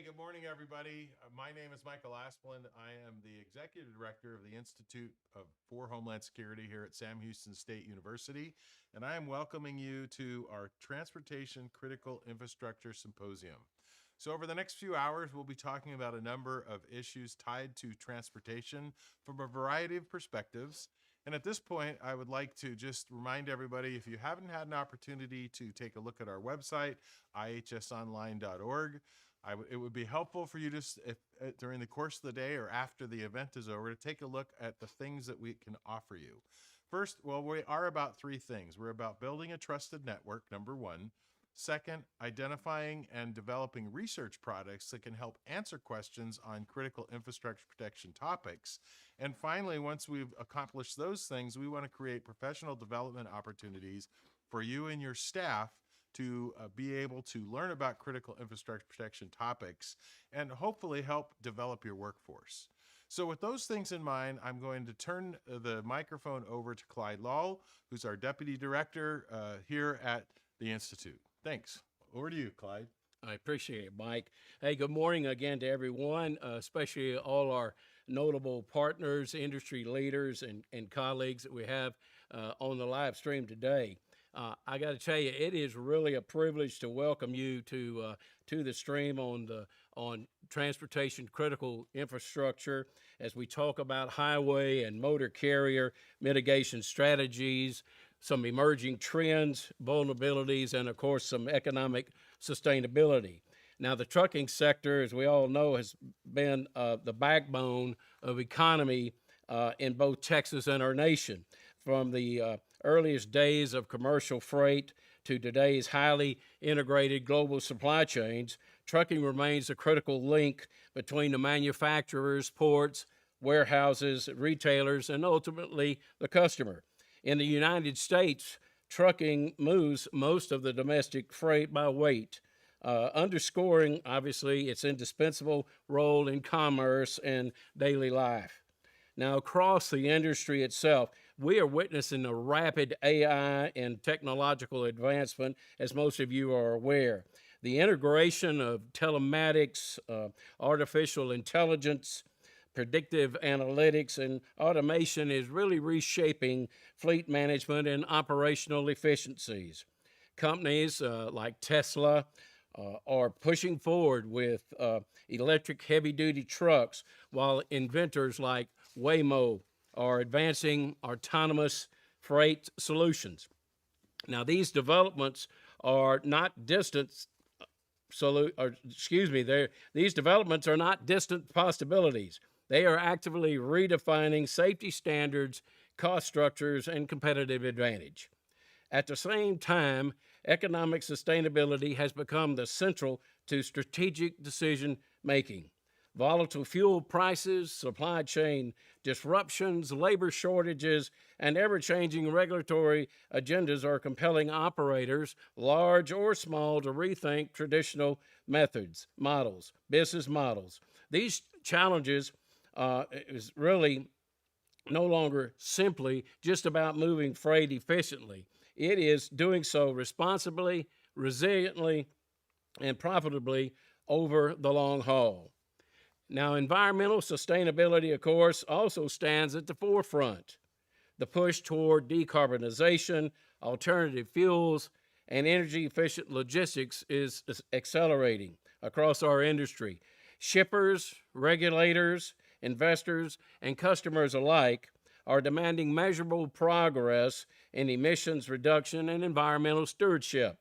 Good morning, everybody. My name is Michael Asplund. I am the Executive Director of the for Homeland Security here at Sam Houston State University, and I am welcoming you to our Transportation Critical Infrastructure Symposium. So over the next few hours, we'll be talking about a number of issues tied to transportation from a variety of perspectives. And at this point, I would like to just remind everybody, if you haven't had an opportunity to take a look at our website, ihsonline.org, it would be helpful for you to, during the course of the day or after the event is over, to take a look at the things that we can offer you. First, well, we are about three things. We're about building a trusted network, number one. Second, identifying and developing research products that can help answer questions on critical infrastructure protection topics. And finally, once we've accomplished those things, we want to create professional development opportunities for you and your staff to be able to learn about critical infrastructure protection topics and hopefully help develop your workforce. So with those things in mind, I'm going to turn the microphone over to Clyde Lall, who's our Deputy Director here at the Institute. Thanks. Over to you, Clyde. I appreciate it, Mike. Hey, good morning again to everyone, especially all our notable partners, industry leaders, and colleagues that we have on the live stream today. I got to tell you, it is really a privilege to welcome you to the stream on transportation critical infrastructure as we talk about highway and motor carrier mitigation strategies, some emerging trends, vulnerabilities, and of course some economic sustainability. Now, the trucking sector, as we all know, has been the backbone of economy in both Texas and our nation. From the earliest days of commercial freight to today's highly integrated global supply chains, trucking remains a critical link between the manufacturers, ports, warehouses, retailers, and ultimately the customer. In the United States, trucking moves most of the domestic freight by weight, underscoring, obviously, its indispensable role in commerce and daily life. Now, across the industry itself, we are witnessing a rapid AI and technological advancement, as most of you are aware. The integration of telematics, artificial intelligence, predictive analytics, and automation is really reshaping fleet management and operational efficiencies. Companies like Tesla are pushing forward with electric heavy-duty trucks, while inventors like Waymo are advancing autonomous freight solutions. Now, these developments are not distant these developments are not distant possibilities. They are actively redefining safety standards, cost structures, and competitive advantage. At the same time, economic sustainability has become the central to strategic decision making. Volatile fuel prices, supply chain disruptions, labor shortages, and ever-changing regulatory agendas are compelling operators, large or small, to rethink traditional business models. These challenges is really no longer simply just about moving freight efficiently. It is doing so responsibly, resiliently, and profitably over the long haul. Now, environmental sustainability, of course, also stands at the forefront. The push toward decarbonization, alternative fuels, and energy-efficient logistics is accelerating across our industry. Shippers, regulators, investors, and customers alike are demanding measurable progress in emissions reduction and environmental stewardship.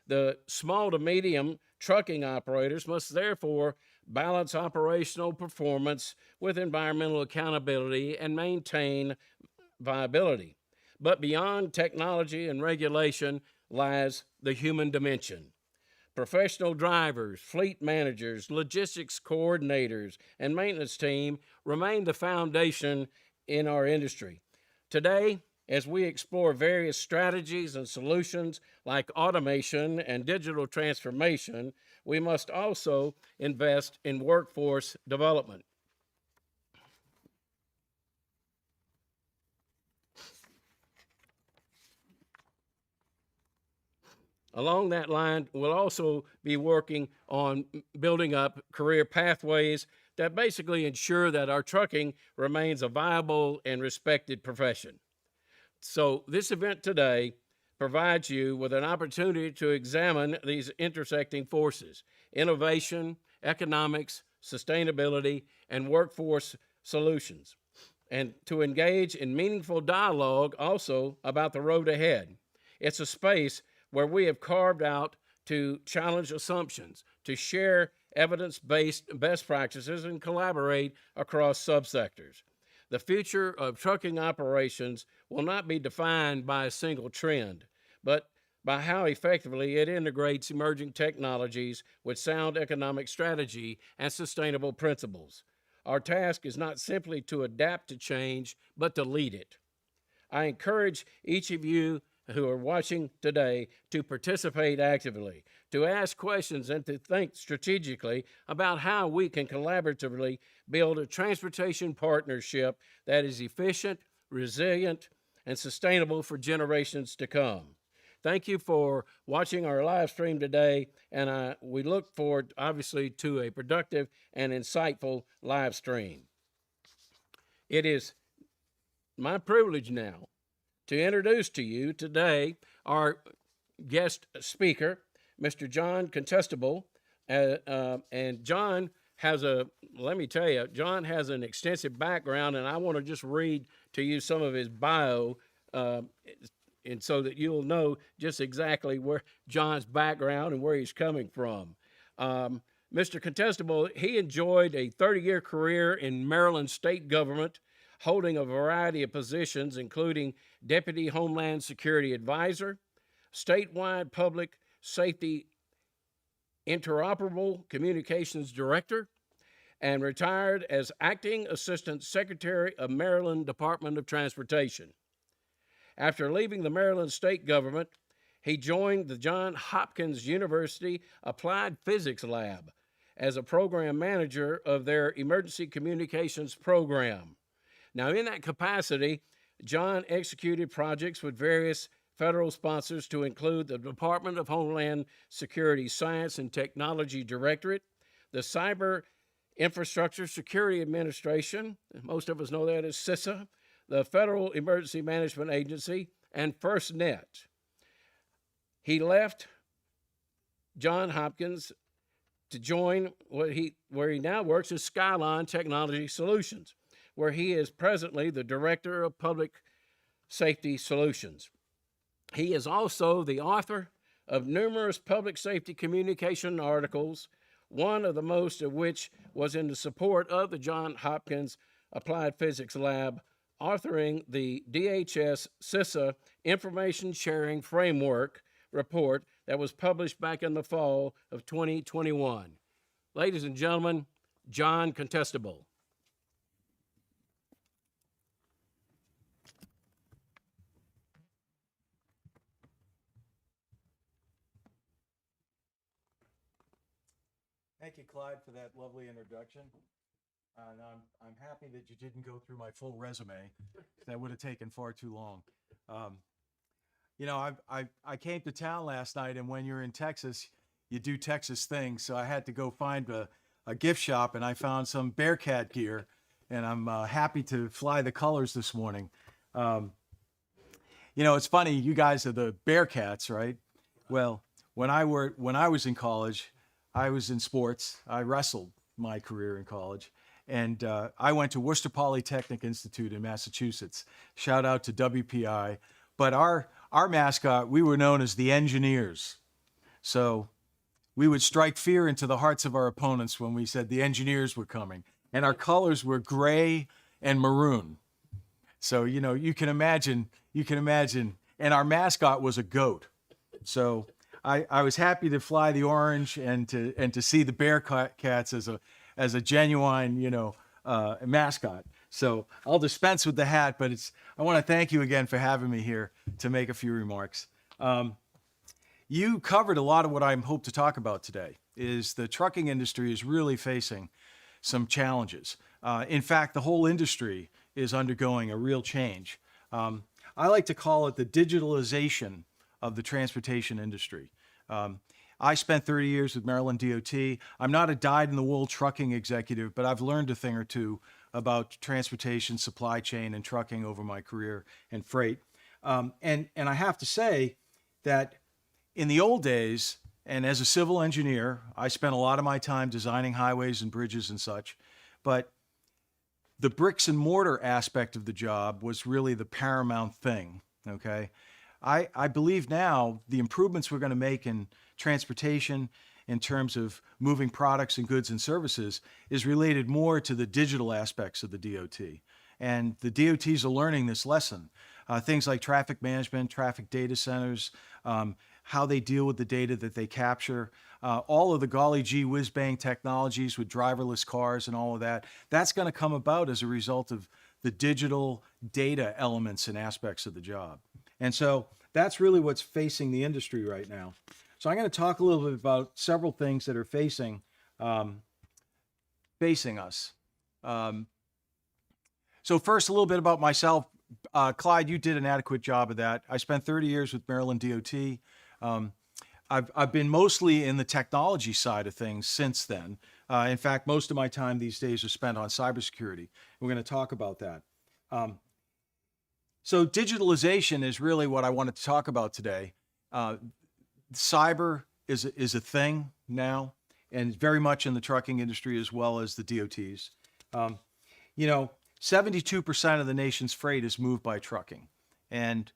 The small to medium trucking operators must therefore balance operational performance with environmental accountability and maintain viability. But beyond technology and regulation lies the human dimension. Professional drivers, fleet managers, logistics coordinators, and maintenance team remain the foundation in our industry. Today, as we explore various strategies and solutions like automation and digital transformation, we must also invest in workforce development. Along that line, we'll also be working on building up career pathways that basically ensure that our trucking remains a viable and respected profession. So this event today provides you with an opportunity to examine these intersecting forces: innovation, economics, sustainability, and workforce solutions, and to engage in meaningful dialogue also about the road ahead. It's a space where we have carved out to challenge assumptions, to share evidence-based best practices, and collaborate across subsectors. The future of trucking operations will not be defined by a single trend, but by how effectively it integrates emerging technologies with sound economic strategy and sustainable principles. Our task is not simply to adapt to change, but to lead it. I encourage each of you who are watching today to participate actively, to ask questions, and to think strategically about how we can collaboratively build a transportation partnership that is efficient, resilient, and sustainable for generations to come. Thank you for watching our live stream today, and we look forward, obviously, to a productive and insightful live stream. It is my privilege now to introduce to you today our guest speaker, Mr. John Contestable. And John has let me tell you, John has an extensive background, and I want to just read to you some of his bio, and so that you'll know just exactly where John's background and where he's coming from. Mr. Contestable, he enjoyed a 30-year career in Maryland state government, holding a variety of positions, including Deputy Homeland Security Advisor, statewide Public Safety Interoperable Communications Director, and retired as Acting Assistant Secretary of Maryland Department of Transportation. After leaving the Maryland state government, he joined the Johns Hopkins University Applied Physics Lab as a program manager of their Emergency Communications Program. Now, in that capacity, John executed projects with various federal sponsors to include the Department of Homeland Security Science and Technology Directorate, the Cyber Infrastructure Security Administration, most of us know that as CISA, the Federal Emergency Management Agency, and FirstNet. He left Johns Hopkins to join where he now works as Skyline Technology Solutions, where he is presently the Director of Public Safety Solutions. He is also the author of numerous public safety communication articles, one of the most of which was in the support of the Johns Hopkins Applied Physics Lab, authoring the DHS CISA Information Sharing Framework report that was published back in the fall of 2021. Ladies and gentlemen, John Contestable. Thank you, Clyde, for that lovely introduction. And I'm happy that you didn't go through my full resume. That would have taken far too long. You know, I came to town last night, and when you're in Texas, you do Texas things. So I had to go find a gift shop, and I found some Bearcat gear, and I'm happy to fly the colors this morning. You know, it's funny, you guys are the Bearcats, right? Well, when I was in college, I was in sports. I wrestled my career in college. And I went to Worcester Polytechnic Institute in Massachusetts. Shout out to WPI. But our mascot, we were known as the Engineers. So we would strike fear into the hearts of our opponents when we said the Engineers were coming. And our colors were gray and maroon. So, you know, you can imagine. And our mascot was a goat. So I was happy to fly the orange and to see the Bearcats as a genuine, you know, mascot. So I'll dispense with the hat, but I want to thank you again for having me here to make a few remarks. You covered a lot of what I hope to talk about today. Is the trucking industry is really facing some challenges. In fact, the whole industry is undergoing a real change. I like to call it the digitalization of the transportation industry. I spent 30 years with Maryland DOT. I'm not a dyed-in-the-wool trucking executive, but I've learned a thing or two about transportation, supply chain, and trucking over my career and freight. And I have to say that in the old days, and as a civil engineer, I spent a lot of my time designing highways and bridges and such, but the bricks and mortar aspect of the job was really the paramount thing, okay? I believe now the improvements we're going to make in transportation in terms of moving products and goods and services is related more to the digital aspects of the DOT. And the DOTs are learning this lesson. Things like traffic management, traffic data centers, how they deal with the data that they capture, all of the golly gee whiz bang technologies with driverless cars and all of that, that's going to come about as a result of the digital data elements and aspects of the job. And so that's really what's facing the industry right now. So I'm going to talk a little bit about several things that are facing us. So first, a little bit about myself. Clyde, you did an adequate job of that. I spent 30 years with Maryland DOT. I've been mostly in the technology side of things since then. In fact, most of my time these days is spent on cybersecurity. We're going to talk about that. So digitalization is really what I wanted to talk about today. Cyber is a thing now, and very much in the trucking industry as well as the DOTs. 72% of the nation's freight is moved by trucking. And,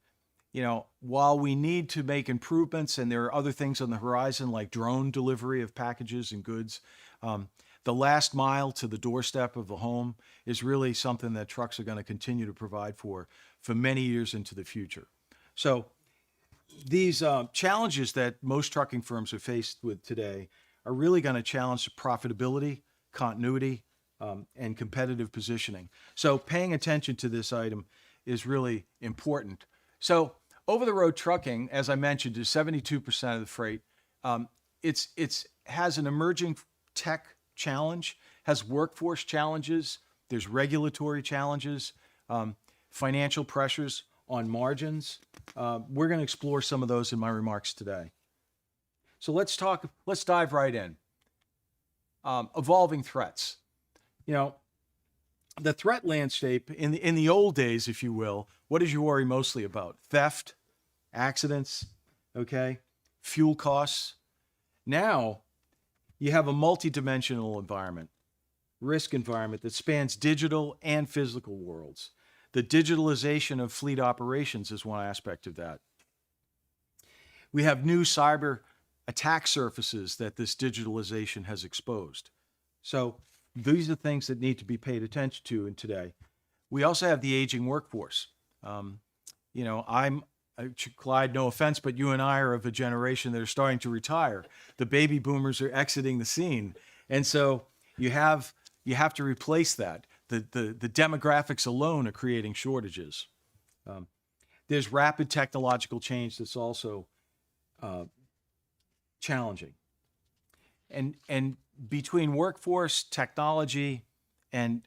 while we need to make improvements and there are other things on the horizon like drone delivery of packages and goods, the last mile to the doorstep of the home is really something that trucks are going to continue to provide for many years into the future. So these challenges that most trucking firms are faced with today are really going to challenge profitability, continuity, and competitive positioning. So paying attention to this item is really important. So over-the-road trucking, as I mentioned, is 72% of the freight. It's has an emerging tech challenge, has workforce challenges, there's regulatory challenges, financial pressures on margins. We're going to explore some of those in my remarks today. So let's dive right in. Evolving threats. The threat landscape in the old days, if you will, what did you worry mostly about? Theft, accidents, okay, fuel costs. Now you have a multidimensional environment, risk environment that spans digital and physical worlds. The digitalization of fleet operations is one aspect of that. We have new cyber attack surfaces that this digitalization has exposed. So these are things that need to be paid attention to in today. We also have the aging workforce. Clyde, no offense, but you and I are of a generation that are starting to retire. The baby boomers are exiting the scene. And so you have to replace that. The demographics alone are creating shortages. There's rapid technological change that's also challenging. And between workforce, technology, and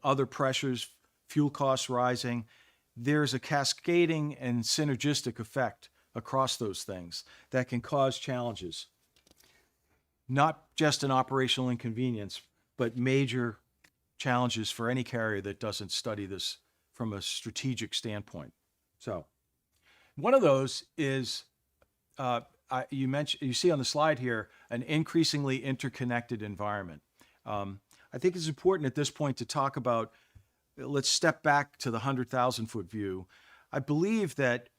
other pressures, fuel costs rising, there's a cascading and synergistic effect across those things that can cause challenges. Not just an operational inconvenience, but major challenges for any carrier that doesn't study this from a strategic standpoint. So one of those is, you see on the slide here, an increasingly interconnected environment. I think it's important at this point to talk about, let's step back to the 100,000 foot view. I believe that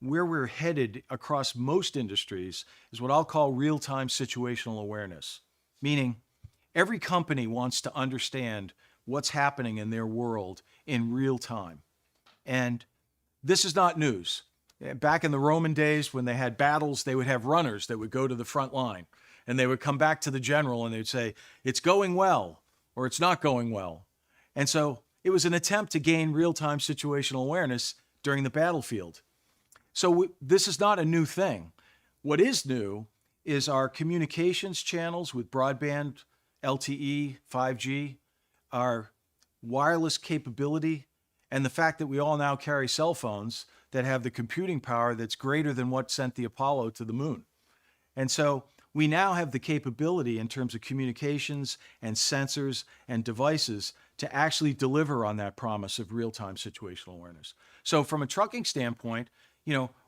where we're headed across most industries is what I'll call real-time situational awareness, meaning every company wants to understand what's happening in their world in real time. And this is not news. Back in the Roman days when they had battles, they would have runners that would go to the front line and they would come back to the general and they'd say, it's going well or it's not going well. And so it was an attempt to gain real-time situational awareness during the battlefield. So this is not a new thing. What is new is our communications channels with broadband, LTE, 5G, our wireless capability, and the fact that we all now carry cell phones that have the computing power that's greater than what sent the Apollo to the moon. And so we now have the capability in terms of communications and sensors and devices to actually deliver on that promise of real-time situational awareness. So from a trucking standpoint,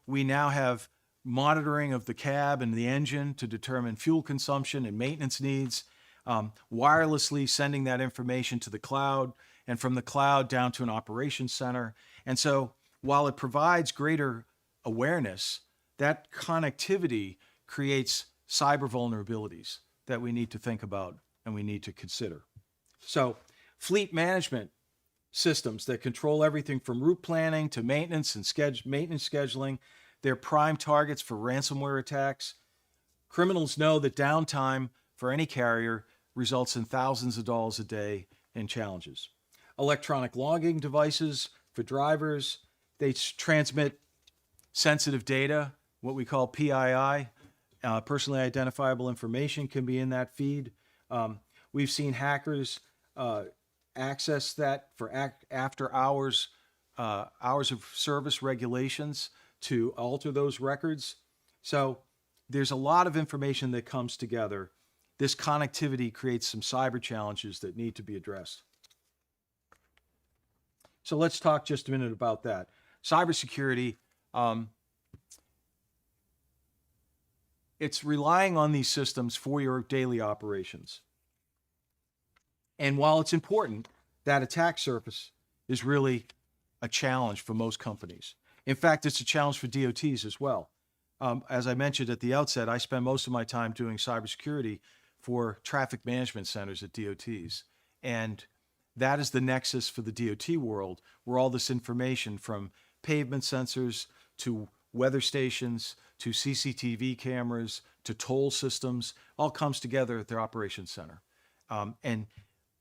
we now have monitoring of the cab and the engine to determine fuel consumption and maintenance needs, wirelessly sending that information to the cloud, and from the cloud down to an operations center. And so while it provides greater awareness, that connectivity creates cyber vulnerabilities that we need to think about and we need to consider. So fleet management systems that control everything from route planning to maintenance and maintenance scheduling, they're prime targets for ransomware attacks. Criminals know that downtime for any carrier results in thousands of dollars a day in challenges. Electronic logging devices for drivers, they transmit sensitive data, what we call PII, personally identifiable information can be in that feed. We've seen hackers access that for after hours of service regulations to alter those records. So there's a lot of information that comes together. This connectivity creates some cyber challenges that need to be addressed. So let's talk just a minute about that. Cybersecurity, it's relying on these systems for your daily operations. And while it's important, that attack surface is really a challenge for most companies. In fact, it's a challenge for DOTs as well. As I mentioned at the outset, I spend most of my time doing cybersecurity for traffic management centers at DOTs. And that is the nexus for the DOT world, where all this information from pavement sensors to weather stations to CCTV cameras to toll systems all comes together at their operations center. And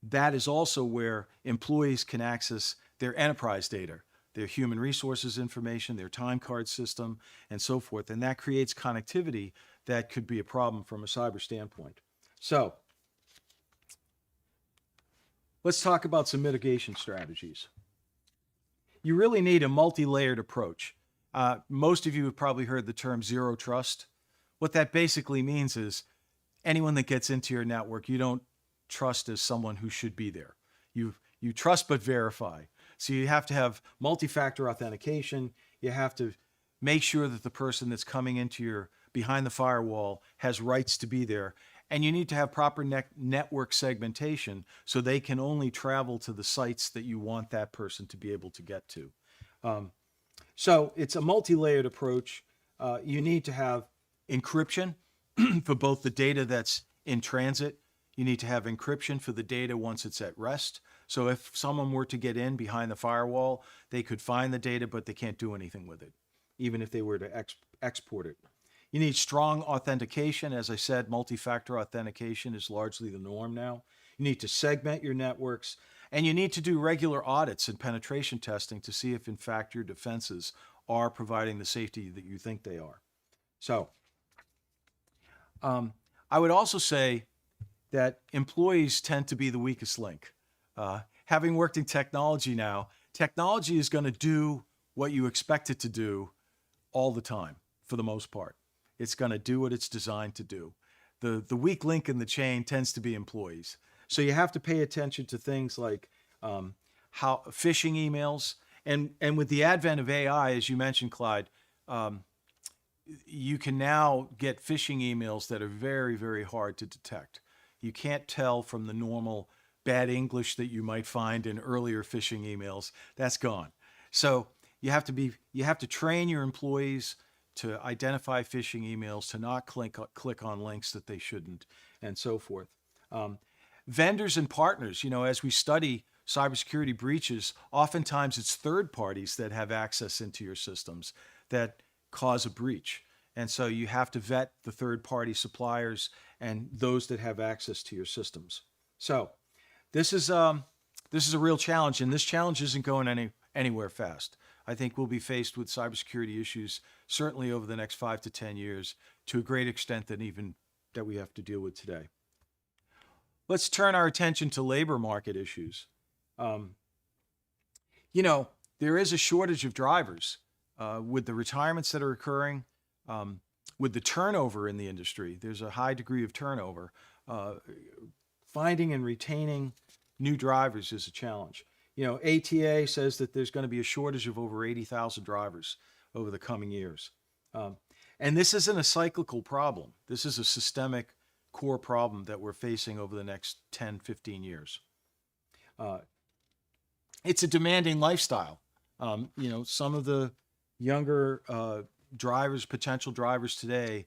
that is also where employees can access their enterprise data, their human resources information, their time card system, and so forth. And that creates connectivity that could be a problem from a cyber standpoint. So let's talk about some mitigation strategies. You really need a multi-layered approach. Most of you have probably heard the term zero trust. What that basically means is anyone that gets into your network, you don't trust as someone who should be there. You trust but verify. So you have to have multi-factor authentication. You have to make sure that the person that's coming into your behind the firewall has rights to be there. And you need to have proper network segmentation so they can only travel to the sites that you want that person to be able to get to. So it's a multi-layered approach. You need to have encryption for both the data that's in transit. You need to have encryption for the data once it's at rest. So if someone were to get in behind the firewall, they could find the data, but they can't do anything with it, even if they were to export it. You need strong authentication. As I said, multi-factor authentication is largely the norm now. You need to segment your networks, and you need to do regular audits and penetration testing to see if, in fact, your defenses are providing the safety that you think they are. So I would also say that employees tend to be the weakest link. Having worked in technology now, technology is going to do what you expect it to do all the time, for the most part. It's going to do what it's designed to do. The weak link in the chain tends to be employees. So you have to pay attention to things like how phishing emails, and with the advent of AI, as you mentioned, Clyde, you can now get phishing emails that are very, very hard to detect. You can't tell from the normal bad English that you might find in earlier phishing emails. That's gone. So you have to train your employees to identify phishing emails, to not click on links that they shouldn't, and so forth. Vendors and partners, as we study cybersecurity breaches, oftentimes it's third parties that have access into your systems that cause a breach. And so you have to vet the third party suppliers and those that have access to your systems. So this is a real challenge, and this challenge isn't going anywhere fast. I think we'll be faced with cybersecurity issues certainly over the next 5 to 10 years to a great extent than even that we have to deal with today. Let's turn our attention to labor market issues. There is a shortage of drivers with the retirements that are occurring. with the turnover in the industry, there's a high degree of turnover. Finding and retaining new drivers is a challenge. You know, ATA says that there's going to be a shortage of over 80,000 drivers over the coming years. And this isn't a cyclical problem. This is a systemic core problem that we're facing over the next 10, 15 years. It's a demanding lifestyle. You know, some of the younger drivers, potential drivers today,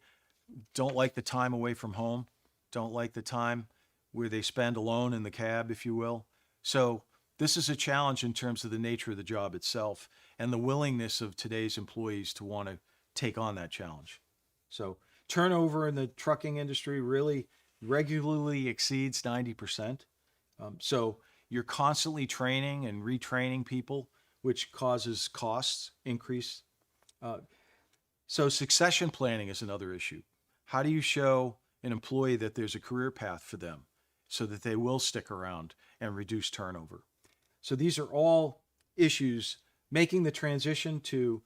don't like the time away from home, don't like the time where they spend alone in the cab, if you will. So this is a challenge in terms of the nature of the job itself and the willingness of today's employees to want to take on that challenge. So turnover in the trucking industry really regularly exceeds 90%. So you're constantly training and retraining people, which causes costs increase. So succession planning is another issue. How do you show an employee that there's a career path for them so that they will stick around and reduce turnover? So these are all issues making the transition to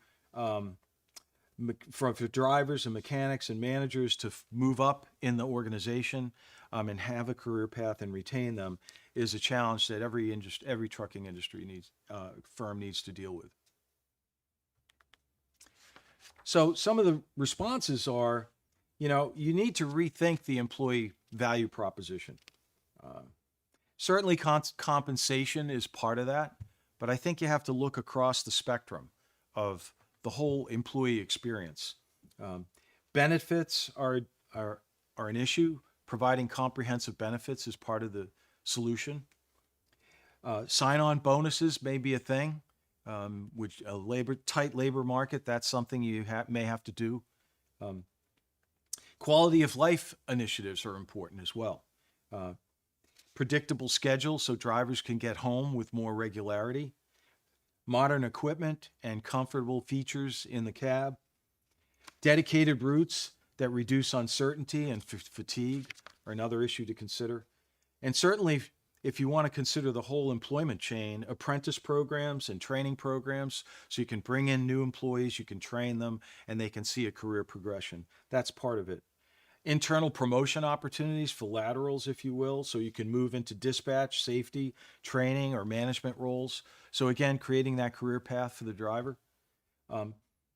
for drivers and mechanics and managers to move up in the organization and have a career path and retain them is a challenge that every trucking industry firm needs to deal with. So some of the responses are, you know, you need to rethink the employee value proposition. Certainly compensation is part of that, but I think you have to look across the spectrum of the whole employee experience. Benefits are an issue. Providing comprehensive benefits is part of the solution. Sign-on bonuses may be a thing, which a tight labor market, that's something you may have to do. Quality of life initiatives are important as well. Predictable schedule so drivers can get home with more regularity. Modern equipment and comfortable features in the cab. Dedicated routes that reduce uncertainty and fatigue are another issue to consider. And certainly, if you want to consider the whole employment chain, apprentice programs and training programs, so you can bring in new employees, you can train them, and they can see a career progression. That's part of it. Internal promotion opportunities for laterals, if you will, so you can move into dispatch, safety, training, or management roles. So again, creating that career path for the driver.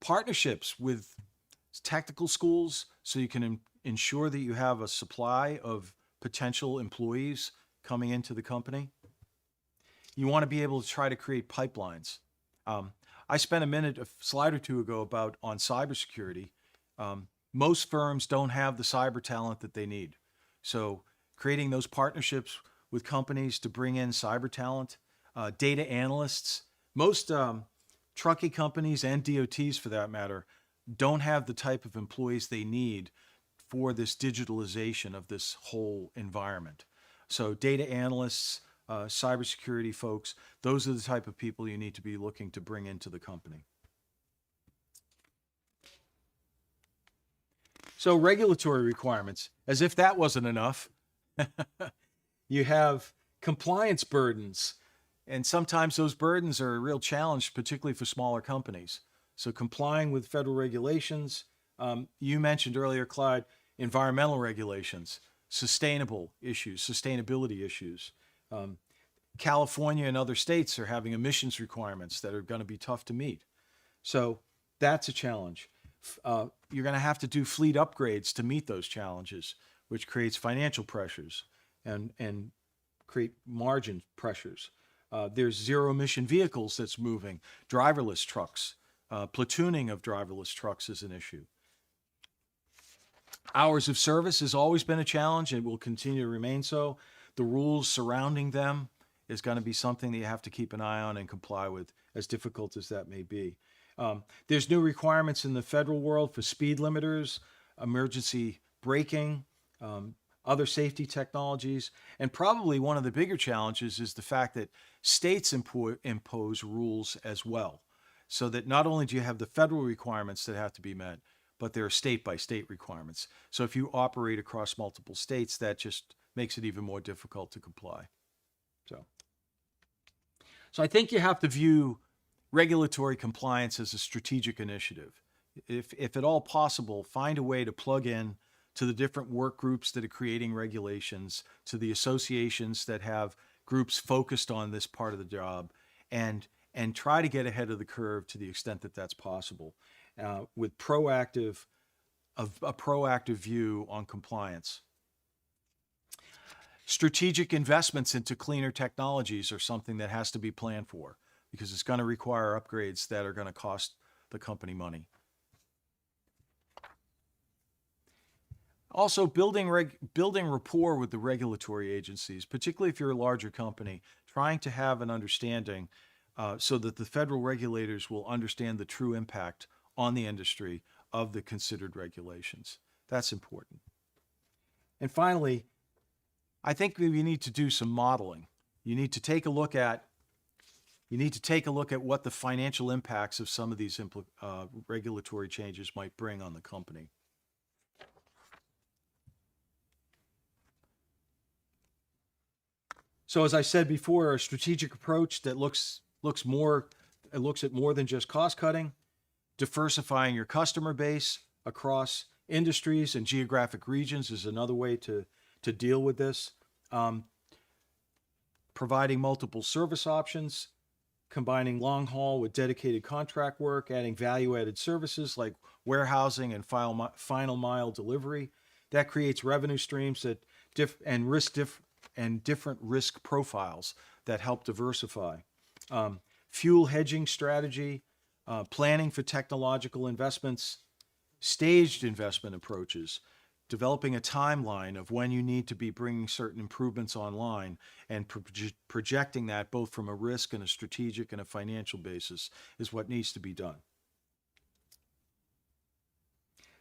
Partnerships with technical schools, so you can ensure that you have a supply of potential employees coming into the company. You want to be able to try to create pipelines. I spent a slide or two ago on cybersecurity. Most firms don't have the cyber talent that they need. So creating those partnerships with companies to bring in cyber talent, data analysts. Most trucking companies and DOTs, for that matter, don't have the type of employees they need for this digitalization of this whole environment. So data analysts, cybersecurity folks, those are the type of people you need to be looking to bring into the company. So regulatory requirements, as if that wasn't enough, you have compliance burdens, and sometimes those burdens are a real challenge, particularly for smaller companies. So complying with federal regulations, you mentioned earlier, Clyde, environmental regulations, sustainability issues. California and other states are having emissions requirements that are going to be tough to meet. So that's a challenge. You're going to have to do fleet upgrades to meet those challenges, which creates financial pressures and create margin pressures. There's zero emission vehicles that's moving, driverless trucks. Platooning of driverless trucks is an issue. Hours of service has always been a challenge and will continue to remain so. The rules surrounding them is going to be something that you have to keep an eye on and comply with, as difficult as that may be. There's new requirements in the federal world for speed limiters, emergency braking, other safety technologies, and probably one of the bigger challenges is the fact that states impose rules as well, so that not only do you have the federal requirements that have to be met, but there are state-by-state requirements. So if you operate across multiple states, that just makes it even more difficult to comply. So I think you have to view regulatory compliance as a strategic initiative. if at all possible, find a way to plug in to the different work groups that are creating regulations, to the associations that have groups focused on this part of the job, and try to get ahead of the curve to the extent that that's possible, with a proactive view on compliance. Strategic investments into cleaner technologies are something that has to be planned for, because it's going to require upgrades that are going to cost the company money. Also, building rapport with the regulatory agencies, particularly if you're a larger company, trying to have an understanding so that the federal regulators will understand the true impact on the industry of the considered regulations. That's important. And finally, I think we need to do some modeling. You need to take a look at what the financial impacts of some of these regulatory changes might bring on the company. So as I said before, a strategic approach that looks at more than just cost cutting, diversifying your customer base across industries and geographic regions is another way to deal with this. Providing multiple service options, combining long haul with dedicated contract work, adding value-added services like warehousing and final mile delivery. That creates revenue streams that different risk profiles that help diversify. Fuel hedging strategy, planning for technological investments, staged investment approaches, developing a timeline of when you need to be bringing certain improvements online, and projecting that both from a risk and a strategic and a financial basis is what needs to be done.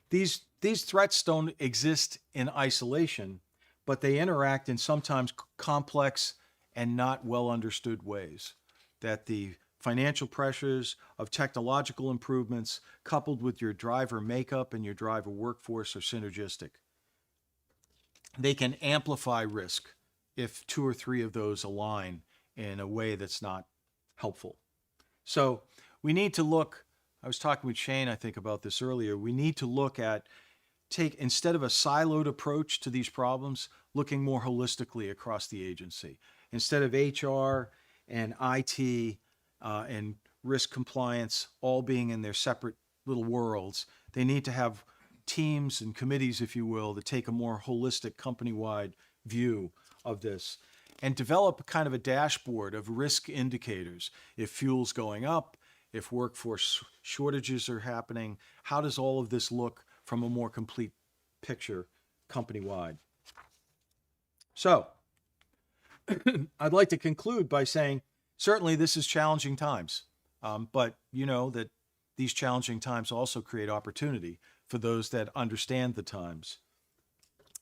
These threats don't exist in isolation, but they interact in sometimes complex and not well understood ways. That the financial pressures of technological improvements coupled with your driver makeup and your driver workforce are synergistic. They can amplify risk if 2 or 3 of those align in a way that's not helpful. So we need to look, I was talking with Shane, I think, about this earlier. We need to look at, instead of a siloed approach to these problems, looking more holistically across the agency. Instead of HR and IT and risk compliance all being in their separate little worlds, they need to have teams and committees, if you will, that take a more holistic company-wide view of this and develop kind of a dashboard of risk indicators. If fuel's going up, if workforce shortages are happening, how does all of this look from a more complete picture company-wide? So I'd like to conclude by saying, certainly this is challenging times, but you know that these challenging times also create opportunity for those that understand the times.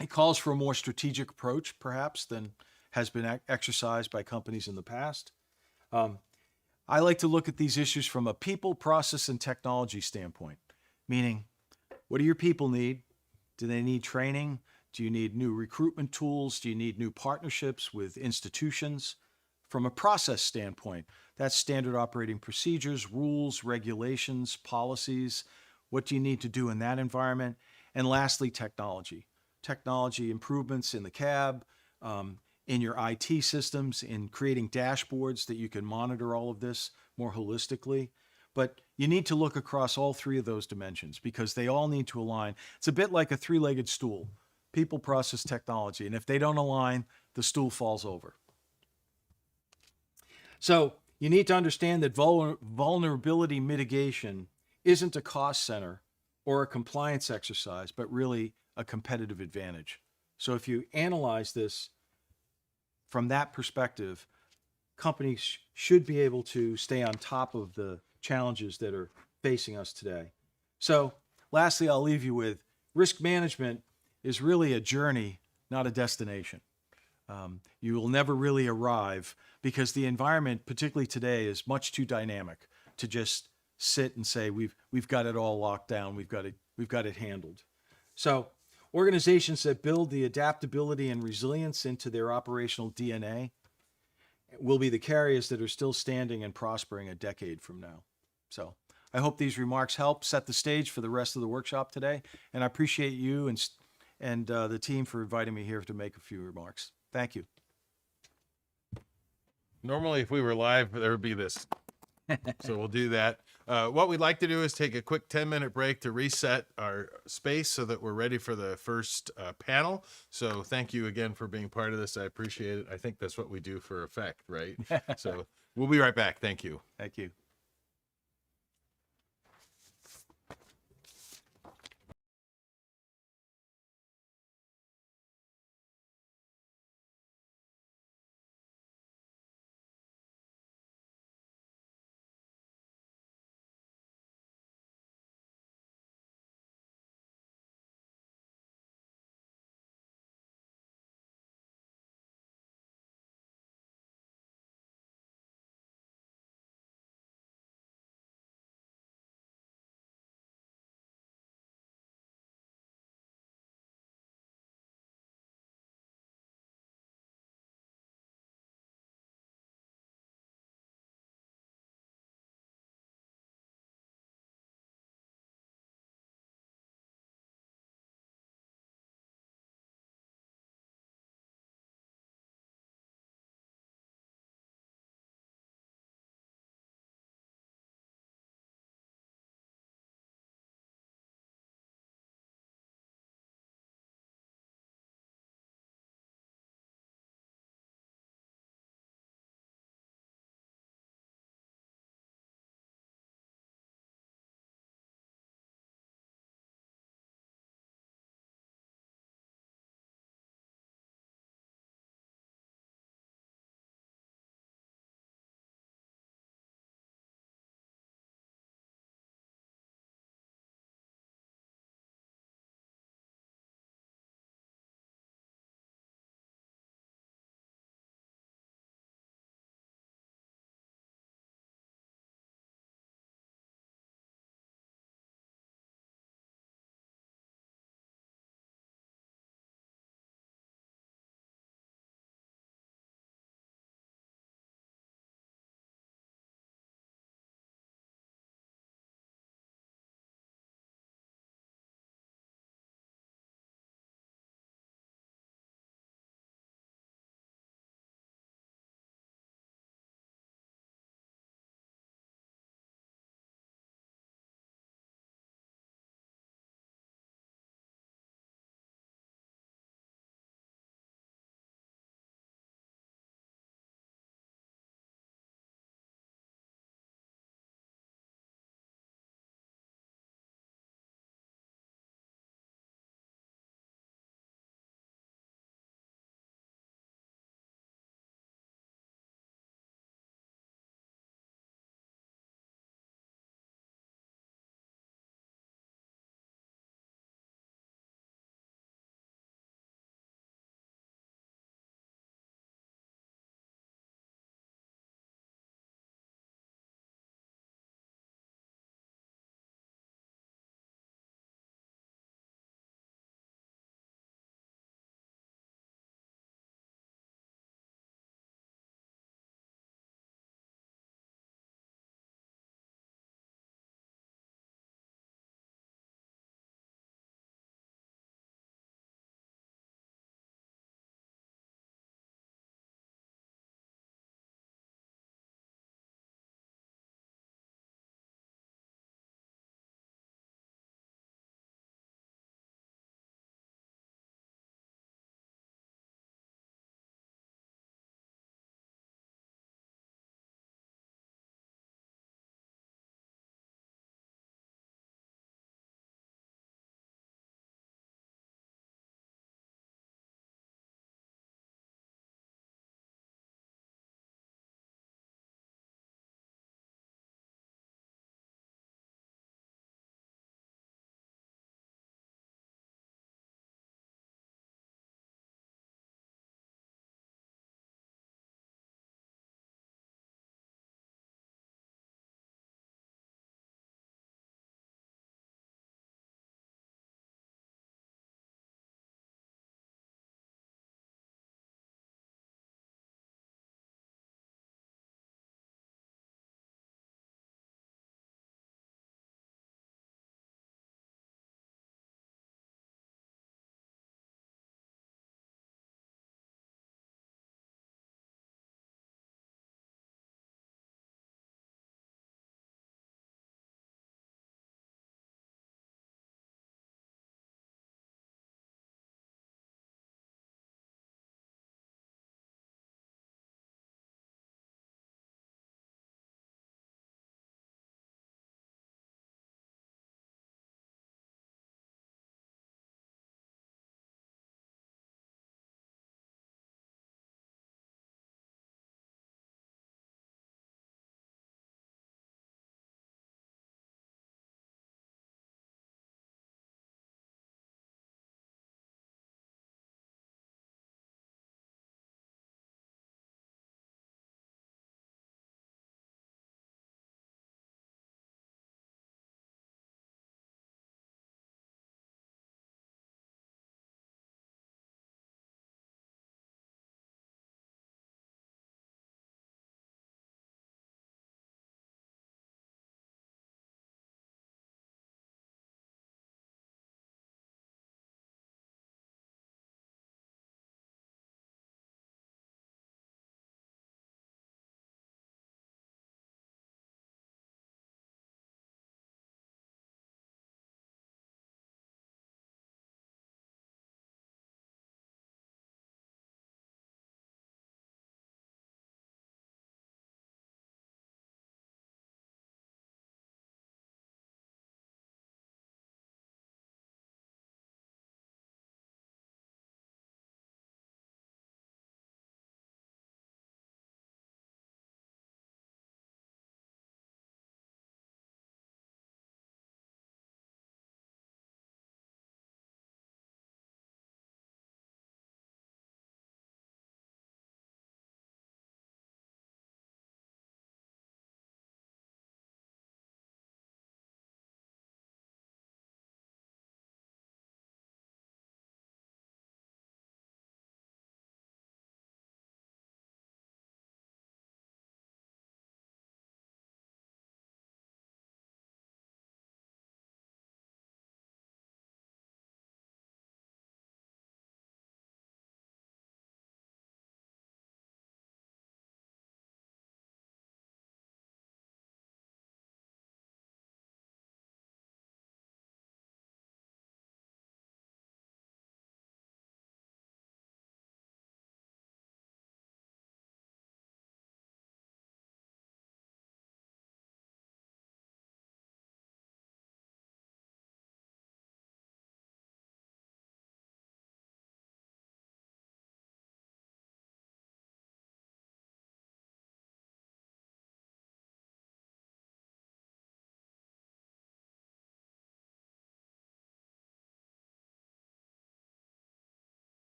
It calls for a more strategic approach, perhaps, than has been exercised by companies in the past. I like to look at these issues from a people, process, and technology standpoint, meaning, what do your people need? Do they need training? Do you need new recruitment tools? Do you need new partnerships with institutions? From a process standpoint, that's standard operating procedures, rules, regulations, policies. What do you need to do in that environment? And lastly, technology. Technology improvements in the cab, in your IT systems, in creating dashboards that you can monitor all of this more holistically. But you need to look across all 3 of those dimensions because they all need to align. It's a bit like a 3-legged stool: people, process, technology. And if they don't align, the stool falls over. So you need to understand that vulnerability mitigation isn't a cost center or a compliance exercise, but really a competitive advantage. So if you analyze this from that perspective, companies should be able to stay on top of the challenges that are facing us today. So lastly, I'll leave you with risk management is really a journey, not a destination. You will never really arrive because the environment, particularly today, is much too dynamic to just sit and say we've got it all locked down, we've got it handled. So organizations that build the adaptability and resilience into their operational DNA will be the carriers that are still standing and prospering a decade from now. So I I hope these remarks help set the stage for the rest of the workshop today. And I appreciate you and the team for inviting me here to make a few remarks. Thank you. Normally, if we were live, there would be this. So we'll do that. What we'd like to do is take a quick 10-minute break to reset our space so that we're ready for the first panel. So thank you again for being part of this. I appreciate it. I think that's what we do for effect, right? So we'll be right back. Thank you. Thank you.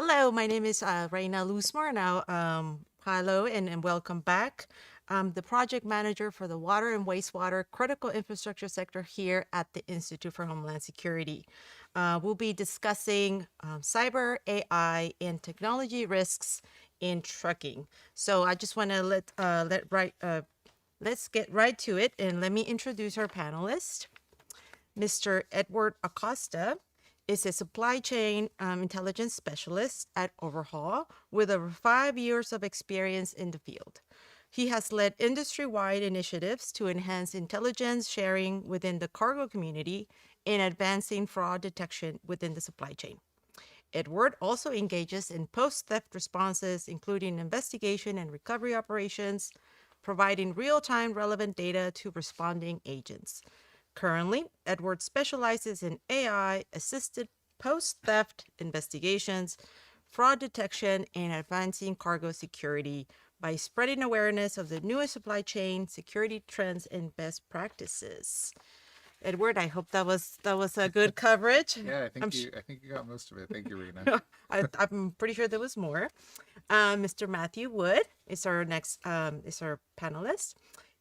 Hello, my name is Reina Lusmar. Now, hello and welcome back. I'm the project manager for the water and wastewater critical infrastructure sector here at the Institute for Homeland Security. We'll be discussing cyber, AI, and technology risks in trucking. So I just want to let's get right to it, and let me introduce our panelists. Mr. Edward Acosta is a supply chain intelligence specialist at Overhaul with over 5 years of experience in the field. He has led industry-wide initiatives to enhance intelligence sharing within the cargo community and advancing fraud detection within the supply chain. Edward also engages in post-theft responses, including investigation and recovery operations, providing real-time relevant data to responding agents. Currently, Edward specializes in AI-assisted post-theft investigations, fraud detection, and advancing cargo security by spreading awareness of the newest supply chain security trends and best practices. Edward, I hope that was a good coverage. Yeah, I'm sh- I think you got most of it. Thank you, Rena. I'm pretty sure there was more. Mr. Matthew Wood is our next is our panelist.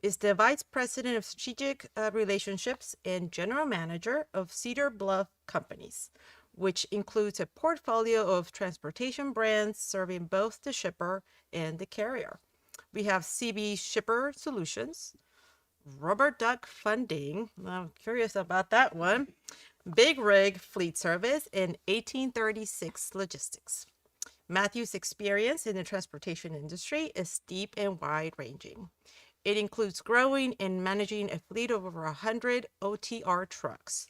Is the vice president of strategic relationships and general manager of Cedar Bluff Companies, which includes a portfolio of transportation brands serving both the shipper and the carrier. We have CB Shipper Solutions, Rubber Duck Funding. I'm curious about that one. Big Rig Fleet Service and 1836 Logistics. Matthew's experience in the transportation industry is deep and wide ranging. It includes growing and managing a fleet of over 100 OTR trucks.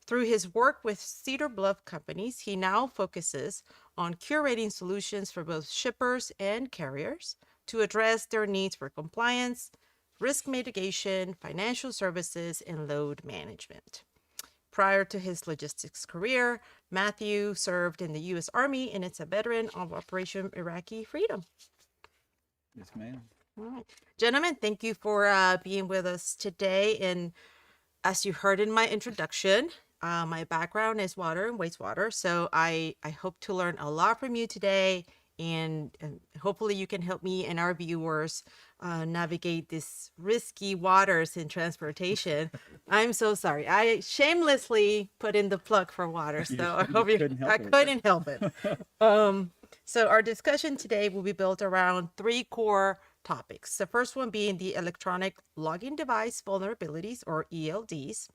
Through his work with Cedar Bluff Companies, he now focuses on curating solutions for both shippers and carriers to address their needs for compliance, risk mitigation, financial services, and load management. Prior to his logistics career, Matthew served in the U.S. Army and is a veteran of Operation Iraqi Freedom. Yes, ma'am. All right. Gentlemen, thank you for being with us today. And as you heard in my introduction, my background is water and wastewater. So I hope to learn a lot from you today. And hopefully you can help me and our viewers navigate these risky waters in transportation. I'm so sorry. I shamelessly put in the plug for water. So I hope I couldn't help it. So our discussion today will be built around three core topics. The first one being the electronic logging device vulnerabilities, or ELDs,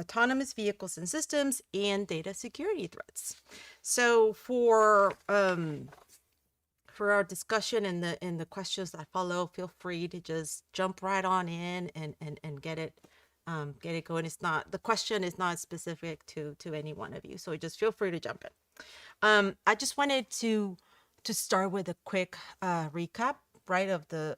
autonomous vehicles and systems, and data security threats. So for our discussion and the questions that follow, feel free to just jump right on in and get it going. It's not, the question is not specific to any one of you, so just feel free to jump in. I just wanted to start with a quick recap, right, of the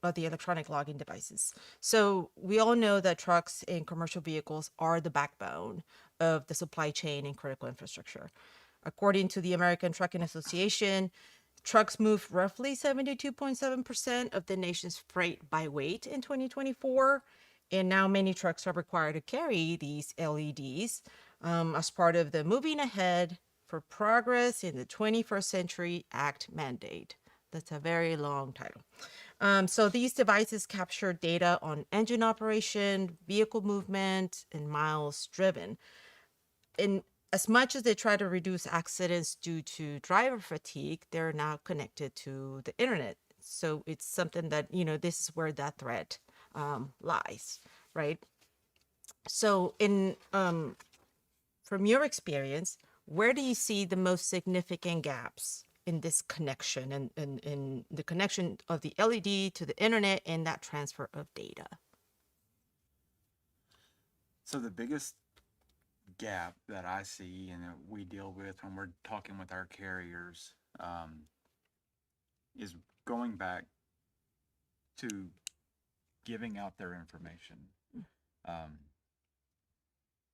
electronic logging devices. So we all know that trucks and commercial vehicles are the backbone of the supply chain and critical infrastructure. According to the American Trucking Association, trucks moved roughly 72.7% of the nation's freight by weight in 2024. And now many trucks are required to carry these LEDs as part of the Moving Ahead for Progress in the 21st Century Act mandate. That's a very long title. So these devices capture data on engine operation, vehicle movement, and miles driven. And as much as they try to reduce accidents due to driver fatigue, they're now connected to the internet. So it's something that, this is where that threat lies, right? So from your experience, where do you see the most significant gaps in this connection and in the connection of the LED to the internet and that transfer of data? So the biggest gap that I see and that we deal with when we're talking with our carriers is going back to giving out their information.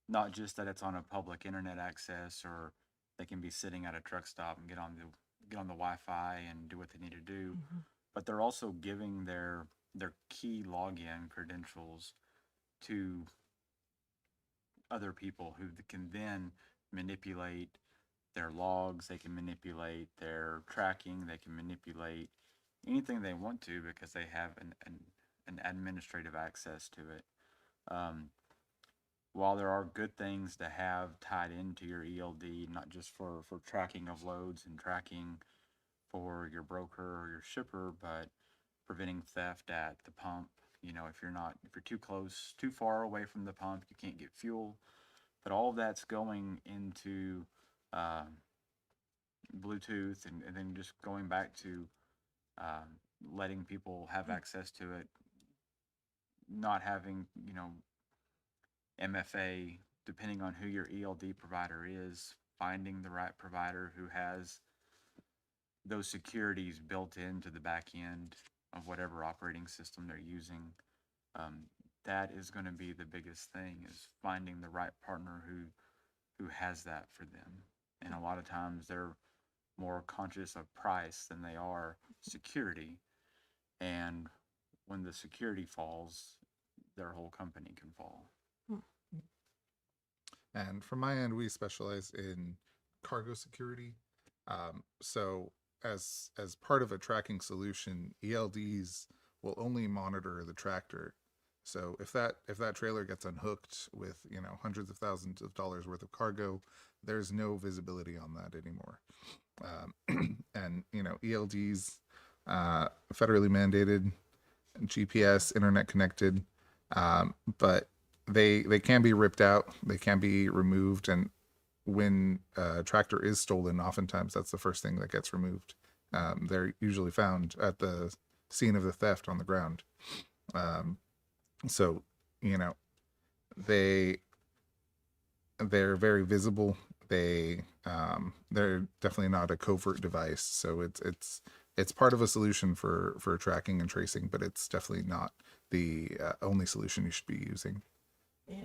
Not just that it's on a public internet access, or they can be sitting at a truck stop and get on the Wi-Fi and do what they need to do, but they're also giving their key login credentials to other people who can then manipulate their logs, they can manipulate their tracking, they can manipulate anything they want to because they have an administrative access to it. Um, while there are good things to have tied into your ELD, not just for tracking of loads and tracking for your broker or your shipper, but preventing theft at the pump. You know, if you're too close, too far away from the pump, you can't get fuel. But all of that's going into uh, Bluetooth, and then just going back to letting people have access to it, not having, MFA, depending on who your ELD provider is, finding the right provider who has those securities built into the back end of whatever operating system they're using. That is going to be the biggest thing, is finding the right partner who has that for them. And a lot of times they're more conscious of price than they are security. And when the security falls, their whole company can fall. And from my end, we specialize in cargo security. So as part of a tracking solution, ELDs will only monitor the tractor. So if that trailer gets unhooked with hundreds of thousands of dollars worth of cargo, there's no visibility on that anymore. And ELDs, federally mandated, GPS, internet connected, but they can be ripped out, they can be removed, and when a tractor is stolen, oftentimes that's the first thing that gets removed. They're usually found at the scene of the theft on the ground. So they're very visible. They're definitely not a covert device. So it's part of a solution for tracking and tracing, but it's definitely not the only solution you should be using. Yeah.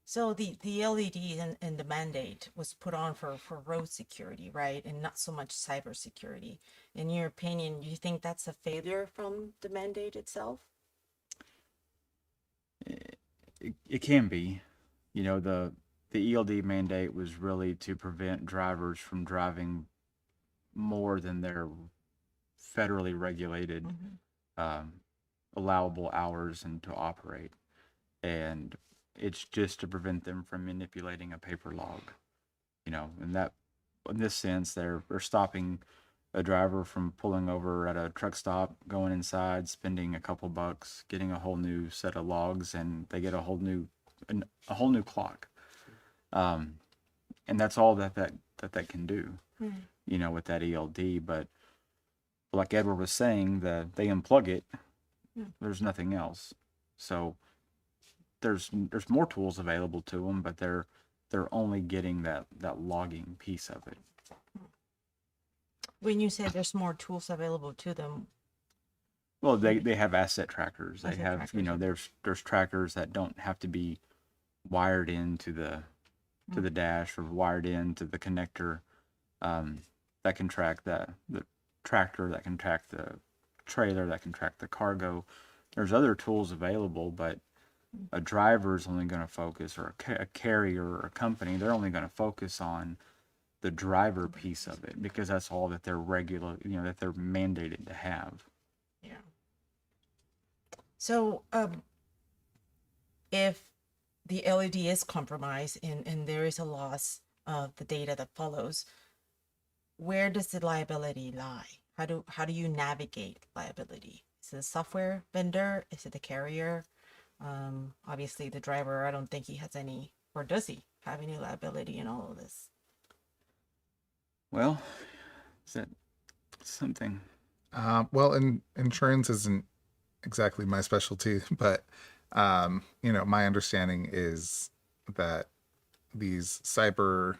So the LED and the mandate was put on for road security, right? And not so much cyber security. In your opinion, do you think that's a failure from the mandate itself? It can be. The ELD mandate was really to prevent drivers from driving more than their federally regulated allowable hours and to operate. And it's just to prevent them from manipulating a paper log. And that, in this sense, they're stopping a driver from pulling over at a truck stop, going inside, spending a couple bucks, getting a whole new set of logs, and they get a whole new clock. And that's all that can do, with that ELD. But like Edward was saying, they unplug it. There's nothing else. So there's more tools available to them, but they're only getting that logging piece of it. When you say there's more tools available to them, Well, they have asset trackers. They Asset have, trackers. there's trackers that don't have to be wired into the dash or wired into the connector, that can track the tractor, that can track the trailer, that can track the cargo. There's other tools available, but a driver is only going to focus, or a carrier or a company, they're only going to focus on the driver piece of it, because that's all that they're that they're mandated to have. yeah. So if the LED is compromised and there is a loss of the data that follows, where does the liability lie? How do you navigate liability? Is it the software vendor? Is it the carrier? Obviously the driver, I don't think he has any, or does he have any liability in all of this? Well, is that something? Well, insurance isn't exactly my specialty, but my understanding is that these cyber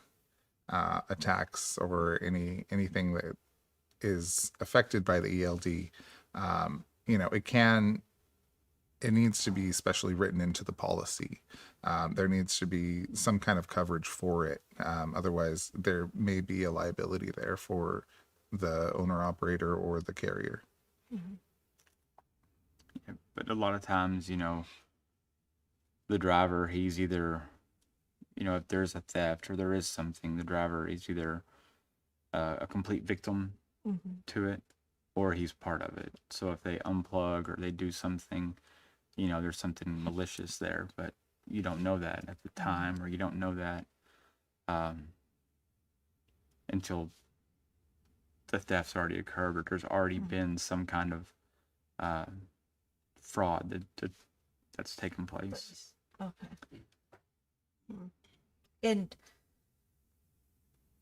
attacks, or anything that is affected by the ELD, it needs to be specially written into the policy. There needs to be some kind of coverage for it. Otherwise, there may be a liability there for the owner operator or the carrier. Mm-hmm. Yeah, but a lot of times, the driver, he's either, if there's a theft or there is something, the driver is either a complete victim to it, or he's part of it. So if they unplug or they do something, there's something malicious there, but you don't know that at the time, or you don't know that until the theft's already occurred, or there's already been some kind of fraud that's taken place. Okay. And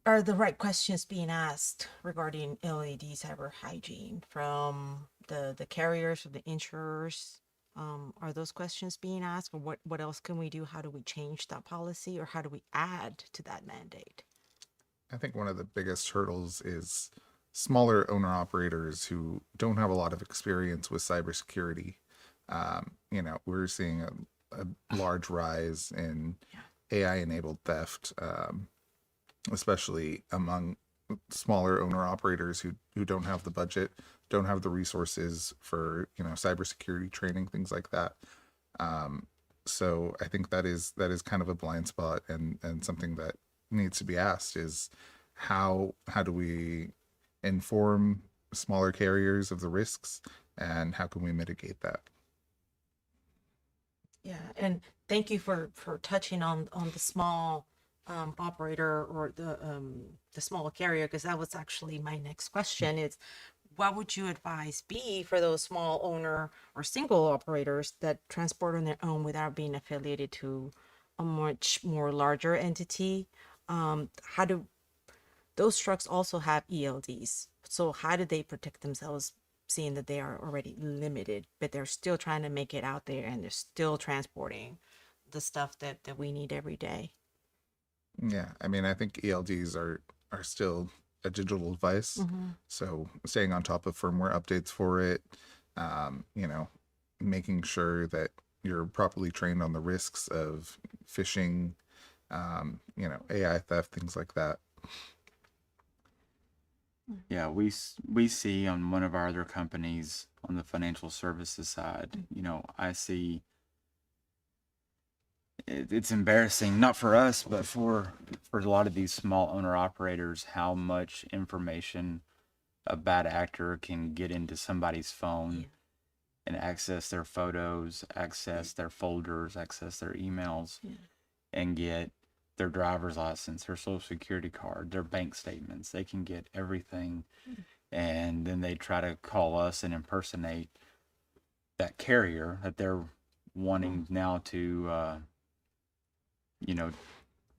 are the right questions being asked regarding LED cyber hygiene from the carriers or the insurers? Are those questions being asked, or what else can we do? How do we change that policy, or how do we add to that mandate? I think one of the biggest hurdles is smaller owner operators who don't have a lot of experience with cybersecurity. We're seeing a large rise in AI enabled theft, especially among smaller owner operators who don't have the budget, don't have the resources for cybersecurity training, things like that. So I think that is kind of a blind spot, and something that needs to be asked is how do we inform smaller carriers of the risks, and how can we mitigate that? Yeah, and thank you for touching on the small operator, or the small carrier, because that was actually my next question. Is what would you advise be for those small owner or single operators that transport on their own without being affiliated to a much more larger entity? How do those trucks also have ELDs? So how do they protect themselves, seeing that they are already limited, but they're still trying to make it out there, and they're still transporting the stuff that we need every day? Yeah, I mean, I think ELDs are still a digital device, so staying on top of firmware updates for it, making sure that you're properly trained on the risks of phishing, AI theft, things like that. Yeah, we see on one of our other companies on the financial services side, I see it's embarrassing, not for us, but for a lot of these small owner operators, how much information a bad actor can get into somebody's phone and access their photos, access their folders, access their emails, and get their driver's license, their social security card, their bank statements. They can get everything, and then they try to call us and impersonate that carrier that they're wanting now to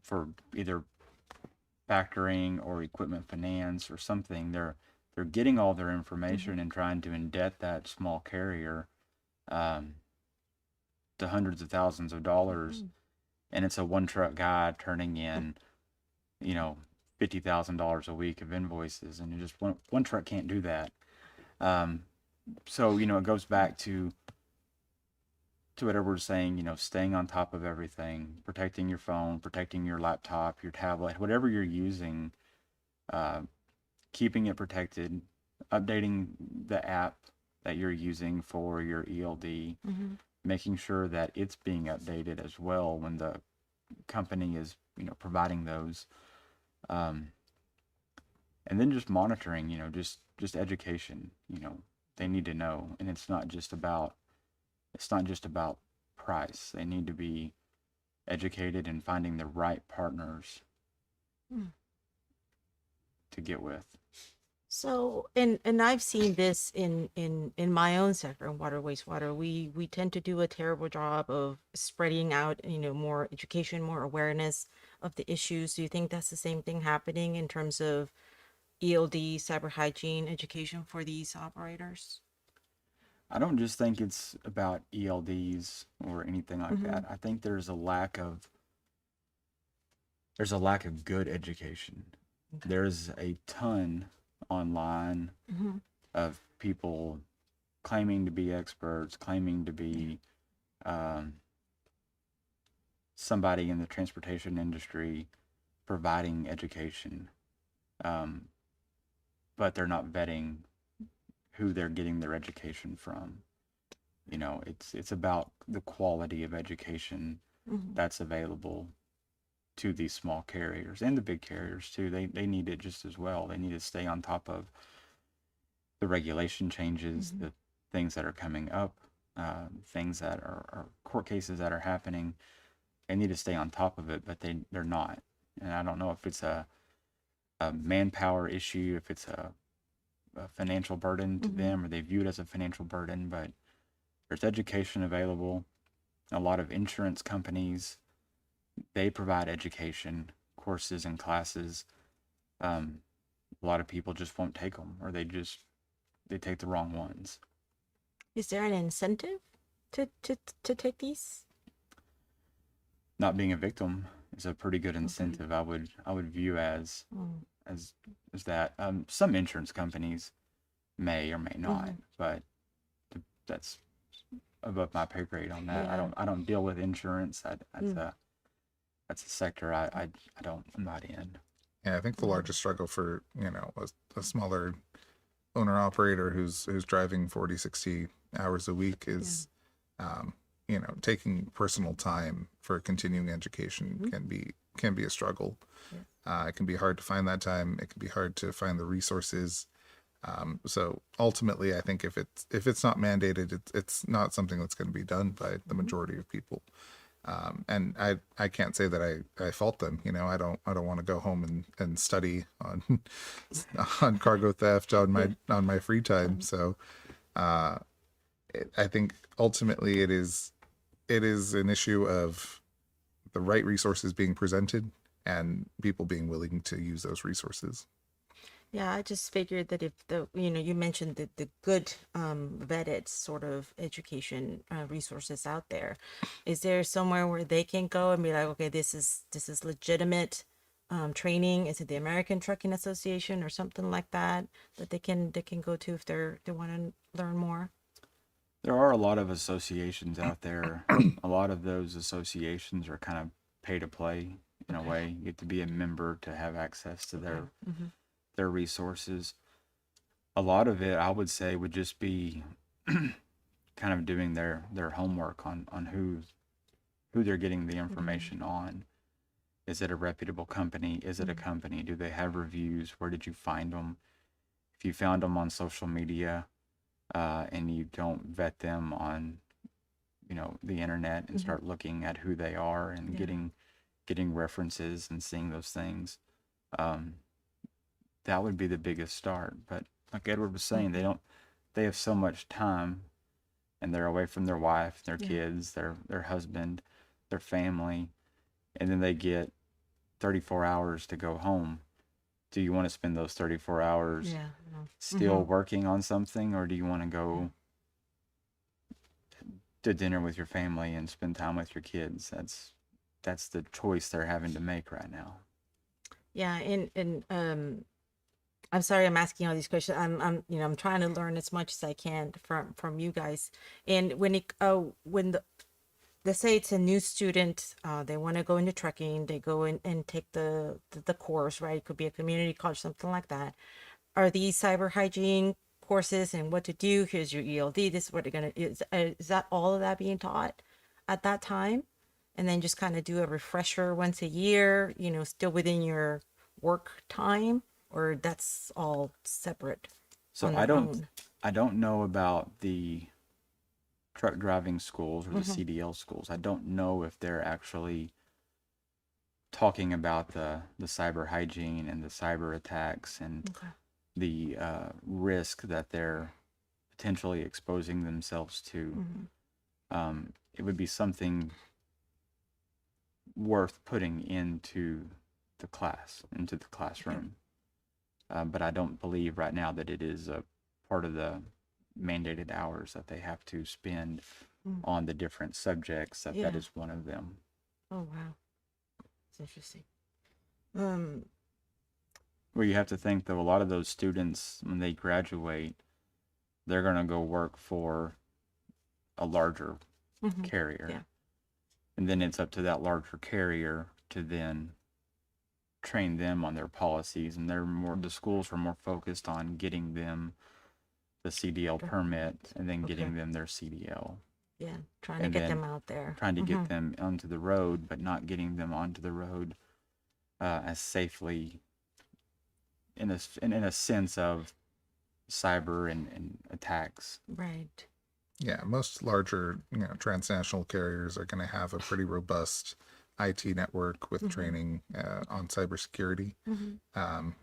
for either factoring or equipment finance or something. They're getting all their information and trying to indebt that small carrier to hundreds of thousands of dollars, and it's a one truck guy turning in $50,000 a week of invoices, and just one truck can't do that. So it goes back to what Edward's saying, staying on top of everything, protecting your phone, protecting your laptop, your tablet, whatever you're using, keeping it protected, updating the app that you're using for your ELD, making sure that it's being updated as well when the company is, providing those. And then just monitoring, just education, they need to know. And it's not just about price. They need to be educated and finding the right partners to get with. So, and I've seen this in my own sector, in water, wastewater. We tend to do a terrible job of spreading out, more education, more awareness of the issues. Do you think that's the same thing happening in terms of ELD, cyber hygiene education for these operators? I don't just think it's about ELDs or anything like that. I think there's a lack of good education. Okay. There's a ton online of people claiming to be experts, claiming to be somebody in the transportation industry providing education, but they're not vetting who they're getting their education from. It's about the quality of education that's available to these small carriers and the big carriers too. They need it just as well. They need to stay on top of the regulation changes, the things that are coming up, things that are court cases that are happening. They need to stay on top of it, but they're not. And I don't know if it's a manpower issue, if it's a financial burden to them, or they view it as a financial burden. But there's education available. A lot of insurance companies, they provide education courses and classes. A lot of people just won't take them, or they take the wrong ones. Is there an incentive to take these? Not being a victim is a pretty good incentive. I would view as that. Some insurance companies may or may not, but that's above my pay grade on that. Yeah. I don't deal with insurance. That's a sector I'm not in. Yeah, I think the largest struggle for, a smaller owner operator who's driving 40, 60 hours a week is, taking personal time for continuing education can be a struggle. It can be hard to find that time. It can be hard to find the resources. So ultimately, I think if it's not mandated, it's not something that's going to be done by the majority of people. And I can't say that I fault them. I don't want to go home and study on cargo theft on my free time. So I think ultimately it is an issue of the right resources being presented and people being willing to use those resources. Yeah, I just figured that if you mentioned the good vetted sort of education resources out there, is there somewhere where they can go and be like, okay, this is legitimate training? Is it the American Trucking Association or something like that they can go to if they want to learn more? There are a lot of associations out there. A lot of those associations are kind of pay to play in a way. You get to be a member to have access to their resources. A lot of it, I would say, would just be kind of doing their homework on who they're getting the information on. Is it a reputable company? Is it a company? Do they have reviews? Where did you find them? If you found them on social media and you don't vet them on the internet and start looking at who they are and getting references and seeing those things, that would be the biggest start. But like Edward was saying, they have so much time and they're away from their wife, their kids, their husband, their family, and then they get 34 hours to go home. Do you want to spend those 34 hours still working on something, or do you want to go to dinner with your family and spend time with your kids? That's the choice they're having to make right now. Yeah, and I'm sorry I'm asking all these questions. I'm trying to learn as much as I can from you guys. And let's say it's a new student, they want to go into trucking, they go in and take the course, right? It could be a community college, something like that. Are these cyber hygiene courses and what to do? Here's your ELD. This is what they're gonna is that all of that being taught at that time? And then just kind of do a refresher once a year, still within your work time, or that's all separate? So on I their don't own? I don't know about the truck driving schools or the CDL schools. I don't know if they're actually talking about the cyber hygiene and the cyber attacks and Okay. the risk that they're potentially exposing themselves to. It would be something worth putting into the classroom. But I don't believe right now that it is a part of the mandated hours that they have to spend on the different subjects. That Yeah. is one of them. Oh wow, it's interesting. Well, you have to think though, a lot of those students, when they graduate, they're going to go work for a larger carrier. Yeah. And then it's up to that larger carrier to then train them on their policies. And the schools are more focused on getting them the CDL permit and then getting them their CDL. Yeah, trying to And get them then out there. trying to get them onto the road, but not getting them onto the road as safely in a sense of cyber and attacks. Right. Yeah, most larger, transnational carriers are going to have a pretty robust IT network with training on cybersecurity.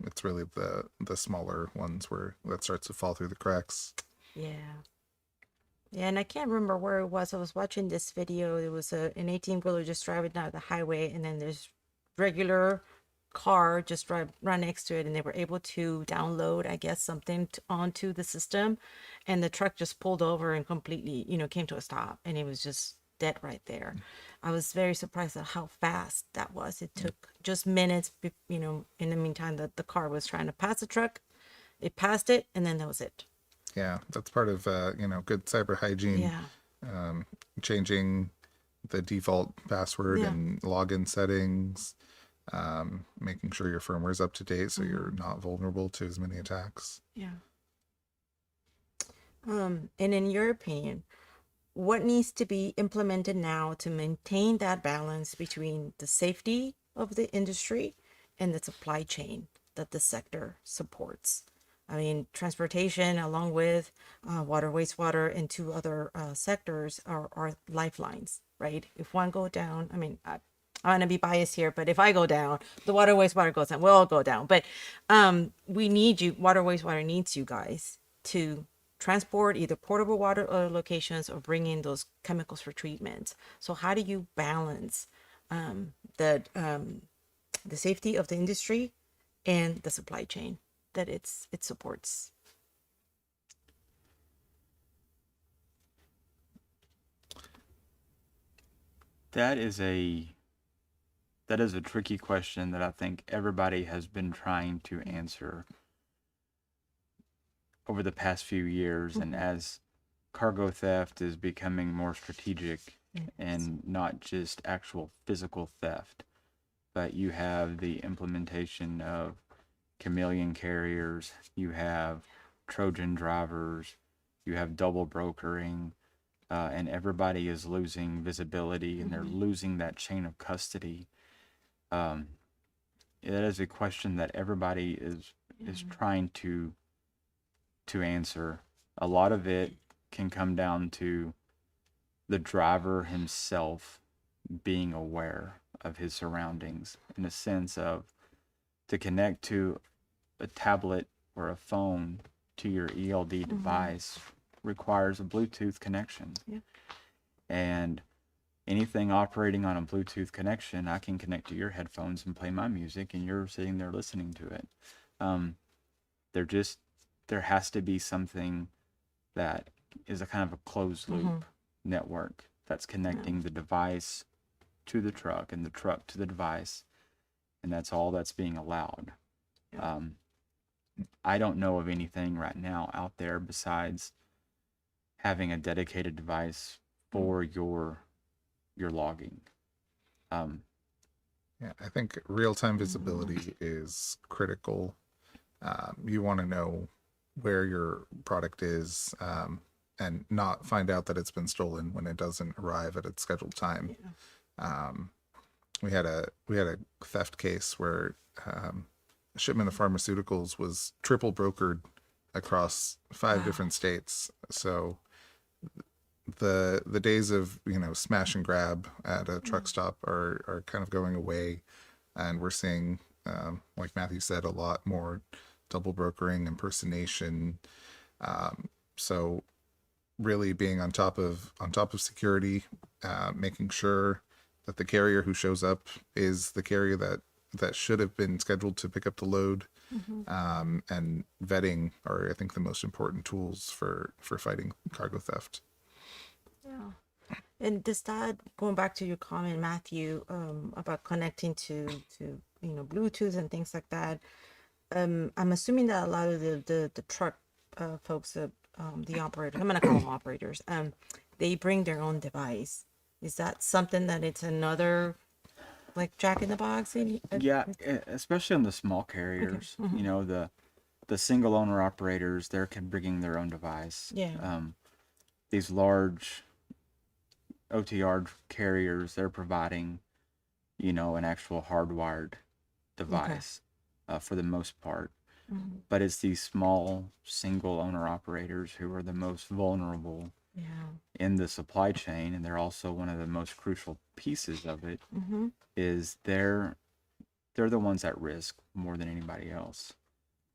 It's really the smaller ones where that starts to fall through the cracks. Yeah. Yeah, and I can't remember where it was. I was watching this video. It was an 18-wheeler just driving down the highway, and then there's regular car just drive right next to it, and they were able to download, I guess, something onto the system, and the truck just pulled over and completely, came to a stop, and it was just dead right there. I was very surprised at how fast that was. It took just minutes, in the meantime that the car was trying to pass the truck. It passed it, and then that was it. Yeah, that's part of good cyber hygiene. Yeah. Changing the default password Yeah. and login settings, making sure your firmware is up to date so you're not vulnerable to as many attacks. Yeah. And in your opinion, what needs to be implemented now to maintain that balance between the safety of the industry and the supply chain that the sector supports? I mean, transportation, along with water, wastewater, and two other sectors are lifelines, right? If one go down, I mean, I'm going to be biased here, but if I go down, the water, wastewater goes down. We'll all go down. But we need you, water, wastewater needs you guys to transport either portable water to other locations or bring in those chemicals for treatment. So how do you balance the safety of the industry and the supply chain that it supports? That is a tricky question that I think everybody has been trying to answer over the past few years. And as cargo theft is becoming more strategic and not just actual physical theft, but you have the implementation of chameleon carriers, you have Trojan drivers, you have double brokering, and everybody is losing visibility and they're losing that chain of custody. It is a question that everybody is trying to answer. A lot of it can come down to the driver himself being aware of his surroundings, in a sense of, to connect to a tablet or a phone to your ELD device requires a Bluetooth connection. Yeah. And anything operating on a Bluetooth connection, I can connect to your headphones and play my music, and you're sitting there listening to it. There has to be something that is a kind of a closed loop network that's connecting the device to the truck and the truck to the device, and that's all that's being allowed. Yeah. I don't know of anything right now out there besides having a dedicated device for your logging. Yeah, I think real-time visibility is critical. You want to know where your product is, and not find out that it's been stolen when it doesn't arrive at its scheduled time. We had a theft case where a shipment of pharmaceuticals was triple brokered across 5 different states. So the days of smash and grab at a truck stop are kind of going away, and we're seeing, like Matthew said, a lot more double brokering, impersonation. So really being on top of security, making sure that the carrier who shows up is the carrier that should have been scheduled to pick up the load, and vetting are, I think, the most important tools for fighting cargo theft. Yeah. And does that, going back to your comment, Matthew, about connecting to Bluetooth and things like that, I'm assuming that a lot of the truck folks, the operators, I'm gonna call them operators, they bring their own device. Is that something that it's another, like, Jack in the Box? Yeah, especially on the small carriers. The single owner operators, they're bringing their own device. Yeah. These large OTR carriers, they're providing, you know, an actual hardwired device for the most part. Mhm. But it's these small single owner operators who are the most vulnerable Yeah. in the supply chain, and they're also one of the most crucial pieces of it. Mm-hmm. Is they're the ones at risk more than anybody else.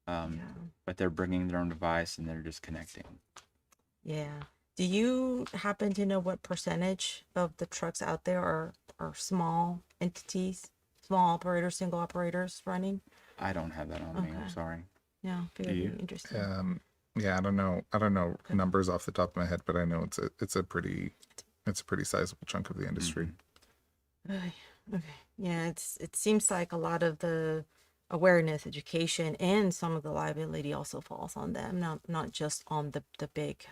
Yeah. But they're bringing their own device and they're just connecting. Yeah. Do you happen to know what percentage of the trucks out there are small entities, small operators, single operators running? I don't have that on me. I'm Okay. sorry. Yeah, Do very you? interesting. Yeah, I don't know numbers off the top of my head, but I know it's a pretty sizable chunk of the industry. Okay. Okay. Yeah, it seems like a lot of the awareness, education, and some of the liability also falls on them, not just on the big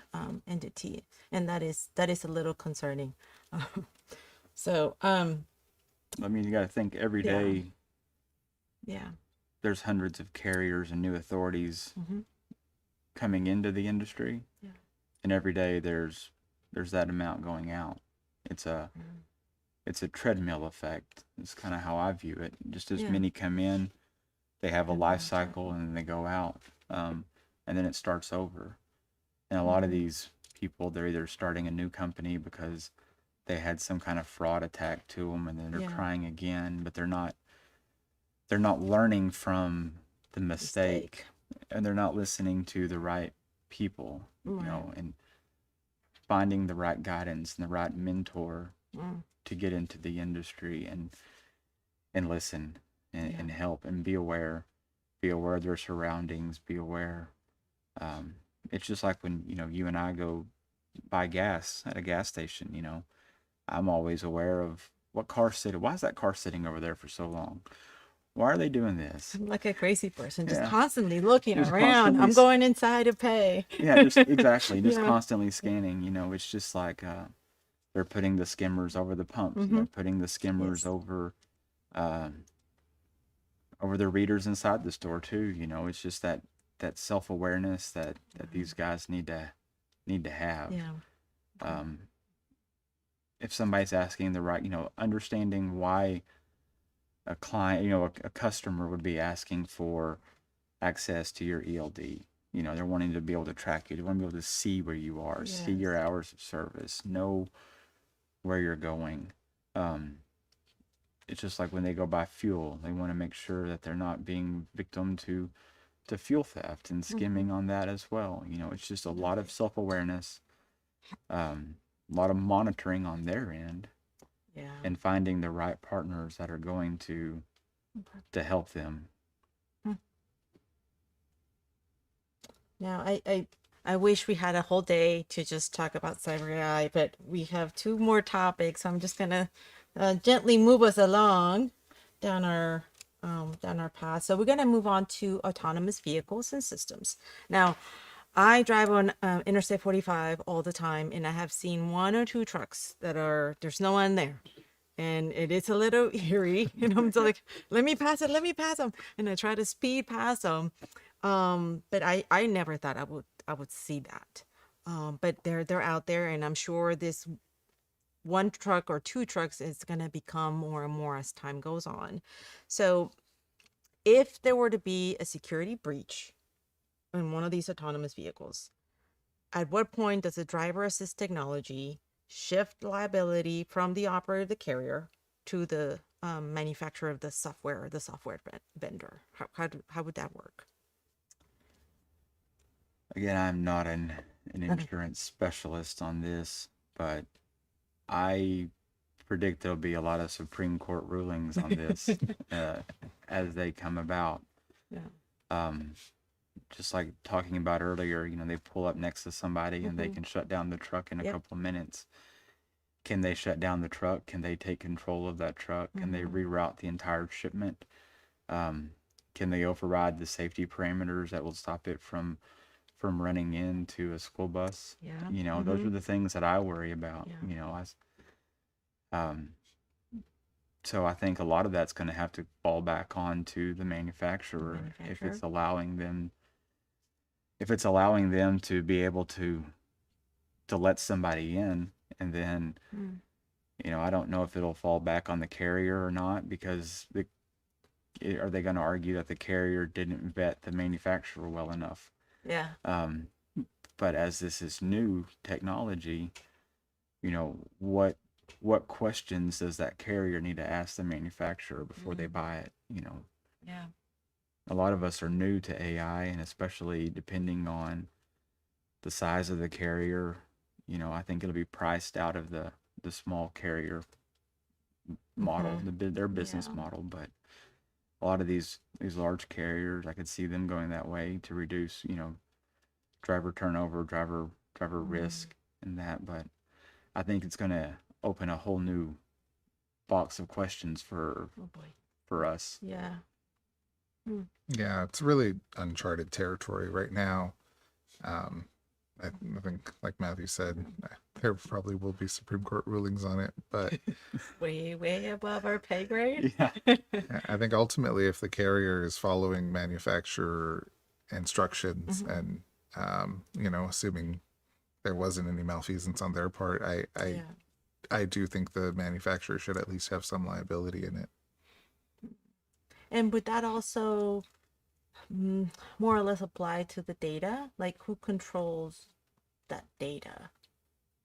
entity, and that is a little concerning. So I mean, you got to think every Yeah. day yeah. there's hundreds of carriers and new authorities Mhm. coming into the industry, Yeah. and every day there's that amount going out. It's a Mm. it's a treadmill effect. It's kind of how I view it. Just as Yeah. many come in, they have a And life then cycle, and then they go out, and then it starts over. And a lot of Mhm. these people, they're either starting a new company because they had some kind of fraud attack to them, and then they're Yeah. trying again, but they're not learning from the mistake, and they're not listening to the right people, you Right. know, and finding the right guidance and the right mentor Mm. to get into the industry and listen and Yeah. help and be aware of their surroundings, be aware. It's just like when, you know, you and I go buy gas at a gas station, you know, I'm always aware of why is that car sitting over there for so long? Why are they doing this? I'm like a crazy person, just Yeah. constantly looking Just around. constantly I'm going inside to pay. Yeah, just exactly, just Yeah. constantly scanning, you know, it's just like they're putting the skimmers over the pumps, and they're putting the skimmers Yes. over the readers inside the store too, you know. It's just that self-awareness that these guys need to have. Yeah. Um, if somebody's asking the right, you know, understanding why a client, you know, a customer would be asking for access to your ELD. You know, they're wanting to be able to track you. They want to be able to see where you are, see your Yes. hours of service, know where you're going. It's just like when they go buy fuel, they want to make sure that they're not being victim to fuel theft and skimming on that as well. You know, it's just a lot of self-awareness, a lot of monitoring on their end, Yeah. and finding the right partners that are going to help them. Now, I wish we had a whole day to just talk about cyber AI, but we have two more topics. So I'm just gonna gently move us along down our path. So we're gonna move on to autonomous vehicles and systems. Now, I drive on Interstate 45 all the time, and I have seen one or two trucks that there's no one there. And it is a little eerie, and I'm just like, let me pass them. And I try to speed past them. But I never thought I would see that. But they're out there, and I'm sure this one truck or two trucks is gonna become more and more as time goes on. So if there were to be a security breach in one of these autonomous vehicles, at what point does the driver assist technology shift liability from the operator, the carrier, to the manufacturer of the software, vendor? How would that work? Again, I'm not an insurance specialist on this, but I predict there'll be a lot of Supreme Court rulings on this as they come about. Yeah. Just like talking about earlier, you know, they pull up next to somebody and they can shut down the truck in a Yep. couple of minutes. Can they shut down the truck? Can they take control of that truck? Can they reroute the entire shipment? Can they override the safety parameters that will stop it from running into a school bus? Yeah. You know, those are the things that I worry about. Yeah. You know, so I think a lot of that's going to have to fall back onto the manufacturer if it's allowing them to be able to let somebody in, and then I don't know if it'll fall back on the carrier or not, because are they going to argue that the carrier didn't vet the manufacturer well enough? Yeah. But as this is new technology, what questions does that carrier need to ask the manufacturer before they buy it? Yeah. A lot of us are new to AI, and especially depending on the size of the carrier, I think it'll be priced out of the small carrier model, their business Yeah. model. But a lot of these large carriers, I could see them going that way to reduce, driver turnover, driver risk, and that. But I think it's going to open a whole new box of questions Oh boy. for us. Yeah. Yeah, it's really uncharted territory right now. I think, like Matthew said, there probably will be Supreme Court rulings on it, but Way, way above our pay grade. Yeah. I think ultimately, if the carrier is following manufacturer instructions and, assuming there wasn't any malfeasance on their part, Yeah. I do think the manufacturer should at least have some liability in it. And would that also more or less apply to the data? Like who controls that data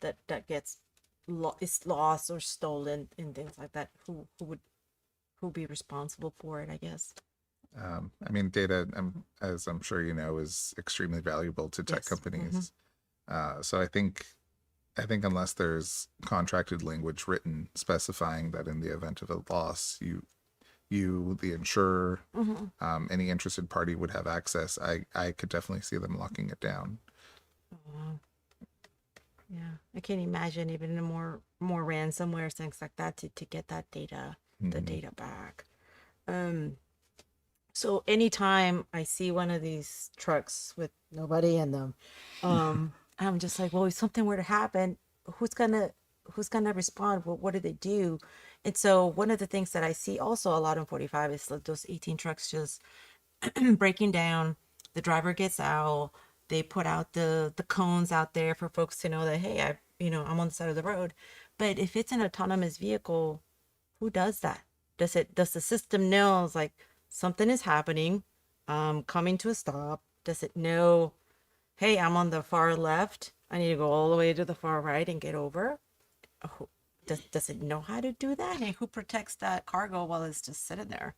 that gets is lost or stolen and things like that? Who would be responsible for it, I guess? I mean, data, as I'm sure you know, is extremely valuable to tech Yes. companies. So I think unless there's contracted language written specifying that in the event of a loss, you, the insurer, any interested party would have access, I could definitely see them locking it down. Yeah, I can't imagine even more ransomware things like that to get that data, the data back. So anytime I see one of these trucks with nobody in them, I'm just like, well, if something were to happen, who's gonna respond? What do they do? And so one of the things that I see also a lot on 45 is like those 18 trucks just breaking down. The driver gets out. They put out the cones out there for folks to know that, hey, I'm on the side of the road. But if it's an autonomous vehicle, who does that? Does the system know like something is happening, coming to a stop? Does it know, hey, I'm on the far left, I need to go all the way to the far right and get over? Does it know how to do that? And who protects that cargo while it's just sitting there?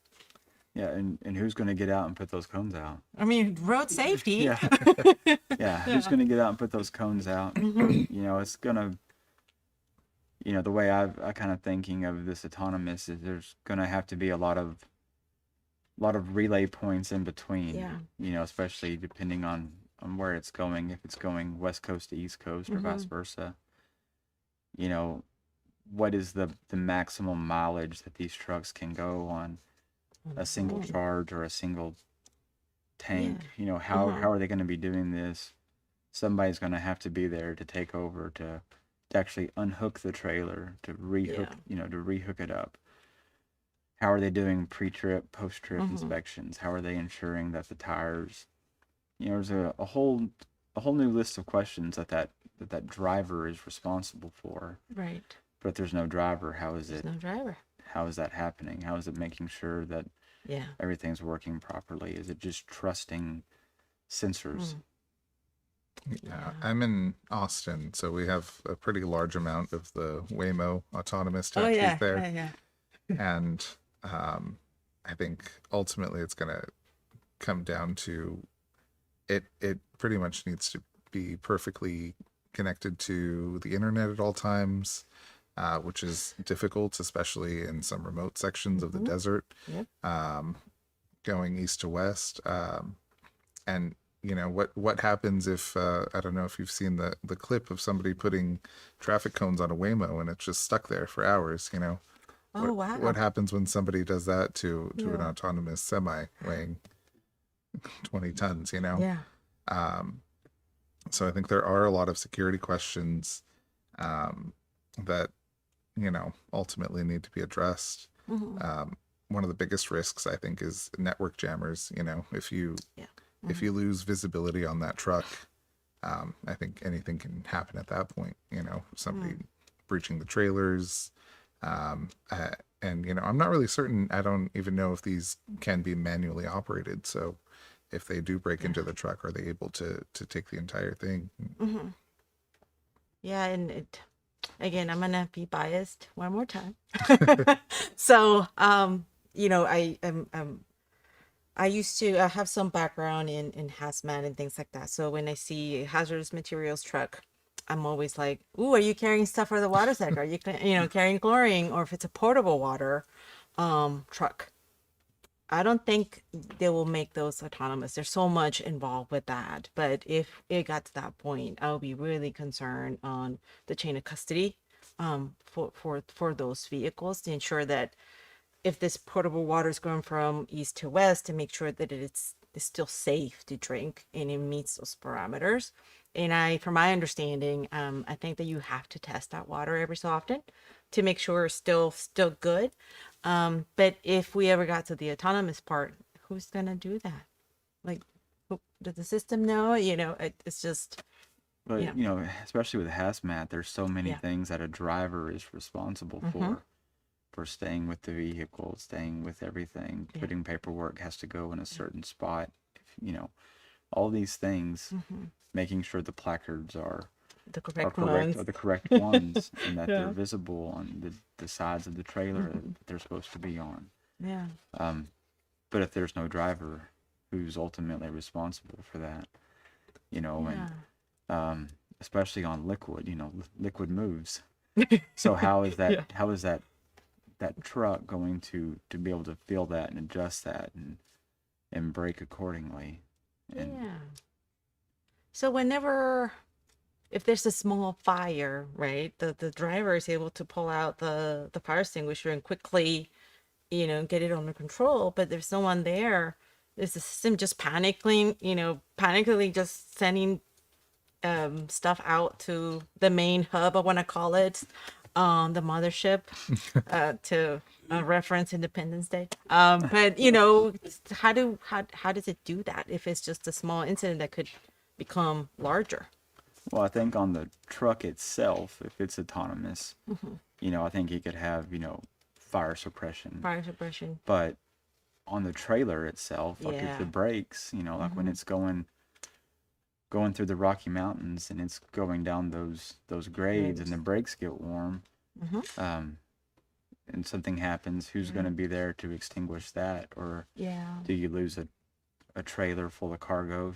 Yeah, and who's going to get out and put those cones out? I mean, road safety. Yeah. Yeah, who's going to get out and put those cones out? It's going to, the way I kind of thinking of this autonomous is there's going to have to be a lot of relay points in between. Yeah. Especially depending on where it's going, if it's going west coast to east coast or vice versa. What is the maximum mileage that these trucks can go on a single charge or a single tank? How are they going to be doing this? Somebody's going to have to be there to take over to actually unhook the trailer, to rehook, to rehook it up. How are they doing pre-trip, post-trip inspections? How are they ensuring that the tires, there's a whole new list of questions that driver is responsible for. Right. But there's no driver. How is There's it? no driver. How is that happening? How is it making sure that everything's working properly? Is it just trusting sensors? Yeah, I'm in Austin, so we have a pretty large amount of the Waymo autonomous taxis there. Yeah. And I think ultimately it's going to come down to it pretty much needs to be perfectly connected to the internet at all times, which is difficult, especially in some remote sections of the desert, going east to west. And what happens if I don't know if you've seen the clip of somebody putting traffic cones on a Waymo and it's just stuck there for hours. Oh, wow. What happens when somebody does that to an autonomous semi weighing 20 tons? Yeah. So I think there are a lot of security questions that ultimately need to be addressed. One of the biggest risks, I think, is network jammers. If you lose visibility on that truck, I think anything can happen at that point. Somebody breaching the trailers, And I'm not really certain. I don't even know if these can be manually operated. So if they do break into the truck, are they able to take the entire thing? Mm-hmm. Yeah, and again, I'm gonna be biased one more time. So, I used to have some background in hazmat and things like that. So when I see a hazardous materials truck, I'm always like, "Ooh, are you carrying stuff for the water sector? Are you, carrying chlorine? Or if it's a portable water truck?" I don't think they will make those autonomous. There's so much involved with that. But if it got to that point, I would be really concerned on the chain of custody for those vehicles to ensure that if this portable water is going from east to west, to make sure that it's still safe to drink and it meets those parameters. And from my understanding, I think that you have to test that water every so often to make sure it's still good. But if we ever got to the autonomous part, who's gonna do that? Like, does the system know? It's just, But yeah, especially with hazmat, there's so many yeah. things that a driver is responsible for staying with the vehicle, staying with everything, Yeah. putting paperwork has to go in a certain spot. All these things, making sure the placards are The are correct correct, ones. are the correct ones, and that they're Yeah. visible on the sides of the trailer that they're supposed to be on. Yeah. But if there's no driver, who's ultimately responsible for that? Yeah. And especially on liquid, liquid moves. So Yeah. how is that truck going to be able to feel that and adjust that and brake accordingly? And Yeah. So if there's a small fire, right, the driver is able to pull out the fire extinguisher and quickly, get it under control. But there's no one there. Is the system just panically just sending stuff out to the main hub, I want to call it, the mothership, to reference Independence Day. But how does it do that if it's just a small incident that could become larger? well, I think on the truck itself, if it's autonomous, I think it could have, fire suppression. Fire suppression. But on the trailer itself, like if Yeah. the brakes, like when it's going through the Rocky Mountains and it's going down those grades and the brakes get warm, and something happens, who's going to be there to extinguish that? Or Yeah. do you lose a trailer full of cargo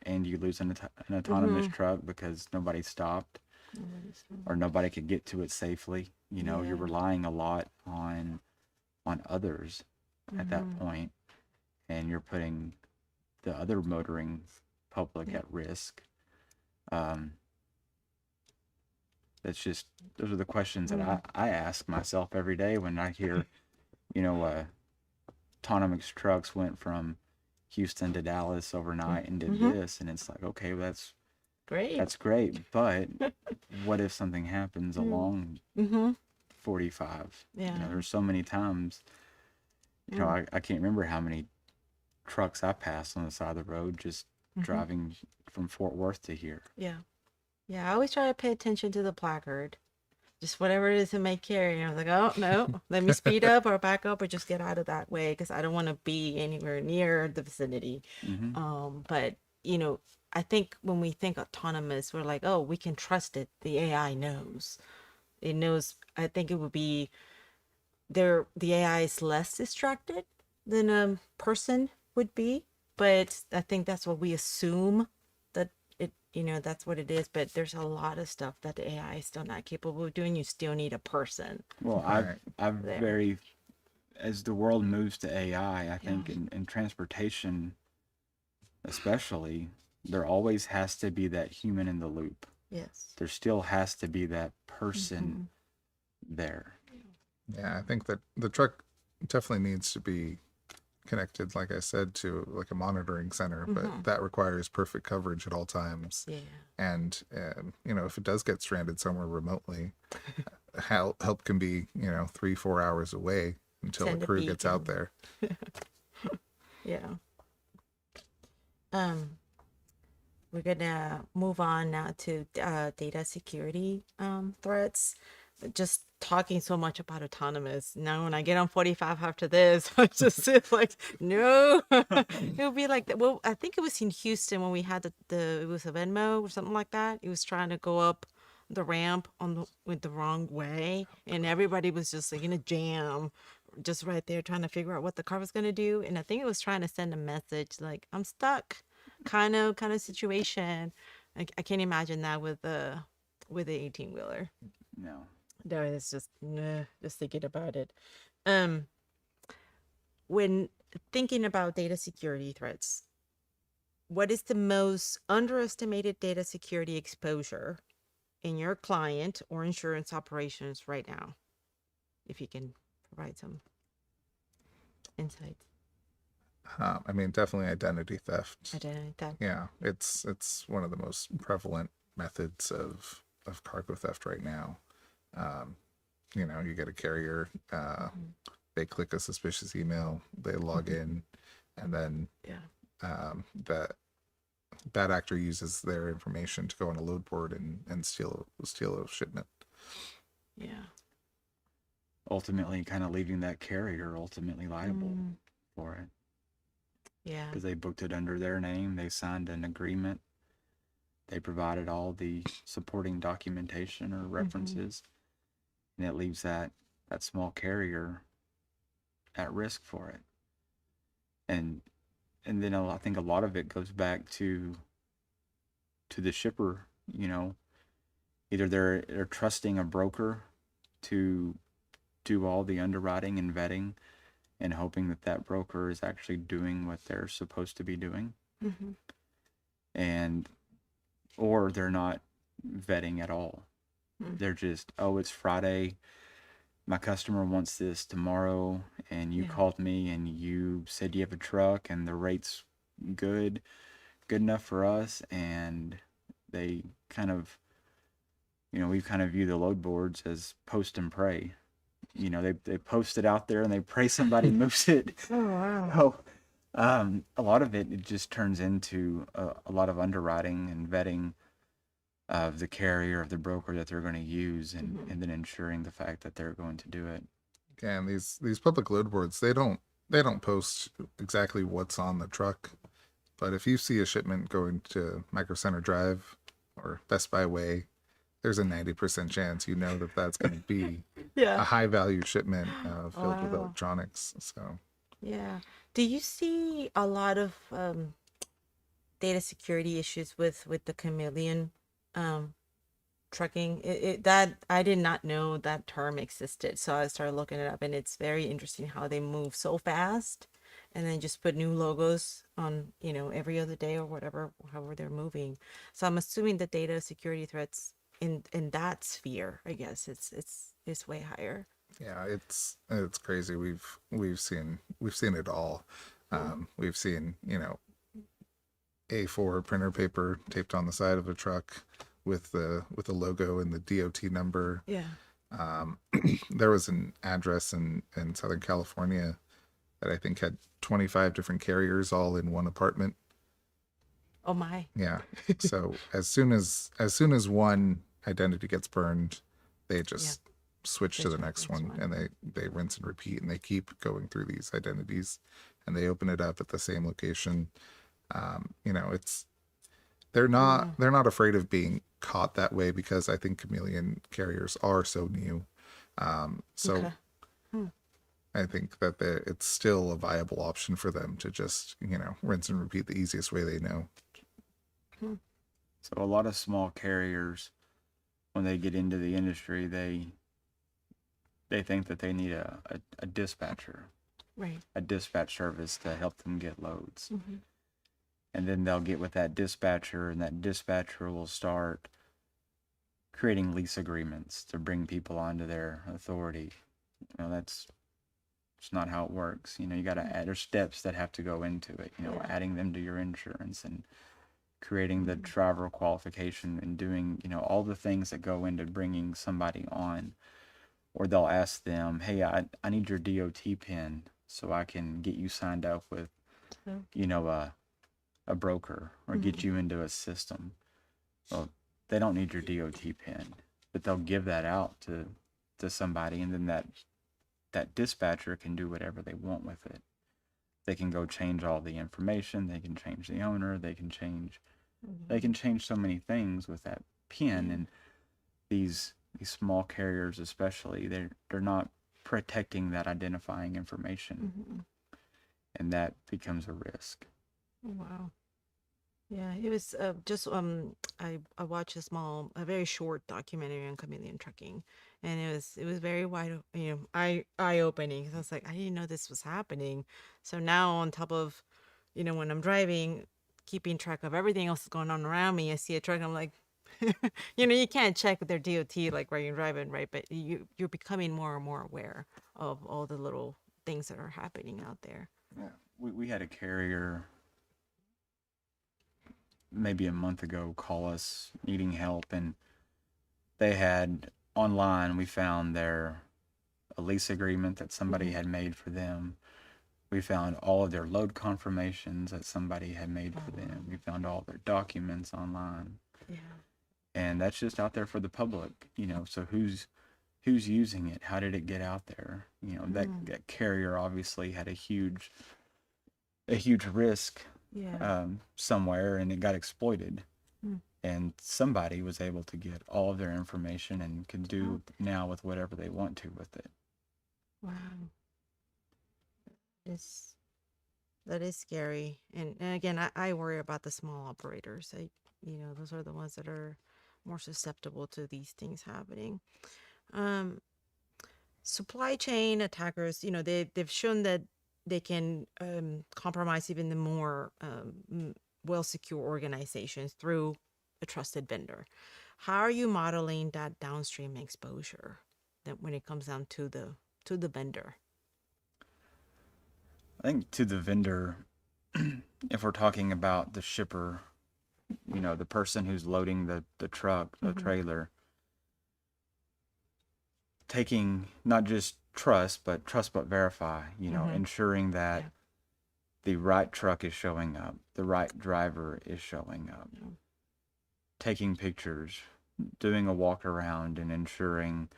and you lose an autonomous truck because nobody stopped or nobody could get to it safely? You're relying a lot on others at that point, and you're putting the other motoring public at risk. That's just, those are the questions that I ask myself every day when I hear, autonomous trucks went from Houston to Dallas overnight and did this, and it's like, okay, well, Great. that's great, but what if something happens along 45? Yeah. There's so many times, I can't remember how many trucks I passed on the side of the road just driving from Fort Worth to here. Yeah. Yeah. I always try to pay attention to the placard. Just whatever it is it may carry. I was like, oh no, let me speed up or back up or just get out of that way because I don't want to be anywhere near the vicinity. But I think when we think autonomous, we're like, oh, we can trust it. The AI knows. It knows. I think it would be there. The AI is less distracted than a person would be, but I think that's what we assume that that's what it is. But there's a lot of stuff that the AI is still not capable of doing. You still need a person. Well, Right. I've There. as the world moves to AI, I think in transportation, especially, there always has to be that human in the loop. Yes. There still has to be that person there. Yeah, I think that the truck definitely needs to be connected, like I said, to like a monitoring center, but that requires perfect coverage at all times. Yeah. And if it does get stranded somewhere remotely, help can be 3-4 hours away until a Send a crew gets out beacon. there. Yeah. We're gonna move on now to data security threats. Just talking so much about autonomous. Now, when I get on 45 after this, I just sit like, no. It'll be like that. Well, I think it was in Houston when we had it was a Venmo or something like that. It was trying to go up the ramp with the wrong way, and everybody was just like in a jam, just right there trying to figure out what the car was gonna do. And I think it was trying to send a message like, I'm stuck, kind of situation. I can't imagine that with the 18-wheeler. No. No, it's just just thinking about it. Um, when thinking about data security threats, what is the most underestimated data security exposure in your client or insurance operations right now? If you can provide some insight. I mean, definitely identity theft. Identity theft. Yeah, it's one of the most prevalent methods of cargo theft right now. You know, you get a carrier, they click a suspicious email, they log in, and then that bad actor uses their information to go on a load board and steal a shipment. Yeah. Ultimately, kind of leaving that carrier ultimately liable for it. Yeah. Because they booked it under their name, they signed an agreement, they provided all the supporting documentation or references, and it leaves that small carrier at risk for it. And then I think a lot of it goes back to the shipper. You know, either they're trusting a broker to do all the underwriting and vetting, and hoping that broker is actually doing what they're supposed to be doing, or they're not vetting at all. They're just, oh, it's Friday, my customer wants this tomorrow, and you called me and you said you have a truck and the rate's good enough for us. And they kind of, you know, we kind of view the load boards as post and pray. You know, they post it out there and they pray somebody moves it. Oh, wow. So a lot of it just turns into a lot of underwriting and vetting of the carrier, of the broker that they're going to use, and then ensuring the fact that they're going to do it. Yeah, and these public load boards, they don't post exactly what's on the truck, but if you see a shipment going to Micro Center Drive or Best Buy Way, there's a 90% chance you know that that's going to be a high value shipment filled with electronics. So yeah. Do you see a lot of data security issues with the Chameleon trucking? That I did not know that term existed, so I started looking it up, and it's very interesting how they move so fast, and then just put new logos on, you know, every other day or whatever, however they're moving. So I'm assuming the data security threats in that sphere, I guess it's way higher. yeah, it's crazy. We've seen it all. We've seen, you know, A4 printer paper taped on the side of a truck with the logo and the DOT number. Yeah. There was an address in Southern California that I think had 25 different carriers all in one apartment. Oh my. Yeah. So as soon as one identity gets burned, they just switch to the next one, and they rinse and repeat, and they keep going through these identities, and they open it up at the same location. You know, they're not afraid of being caught that way, because I think chameleon carriers are so new. So I think that it's still a viable option for them to just, you know, rinse and repeat the easiest way they know. So a lot of small carriers, when they get into the industry, they think that they need a dispatcher, Right. a dispatch service to help them get loads. And then they'll get with that dispatcher, and that dispatcher will start creating lease agreements to bring people onto their authority. You know, it's not how it works. You know, you got to add, there's steps that have to go into it, you know, adding them to your insurance and creating the driver qualification and doing, you know, all the things that go into bringing somebody on. Or they'll ask them, hey, I need your DOT pin so I can get you signed up with, you know, a broker, or get you into a system. Well, they don't need your DOT pin, but they'll give that out to to somebody, and then that dispatcher can do whatever they want with it. They can go change all the information, they can change the owner, they can change so many things with that pin. And these small carriers especially, they're not protecting that identifying information, and that becomes a risk. Wow. Yeah, it was just I watched a very short documentary on chameleon trucking, and it was very eye opening. I was like, I didn't know this was happening. So now on top of, when I'm driving, keeping track of everything else that's going on around me, I see a truck, I'm like, you can't check with their DOT like while you're driving, right? But you're becoming more and more aware of all the little things that are happening out there. Yeah, we had a carrier maybe a month ago call us needing help, and they had online, we found a lease agreement that somebody had made for them. We found all of their load confirmations that somebody had made for them. We found all their documents online. Yeah. And that's just out there for the public, so who's using it? How did it get out there? That carrier obviously had a huge risk somewhere, and it got exploited. And somebody was able to get all of their information and can do now with whatever they want to with it. Wow. That is scary. And again, I worry about the small operators. Those are the ones that are more susceptible to these things happening. Supply chain attackers, they've shown that they can compromise even the more well-secure organizations through a trusted vendor. How are you modeling that downstream exposure that when it comes down to the vendor? I think to the vendor, if we're talking about the shipper, the person who's loading the truck, the trailer, taking not just trust but verify, ensuring that the right truck is showing up, the right driver is showing up, taking pictures, doing a walk around, and ensuring,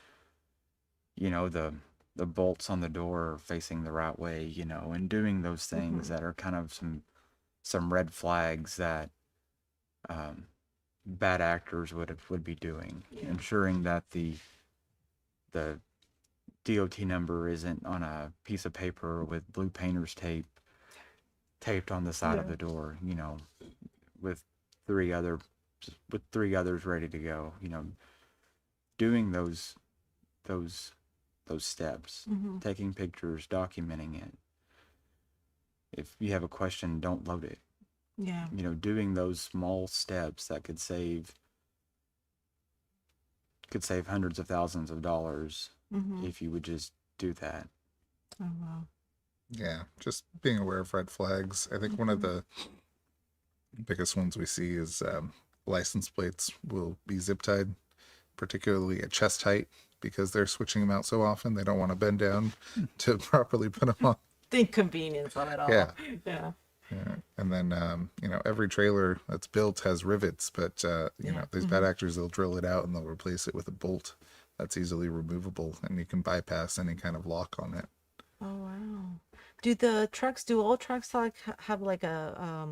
the bolts on the door are facing the right way, and doing those things that are kind of some red flags that bad actors would be doing, ensuring that the DOT number isn't on a piece of paper with blue painter's tape taped on the side of the door, with three others ready to go, doing those steps, taking pictures, documenting it. If you have a question, don't load it. Yeah. Doing those small steps that could save hundreds of thousands of dollars if you would just do that. Oh, wow. Yeah, just being aware of red flags. I think one of the biggest ones we see is license plates will be zip tied, particularly at chest height, because they're switching them out so often. They don't want to bend down to properly put them on. The inconvenience of it all. Yeah. Yeah. Yeah. And then, every trailer that's built has rivets, but, these bad actors, they'll drill it out and they'll replace it with a bolt that's easily removable, and you can bypass any kind of lock on it. Oh, wow. Do all trucks have like a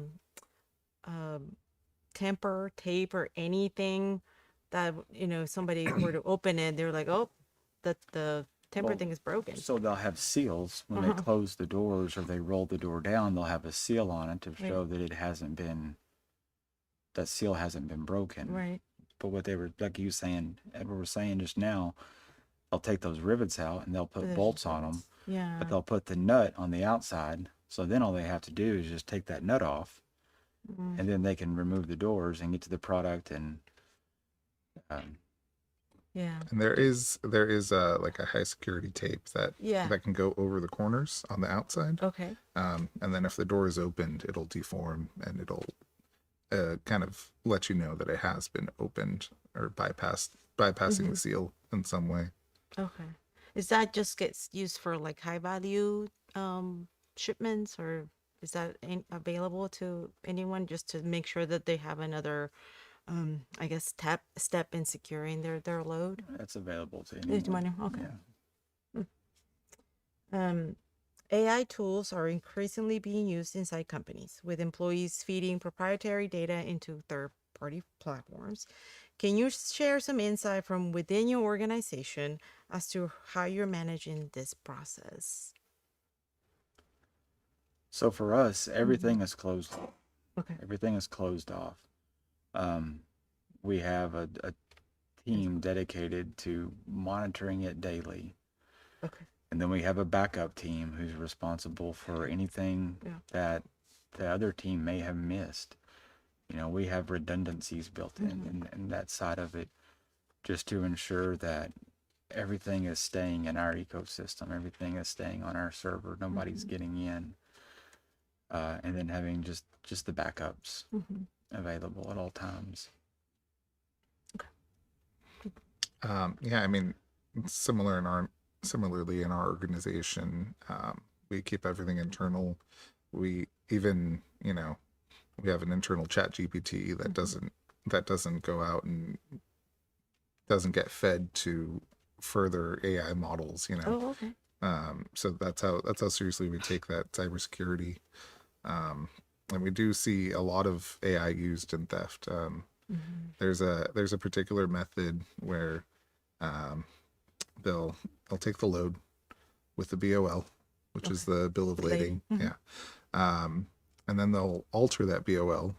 temper tape or anything that, somebody were to open it, they're like, oh, the temper thing is broken. So they'll have seals when they close the doors or they roll the door down. They'll have a seal on it to show that that seal hasn't been broken. Right. But what they were, like you saying, Edward was saying just now, they'll take those rivets out and they'll put bolts on them. Yeah. But they'll put the nut on the outside. So then all they have to do is just take that nut off, and then they can remove the doors and get to the product. And yeah. And there is like a high security tape that can go over the corners on the outside. Okay. And then if the door is opened, it'll deform and it'll kind of let you know that it has been opened or bypassing the seal in some way. Okay. Is that just gets used for like high value shipments, or is that available to anyone just to make sure that they have another I guess step in securing their load. That's available to Do you anyone. mind? Okay. Yeah. AI tools are increasingly being used inside companies, with employees feeding proprietary data into third-party platforms. Can you share some insight from within your organization as to how you're managing this process? So for us, everything is closed off. Okay. Everything is closed off. We have a team dedicated to monitoring it daily. Okay. And then we have a backup team who's responsible for anything Yeah. that the other team may have missed. You know, we have redundancies built in that side of it, just to ensure that everything is staying in our ecosystem, everything is staying on our server, nobody's getting in. And then having just the backups available at all times. Yeah, I mean, similarly in our organization, we keep everything internal. We even, we have an internal chat GPT that doesn't go out and doesn't get fed to further AI models, Oh, okay. So that's how seriously we take that cybersecurity. And we do see a lot of AI used in theft. There's a particular method where they'll take the load with the BOL, which is the bill of lading. Yeah. And then they'll alter that BOL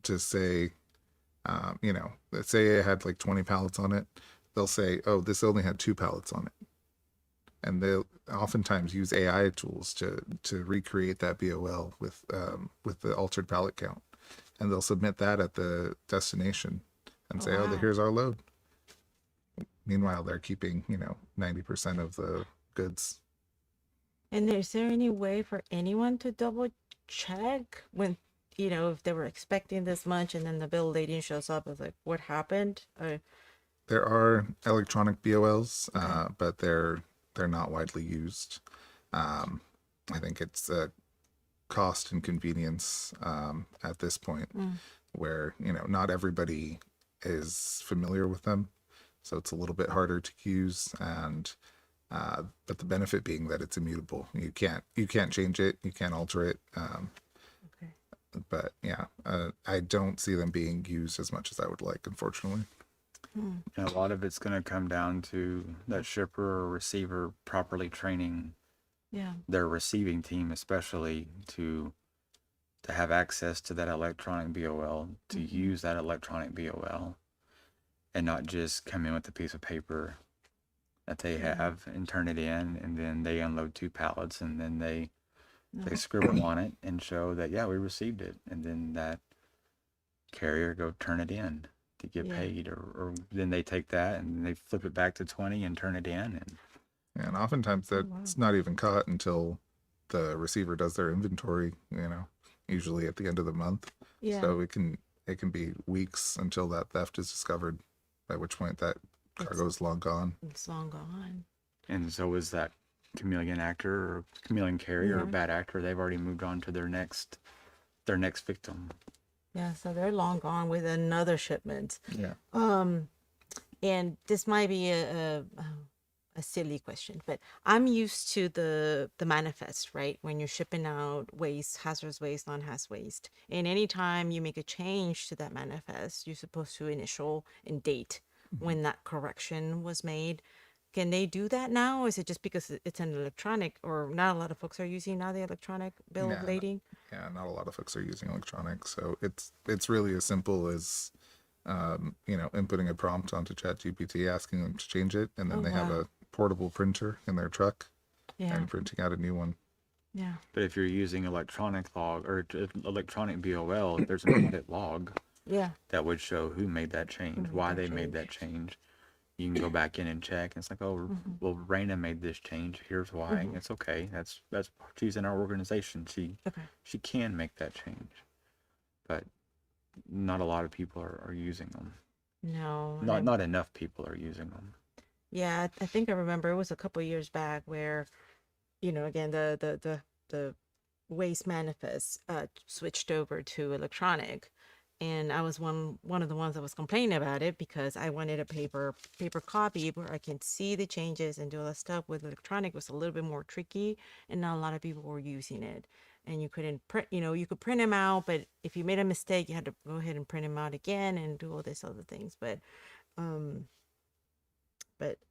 to say, let's say it had like 20 pallets on it. They'll say, oh, this only had 2 pallets on it. And they'll oftentimes use AI tools to recreate that BOL with the altered pallet count. And they'll submit that at the destination and say, wow. oh, here's our load. Meanwhile, they're keeping, 90% of the goods. And is there any way for anyone to double check when, if they were expecting this much and then the bill lady shows up, it's like, what happened? There are electronic BOLs, but they're not widely used. I think it's a cost and convenience at this point, where not everybody is familiar with them, so it's a little bit harder to use. And but the benefit being that it's immutable. You can't change it. You can't alter it. Okay. But yeah, I don't see them being used as much as I would like, unfortunately. And a lot of it's going to come down to that shipper or receiver properly training Yeah. their receiving team, especially to have access to that electronic BOL, to use that electronic BOL, and not just come in with a piece of paper that they have and turn it in, and then they unload 2 pallets, and then they scribble on it and show that, yeah, we received it, and then that carrier go turn it in to get paid, or then they take that and they flip it back to 20 and turn it in. And oftentimes that's not even caught until the receiver does their inventory, usually at the end of the month. Yeah. So it can be weeks until that theft is discovered, at which point that cargo is long gone. It's long gone. And so is that chameleon actor or chameleon carrier or bad actor. They've already moved on to their next victim. Yeah, so they're long gone with another shipment. Yeah. And this might be a silly question, but I'm used to the manifest, right? When you're shipping out waste, hazardous waste, non-haz waste, and anytime you make a change to that manifest, you're supposed to initial and date when that correction was made. Can they do that now? Or is it just because it's an electronic, or not a lot of folks are using now the electronic bill of lading? Yeah, not a lot of folks are using electronic, so it's really as simple as inputting a prompt onto ChatGPT, asking them to change it, and then they have a portable printer in their truck and printing out a new one. Yeah. But if you're using electronic log or electronic BOL, there's an audit log that would show who made that change, why they made that change. You can go back in and check. And it's like, oh, well, Raina made this change. Here's why. It's okay. That's she's in our organization. She can make that change, but not a lot of people are using them. No. Not enough people are using them. Yeah, I think I remember it was a couple years back where, again, the waste manifest switched over to electronic, and I was one of the ones that was complaining about it because I wanted a paper copy where I can see the changes and do all that stuff. With electronic, it was a little bit more tricky, and not a lot of people were using it. And you couldn't print, you could print them out, but if you made a mistake, you had to go ahead and print them out again and do all these other things. Um,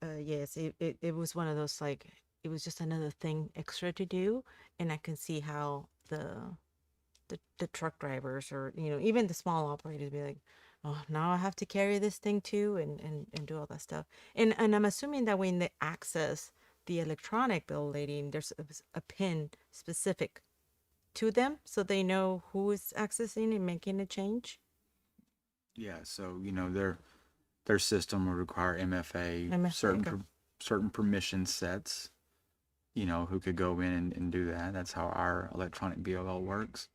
yes, it was one of those, like, it was just another thing extra to do, and I can see how the truck drivers, or even the small operators, be like, oh, now I have to carry this thing too, and do all that stuff. And I'm assuming that when they access the electronic bill lading, there's a pin specific to them, so they know who is accessing and making a change. Yeah, so their system will require MFA, MFA, certain okay. certain permission sets, who could go in and do that. That's how our electronic BOL works.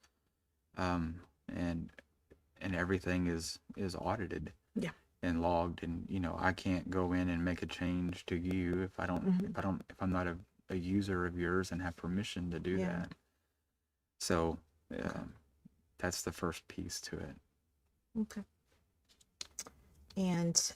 And everything is audited. Yeah. And logged, and I can't go in and make a change to you if I don't if I'm not a user of yours and have permission to do Yeah. that. So that's the first piece to it. Okay. And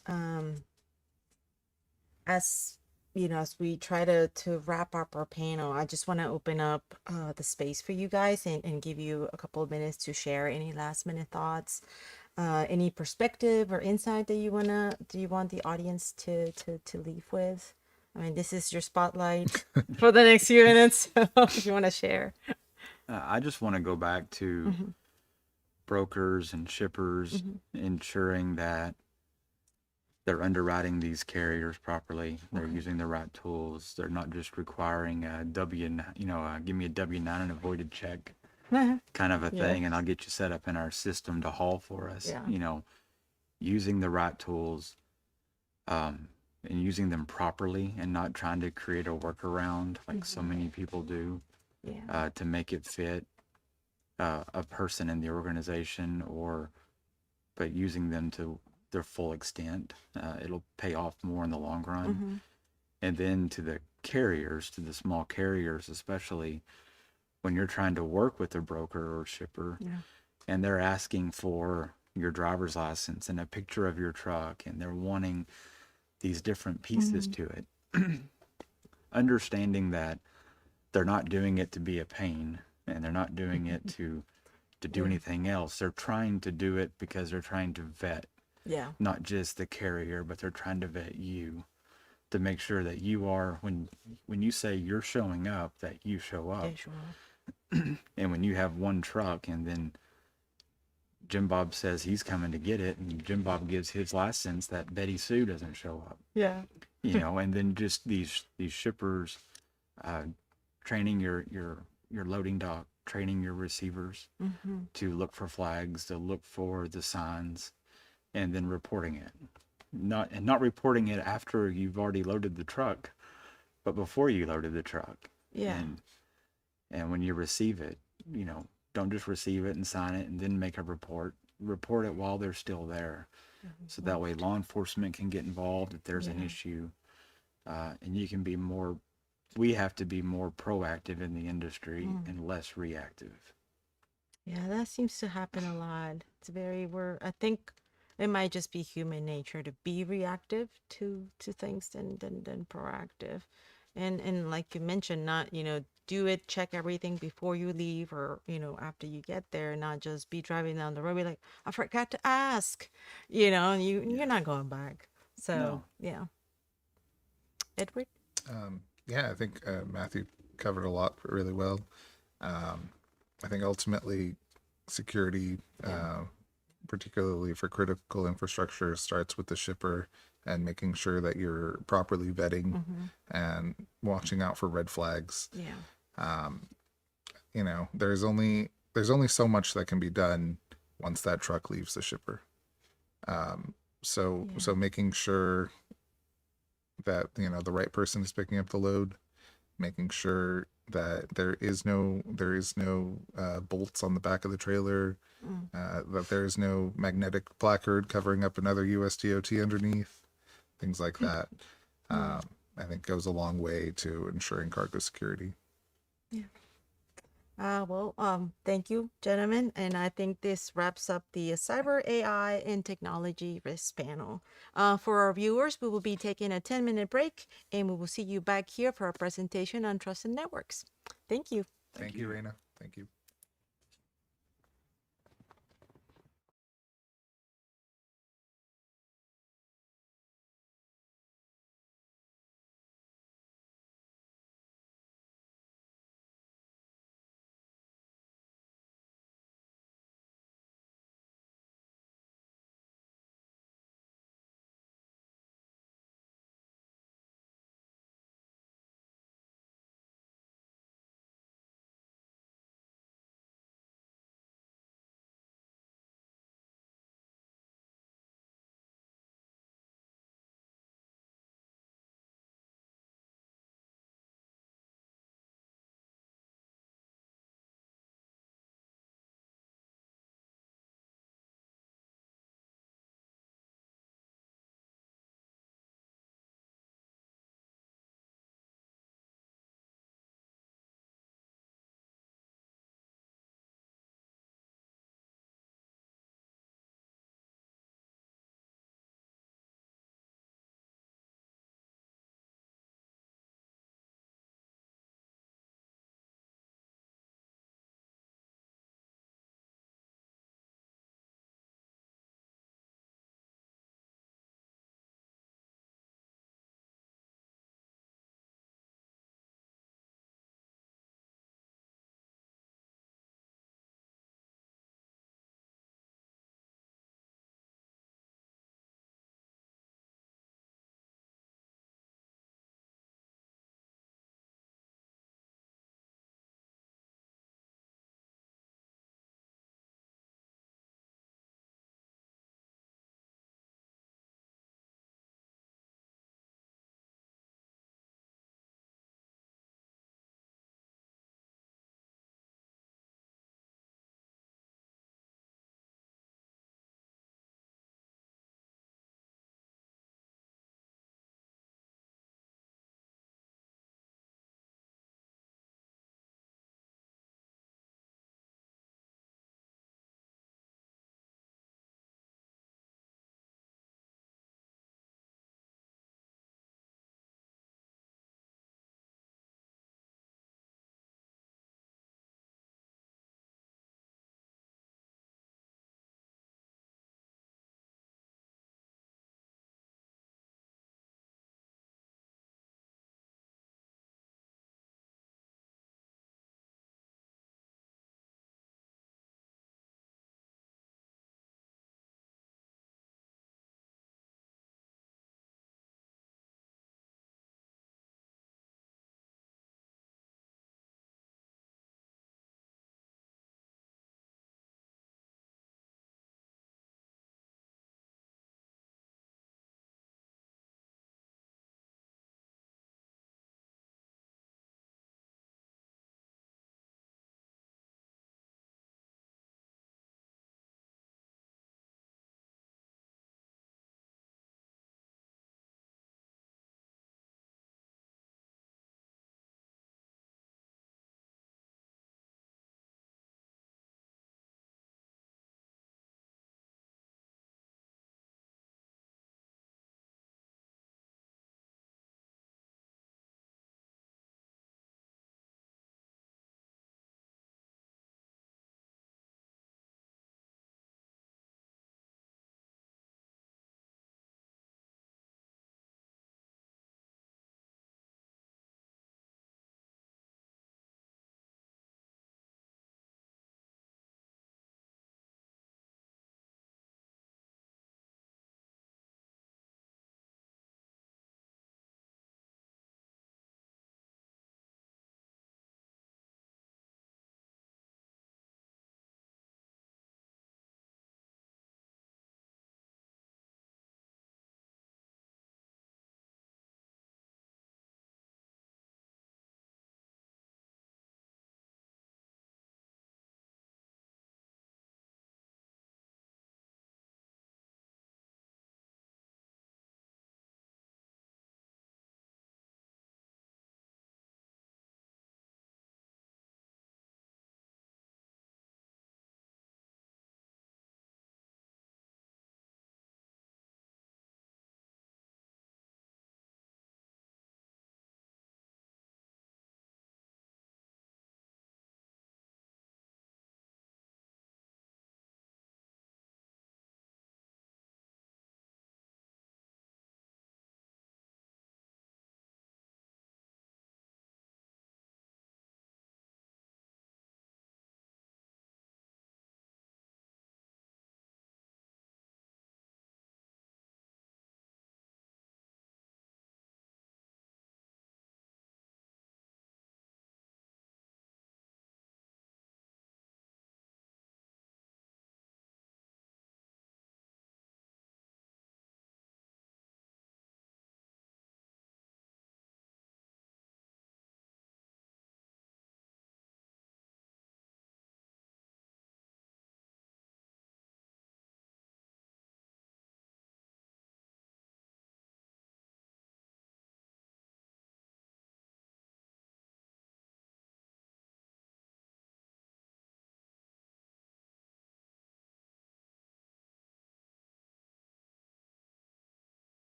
as as we try to wrap up our panel, I just want to open up the space for you guys, and give you a couple of minutes to share any last minute thoughts, any perspective or insight that you want the audience to leave with. I mean, this is your spotlight for the next few minutes, so if you want to share. I just want to go back to brokers and shippers ensuring that they're underwriting these carriers properly. They're using the right tools. They're not just requiring a give me a W-9 and a voided check kind of a thing, and I'll get you set up in our system to haul for us. Yeah. Using the right tools, and using them properly, and not trying to create a workaround like so many people do. Yeah. To make it fit a person in the organization, but using them to their full extent. It'll pay off more in the long run. And then to the carriers, to the small carriers, especially when you're trying to work with a broker or shipper, and they're asking for your driver's license and a picture of your truck, and they're wanting these different pieces to it. Understanding that they're not doing it to be a pain, and they're not doing it to do anything else. They're trying to do it because they're trying to vet not just the carrier, but they're trying to vet you to make sure that you are, when you say you're showing up, that you show up. Yeah, sure. And when you have one truck and then Jim Bob says he's coming to get it, and Jim Bob gives his license, that Betty Sue doesn't show up. Yeah. And then just these shippers, training your loading dock, training your receivers to look for flags, to look for the signs, and then reporting it. Not reporting it after you've already loaded the truck, but before you loaded the truck. Yeah. And when you receive it, don't just receive it and sign it and then make a report. Report it while they're still there. So that way law enforcement can get involved if there's an issue. And you can be we have to be more proactive in the industry and less reactive. Yeah, that seems to happen a lot. It's I think it might just be human nature to be reactive to things than proactive. And like you mentioned, not, do it, check everything before you leave, or, after you get there, not just be driving down the road, be like, I forgot to ask, you're not going back. So, No. yeah. Edward? Yeah, I think Matthew covered a lot really well. I think ultimately security, particularly for critical infrastructure, starts with the shipper and making sure that you're properly vetting and watching out for red flags. Yeah. There's only so much that can be done once that truck leaves the shipper. So making sure that the right person is picking up the load, making sure that there is no bolts on the back of the trailer, that there is no magnetic placard covering up another USDOT underneath, things like that. I think goes a long way to ensuring cargo security. Yeah. Thank you, gentlemen. And I think this wraps up the Cyber AI and Technology Risk Panel. For our viewers, we will be taking a 10-minute break and we will see you back here for our presentation on trusted networks. Thank you. Thank you, Raina. Thank you.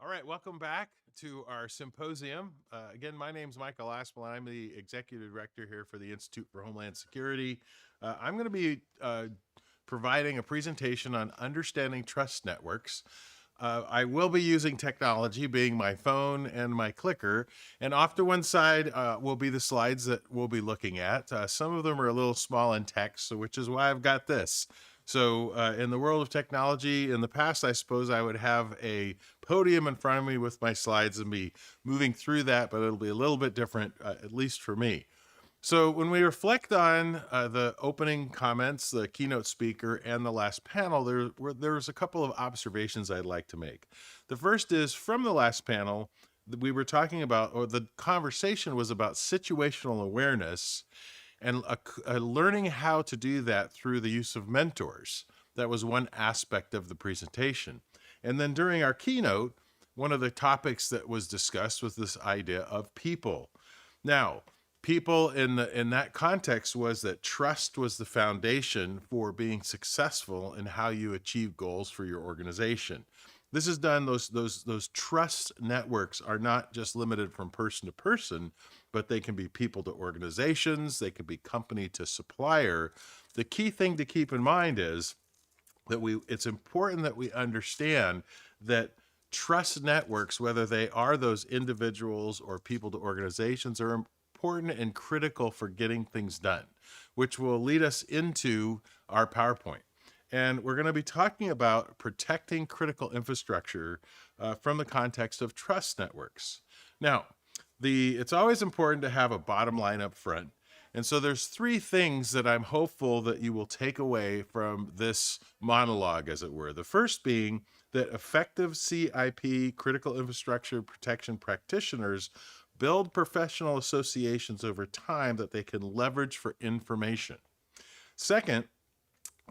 All right, welcome back to our symposium. Again, my name is Michael Aspel, and I'm the Executive Director here for the Institute for Homeland Security. I'm going to be providing a presentation on understanding trust networks. I will be using technology, being my phone and my clicker, and off to one side will be the slides that we'll be looking at. Some of them are a little small in text, so which is why I've got this. So in the world of technology, in the past, I suppose I would have a podium in front of me with my slides and be moving through that, but it'll be a little bit different, at least for me. So when we reflect on the opening comments, the keynote speaker, and the last panel, there's a couple of observations I'd like to make. The first is from the last panel, we were talking about, or the conversation was about situational awareness and learning how to do that through the use of mentors. That was one aspect of the presentation. And then during our keynote, one of the topics that was discussed was this idea of people. Now, people in that context was that trust was the foundation for being successful in how you achieve goals for your organization. This is done, those trust networks are not just limited from person to person, but they can be people to organizations, they can be company to supplier. The key thing to keep in mind is that it's important that we understand that trust networks, whether they are those individuals or people to organizations, are important and critical for getting things done, which will lead us into our PowerPoint. And we're going to be talking about protecting critical infrastructure from the context of trust networks. Now, it's always important to have a bottom line up front. And so there's three things that I'm hopeful that you will take away from this monologue, as it were. The first being that effective CIP, critical infrastructure protection practitioners, build professional associations over time that they can leverage for information. Second,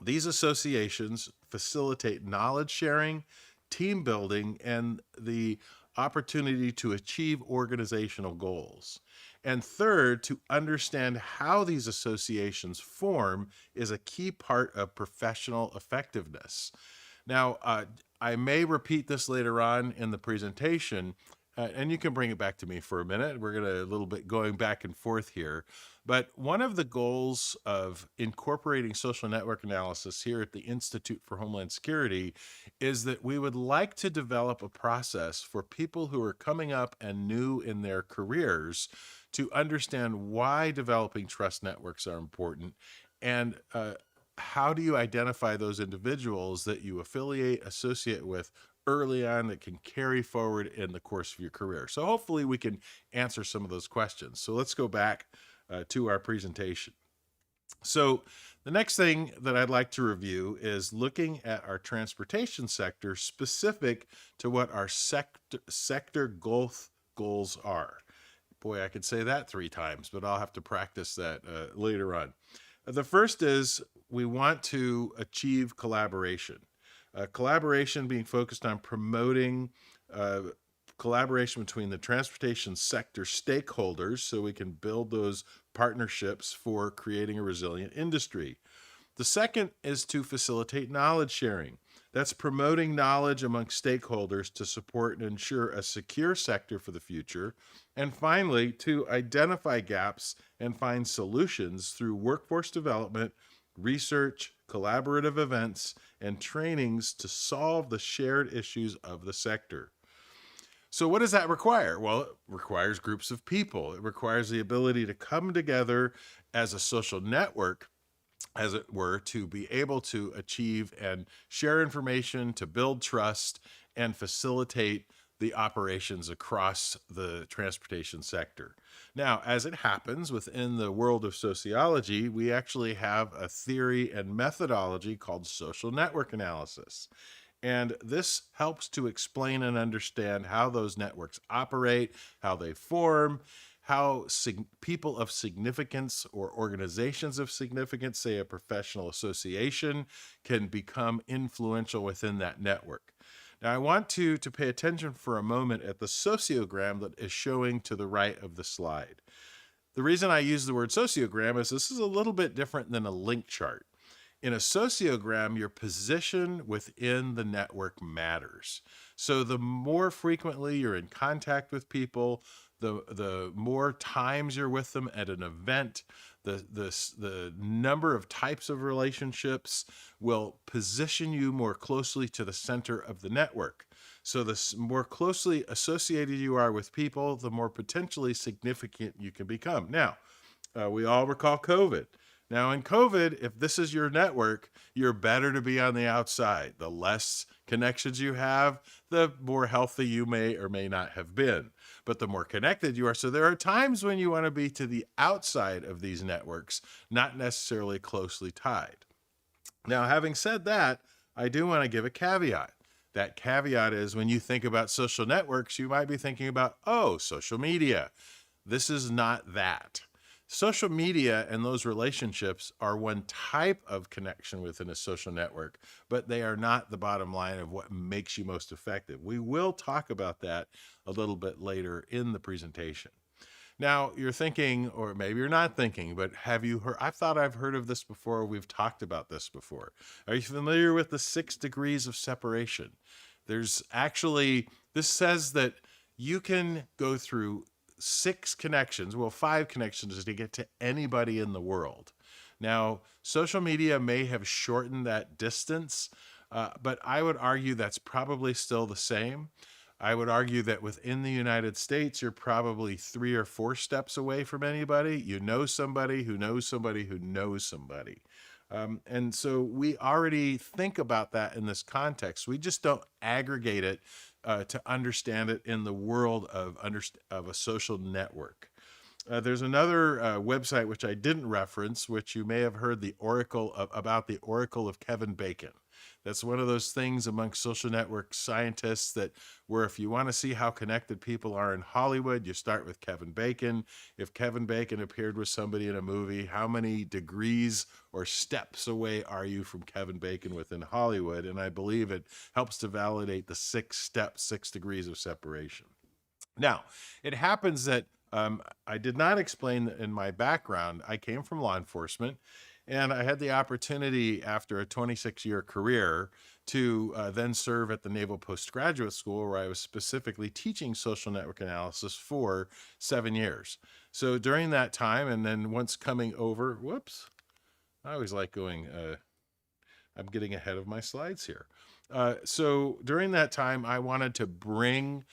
these associations facilitate knowledge sharing, team building, and the opportunity to achieve organizational goals. And third, to understand how these associations form is a key part of professional effectiveness. Now, I may repeat this later on in the presentation, and you can bring it back to me for a minute. We're going to a little bit going back and forth here. But one of the goals of incorporating social network analysis here at the Institute for Homeland Security is that we would like to develop a process for people who are coming up and new in their careers to understand why developing trust networks are important and how do you identify those individuals that you associate with early on that can carry forward in the course of your career. So hopefully we can answer some of those questions. So let's go back to our presentation. So the next thing that I'd like to review is looking at our transportation sector specific to what our sector goals are. Boy, I could say that 3 times, but I'll have to practice that later on. The first is we want to achieve collaboration. Collaboration being focused on promoting collaboration between the transportation sector stakeholders so we can build those partnerships for creating a resilient industry. The second is to facilitate knowledge sharing. That's promoting knowledge among stakeholders to support and ensure a secure sector for the future. And finally, to identify gaps and find solutions through workforce development, research, collaborative events, and trainings to solve the shared issues of the sector. So what does that require? Well, it requires groups of people. It requires the ability to come together as a social network, as it were, to be able to achieve and share information, to build trust, and facilitate the operations across the transportation sector. Now, as it happens within the world of sociology, we actually have a theory and methodology called social network analysis. And this helps to explain and understand how those networks operate, how they form, how people of significance or organizations of significance, say a professional association, can become influential within that network. Now, I want to pay attention for a moment at the sociogram that is showing to the right of the slide. The reason I use the word sociogram is this is a little bit different than a link chart. In a sociogram, your position within the network matters. So the more frequently you're in contact with people, the more times you're with them at an event, the number of types of relationships will position you more closely to the center of the network. So the more closely associated you are with people, the more potentially significant you can become. Now, we all recall COVID. Now, in COVID, if this is your network, you're better to be on the outside. The less connections you have, the more healthy you may or may not have been. But the more connected you are. So there are times when you want to be to the outside of these networks, not necessarily closely tied. Now, having said that, I do want to give a caveat. That caveat is when you think about social networks, you might be thinking about, oh, social media. This is not that. Social media and those relationships are one type of connection within a social network, but they are not the bottom line of what makes you most effective. We will talk about that a little bit later in the presentation. Now, you're thinking, or maybe you're not thinking, but have you heard? I thought I've heard of this before. We've talked about this before. Are you familiar with the 6 degrees of separation? There's actually, this says that you can go through 6 connections, well, 5 connections to get to anybody in the world. Now, social media may have shortened that distance, but I would argue that's probably still the same. I would argue that within the United States, you're probably 3 or 4 steps away from anybody. You know somebody who knows somebody who knows somebody. And so we already think about that in this context. We just don't aggregate it to understand it in the world of a social network. There's another website which I didn't reference, which you may have heard about the Oracle of Kevin Bacon. That's one of those things amongst social network scientists that where if you want to see how connected people are in Hollywood, you start with Kevin Bacon. If Kevin Bacon appeared with somebody in a movie, how many degrees or steps away are you from Kevin Bacon within Hollywood? And I believe it helps to validate the 6 steps, 6 degrees of separation. Now, it happens that I did not explain that in my background. I came from law enforcement, and I had the opportunity after a 26-year career to then serve at the Naval Postgraduate School, where I was specifically teaching social network analysis for 7 years. So during that time, and then once coming over, I always like going, I'm getting ahead of my slides here. So during that time, I wanted to bring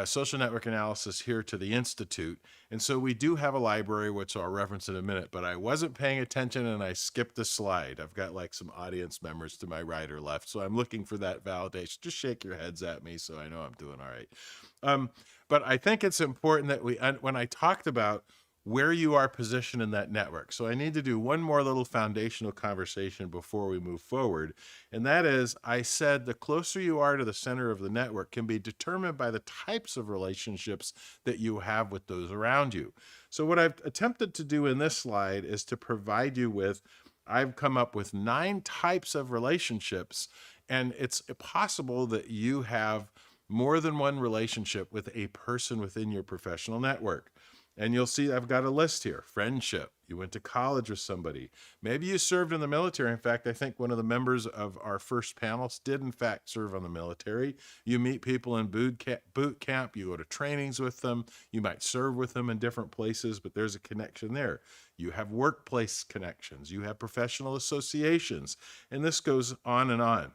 social network analysis here to the Institute. And so we do have a library, which I'll reference in a minute, but I wasn't paying attention and I skipped a slide. I've got like some audience members to my right or left, so I'm looking for that validation. Just shake your heads at me so I know I'm doing all right. But I think it's important that when I talked about where you are positioned in that network. So I need to do one more little foundational conversation before we move forward. And that is, I said the closer you are to the center of the network can be determined by the types of relationships that you have with those around you. So what I've attempted to do in this slide is to provide you with, I've come up with 9 types of relationships, and it's possible that you have more than one relationship with a person within your professional network. And you'll see I've got a list here. Friendship. You went to college with somebody. Maybe you served in the military. In fact, I think one of the members of our first panels did, in fact, serve on the military. You meet people in boot camp. You go to trainings with them. You might serve with them in different places, but there's a connection there. You have workplace connections. You have professional associations. And this goes on and on.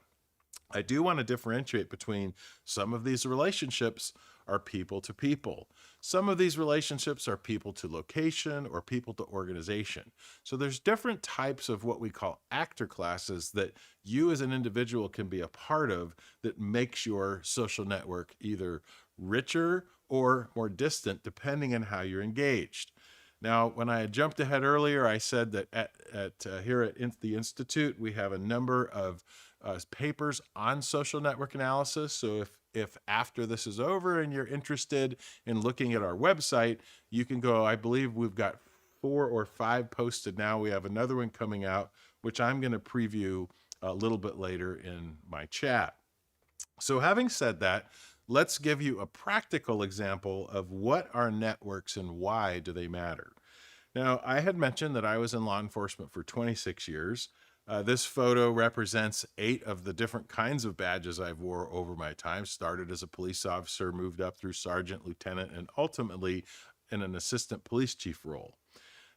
I do want to differentiate between some of these relationships are people to people. Some of these relationships are people to location or people to organization. So there's different types of what we call actor classes that you as an individual can be a part of that makes your social network either richer or more distant depending on how you're engaged. Now, when I had jumped ahead earlier, I said that here at the Institute, we have a number of papers on social network analysis. So if after this is over and you're interested in looking at our website, you can go. I believe we've got 4 or 5 posted now. We have another one coming out, which I'm going to preview a little bit later in my chat. So having said that, let's give you a practical example of what are networks and why do they matter. Now, I had mentioned that I was in law enforcement for 26 years. This photo represents 8 of the different kinds of badges I've wore over my time. Started as a police officer, moved up through sergeant, lieutenant, and ultimately in an assistant police chief role.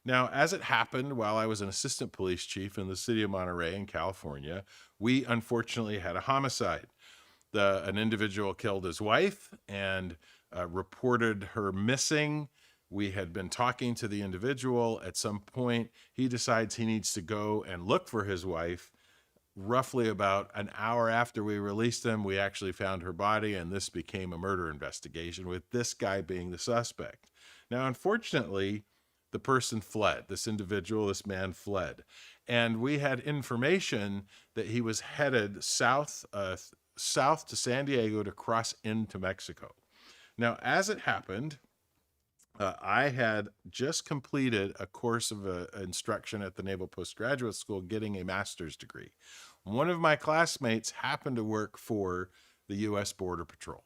Now, as it happened, while I was an assistant police chief in the city of Monterey in California, we unfortunately had a homicide. An individual killed his wife and reported her missing. We had been talking to the individual. At some point, he decides he needs to go and look for his wife. Roughly about an hour after we released him, we actually found her body, and this became a murder investigation with this guy being the suspect. Now, unfortunately, the person fled. This individual, this man fled. And we had information that he was headed south to San Diego to cross into Mexico. Now, as it happened, I had just completed a course of instruction at the Naval Postgraduate School getting a master's degree. One of my classmates happened to work for the U.S. Border Patrol.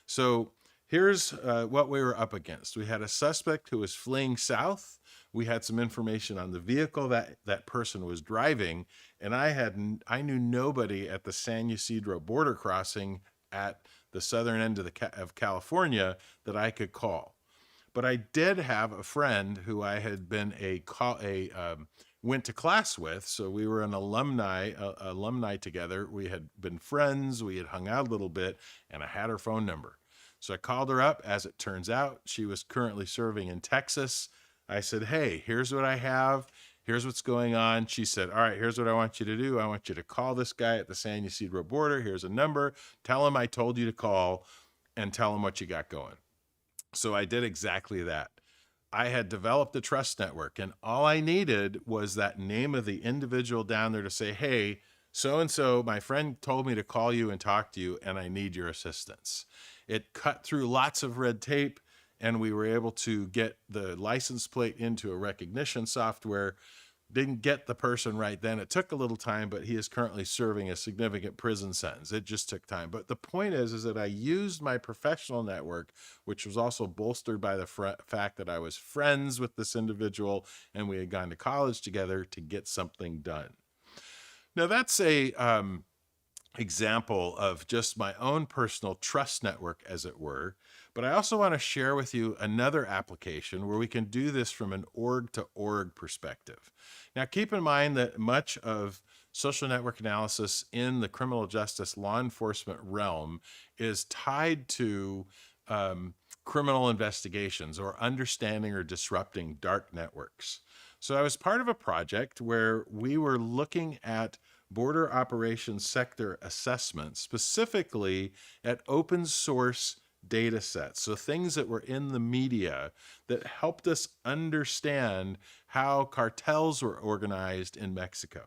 So here's what we were up against. We had a suspect who was fleeing south. We had some information on the vehicle that person was driving, and I knew nobody at the San Ysidro border crossing at the southern end of California that I could call. But I did have a friend who I had been went to class with, so we were an alumni together. We had been friends, we had hung out a little bit, and I had her phone number. So I called her up. As it turns out, she was currently serving in Texas. I said, hey, here's what I have. Here's what's going on. She said, all right, here's what I want you to do. I want you to call this guy at the San Ysidro border. Here's a number. Tell him I told you to call and tell him what you got going. So I did exactly that. I had developed a trust network, and all I needed was that name of the individual down there to say, hey, so-and-so, my friend told me to call you and talk to you, and I need your assistance. It cut through lots of red tape, and we were able to get the license plate into a recognition software. Didn't get the person right then. It took a little time, but he is currently serving a significant prison sentence. It just took time. But the point is that I used my professional network, which was also bolstered by the fact that I was friends with this individual and we had gone to college together to get something done. Now that's a example of just my own personal trust network, as it were. But I also want to share with you another application where we can do this from an org-to-org perspective. Now, keep in mind that much of social network analysis in the criminal justice law enforcement realm is tied to criminal investigations or understanding or disrupting dark networks. So I was part of a project where we were looking at border operations sector assessment, specifically at open source data sets. So things that were in the media that helped us understand how cartels were organized in Mexico.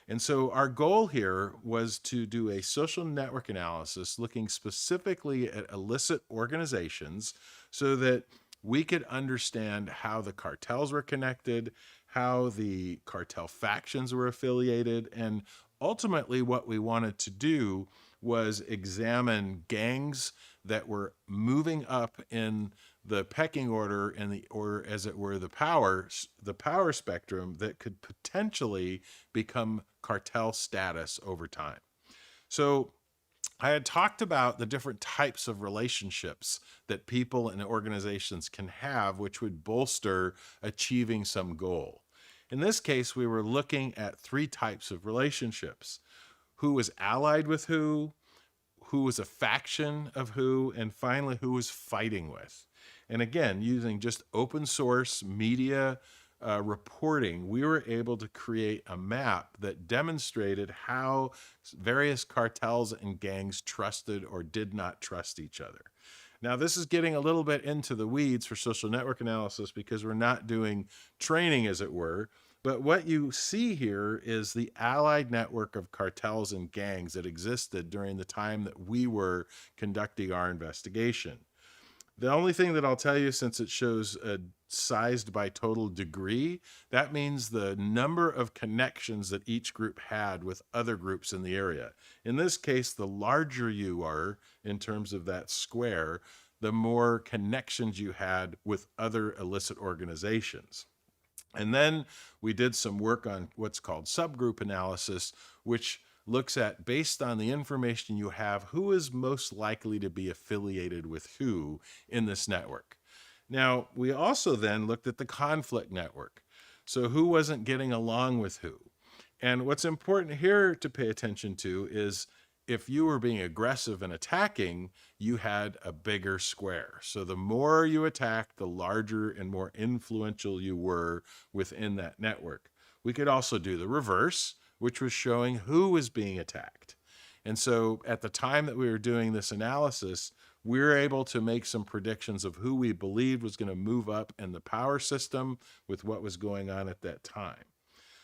And so our goal here was to do a social network analysis looking specifically at illicit organizations so that we could understand how the cartels were connected, how the cartel factions were affiliated, and ultimately what we wanted to do was examine gangs that were moving up in the pecking order and or as it were, the power spectrum that could potentially become cartel status over time. So I had talked about the different types of relationships that people and organizations can have, which would bolster achieving some goal. In this case, we were looking at 3 types of relationships: who was allied with who was a faction of who, and finally, who was fighting with. And again, using just open source media reporting, we were able to create a map that demonstrated how various cartels and gangs trusted or did not trust each other. Now, this is getting a little bit into the weeds for social network analysis because we're not doing training, as it were. But what you see here is the allied network of cartels and gangs that existed during the time that we were conducting our investigation. The only thing that I'll tell you, since it shows sized by total degree, that means the number of connections that each group had with other groups in the area. In this case, the larger you are in terms of that square, the more connections you had with other illicit organizations. And then we did some work on what's called subgroup analysis, which looks at, based on the information you have, who is most likely to be affiliated with who in this network. Now, we also then looked at the conflict network. So who wasn't getting along with who? And what's important here to pay attention to is if you were being aggressive and attacking, you had a bigger square. So the more you attacked, the larger and more influential you were within that network. We could also do the reverse, which was showing who was being attacked. And so at the time that we were doing this analysis, we were able to make some predictions of who we believed was going to move up in the power system with what was going on at that time.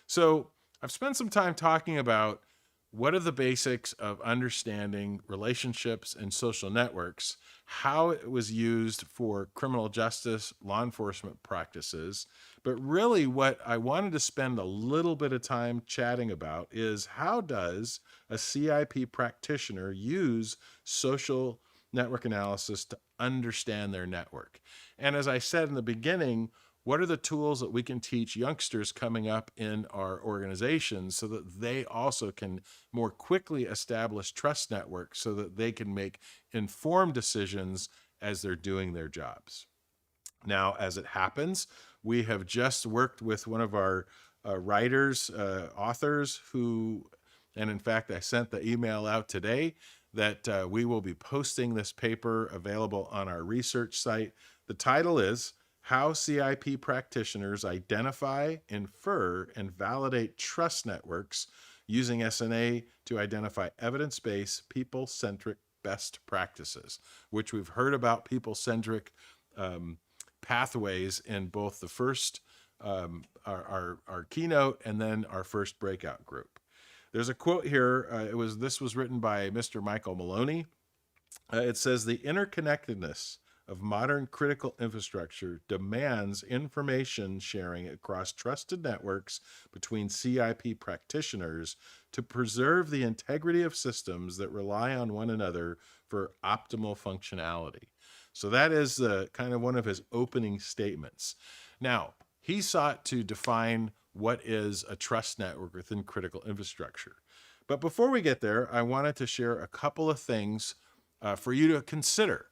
So I've spent some time talking about what are the basics of understanding relationships and social networks, how it was used for criminal justice, law enforcement practices. But really what I wanted to spend a little bit of time chatting about is how does a CIP practitioner use social network analysis to understand their network? And as I said in the beginning, what are the tools that we can teach youngsters coming up in our organizations so that they also can more quickly establish trust networks so that they can make informed decisions as they're doing their jobs? Now, as it happens, we have just worked with one of our writers, authors who, and in fact, I sent the email out today that we will be posting this paper available on our research site. The title is How CIP Practitioners Identify, Infer, and Validate Trust Networks Using SNA to Identify Evidence-Based, People-Centric Best Practices, which we've heard about people-centric pathways in both the first, our keynote, and then our first breakout group. There's a quote here. This was written by Mr. Michael Maloney. It says, "The interconnectedness of modern critical infrastructure demands information sharing across trusted networks between CIP practitioners to preserve the integrity of systems that rely on one another for optimal functionality." So that is kind of one of his opening statements. Now, he sought to define what is a trust network within critical infrastructure. But before we get there, I wanted to share a couple of things for you to consider.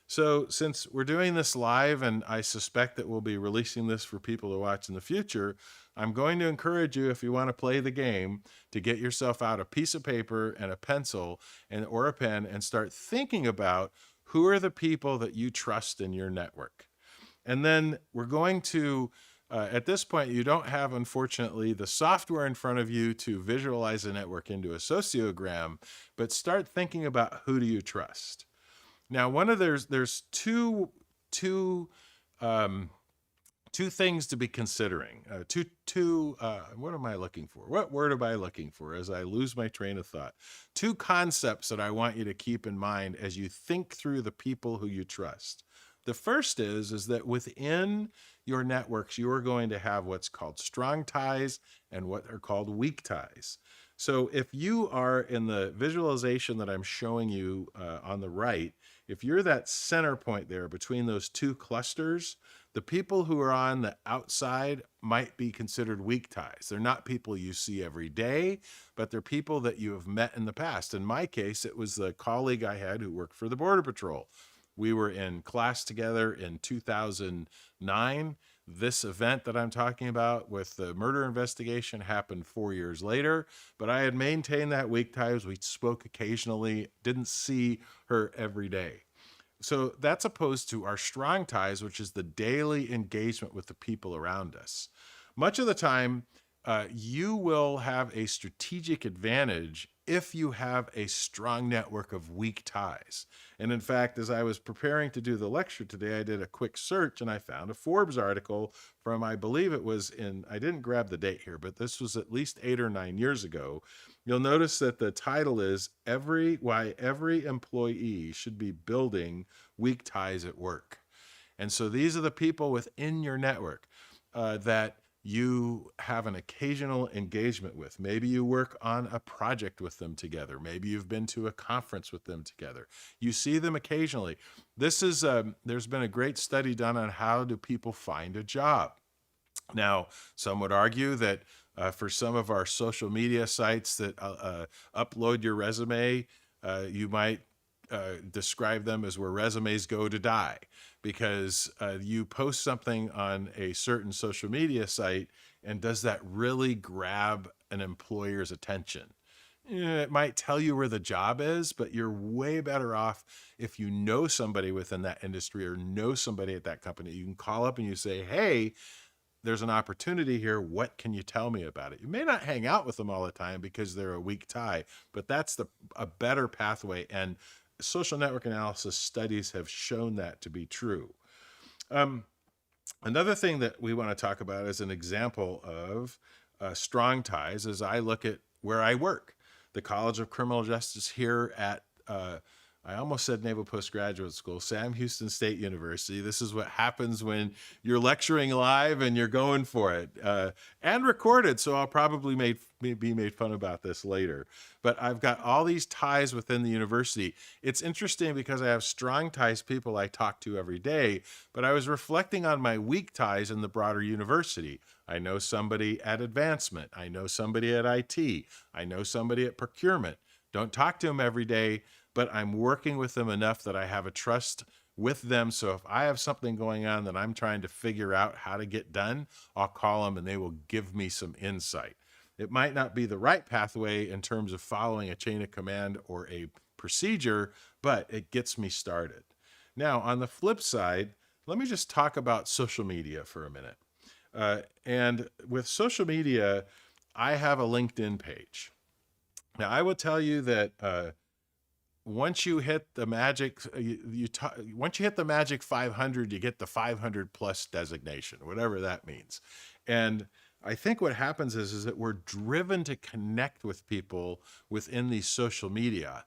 So since we're doing this live, and I suspect that we'll be releasing this for people to watch in the future, I'm going to encourage you, if you want to play the game, to get yourself out a piece of paper and a pencil or a pen and start thinking about who are the people that you trust in your network. And then we're going to, at this point, you don't have, unfortunately, the software in front of you to visualize a network into a sociogram, but start thinking about who do you trust. Now, there's two things to be considering. What am I looking for? What word am I looking for as I lose my train of thought? Two concepts that I want you to keep in mind as you think through the people who you trust. The first is that within your networks, you are going to have what's called strong ties and what are called weak ties. So if you are in the visualization that I'm showing you on the right, if you're that center point there between those two clusters, the people who are on the outside might be considered weak ties. They're not people you see every day, but they're people that you have met in the past. In my case, it was the colleague I had who worked for the Border Patrol. We were in class together in 2009. This event that I'm talking about with the murder investigation happened 4 years later, but I had maintained that weak ties. We spoke occasionally, didn't see her every day. So that's opposed to our strong ties, which is the daily engagement with the people around us. Much of the time, you will have a strategic advantage if you have a strong network of weak ties. And in fact, as I was preparing to do the lecture today, I did a quick search and I found a Forbes article from, I believe it was I didn't grab the date here, but this was at least 8 or 9 years ago. You'll notice that the title is Why Every Employee Should Be Building Weak Ties at Work. And so these are the people within your network that you have an occasional engagement with. Maybe you work on a project with them together. Maybe you've been to a conference with them together. You see them occasionally. This is there's been a great study done on how do people find a job. Now, some would argue that for some of our social media sites that upload your resume, you might describe them as where resumes go to die, because you post something on a certain social media site, and does that really grab an employer's attention? It might tell you where the job is, but you're way better off if you know somebody within that industry or know somebody at that company. You can call up and you say, hey, there's an opportunity here. What can you tell me about it? You may not hang out with them all the time because they're a weak tie, but that's a better pathway. And social network analysis studies have shown that to be true. Another thing that we want to talk about as an example of strong ties is I look at where I work, the College of Criminal Justice here at I almost said Naval Postgraduate School, Sam Houston State University. This is what happens when you're lecturing live and you're going for it, and recorded. So I'll probably be made fun about this later. But I've got all these ties within the university. It's interesting because I have strong ties, people I talk to every day, but I was reflecting on my weak ties in the broader university. I know somebody at advancement. I know somebody at IT. I know somebody at procurement. Don't talk to them every day, but I'm working with them enough that I have a trust with them. So if I have something going on that I'm trying to figure out how to get done, I'll call them and they will give me some insight. It might not be the right pathway in terms of following a chain of command or a procedure, but it gets me started. Now, on the flip side, let me just talk about social media for a minute. And with social media, I have a LinkedIn page. Now, I will tell you that once you hit the magic, once you hit the magic 500, you get the 500 plus designation, whatever that means. And I think what happens is that we're driven to connect with people within these social media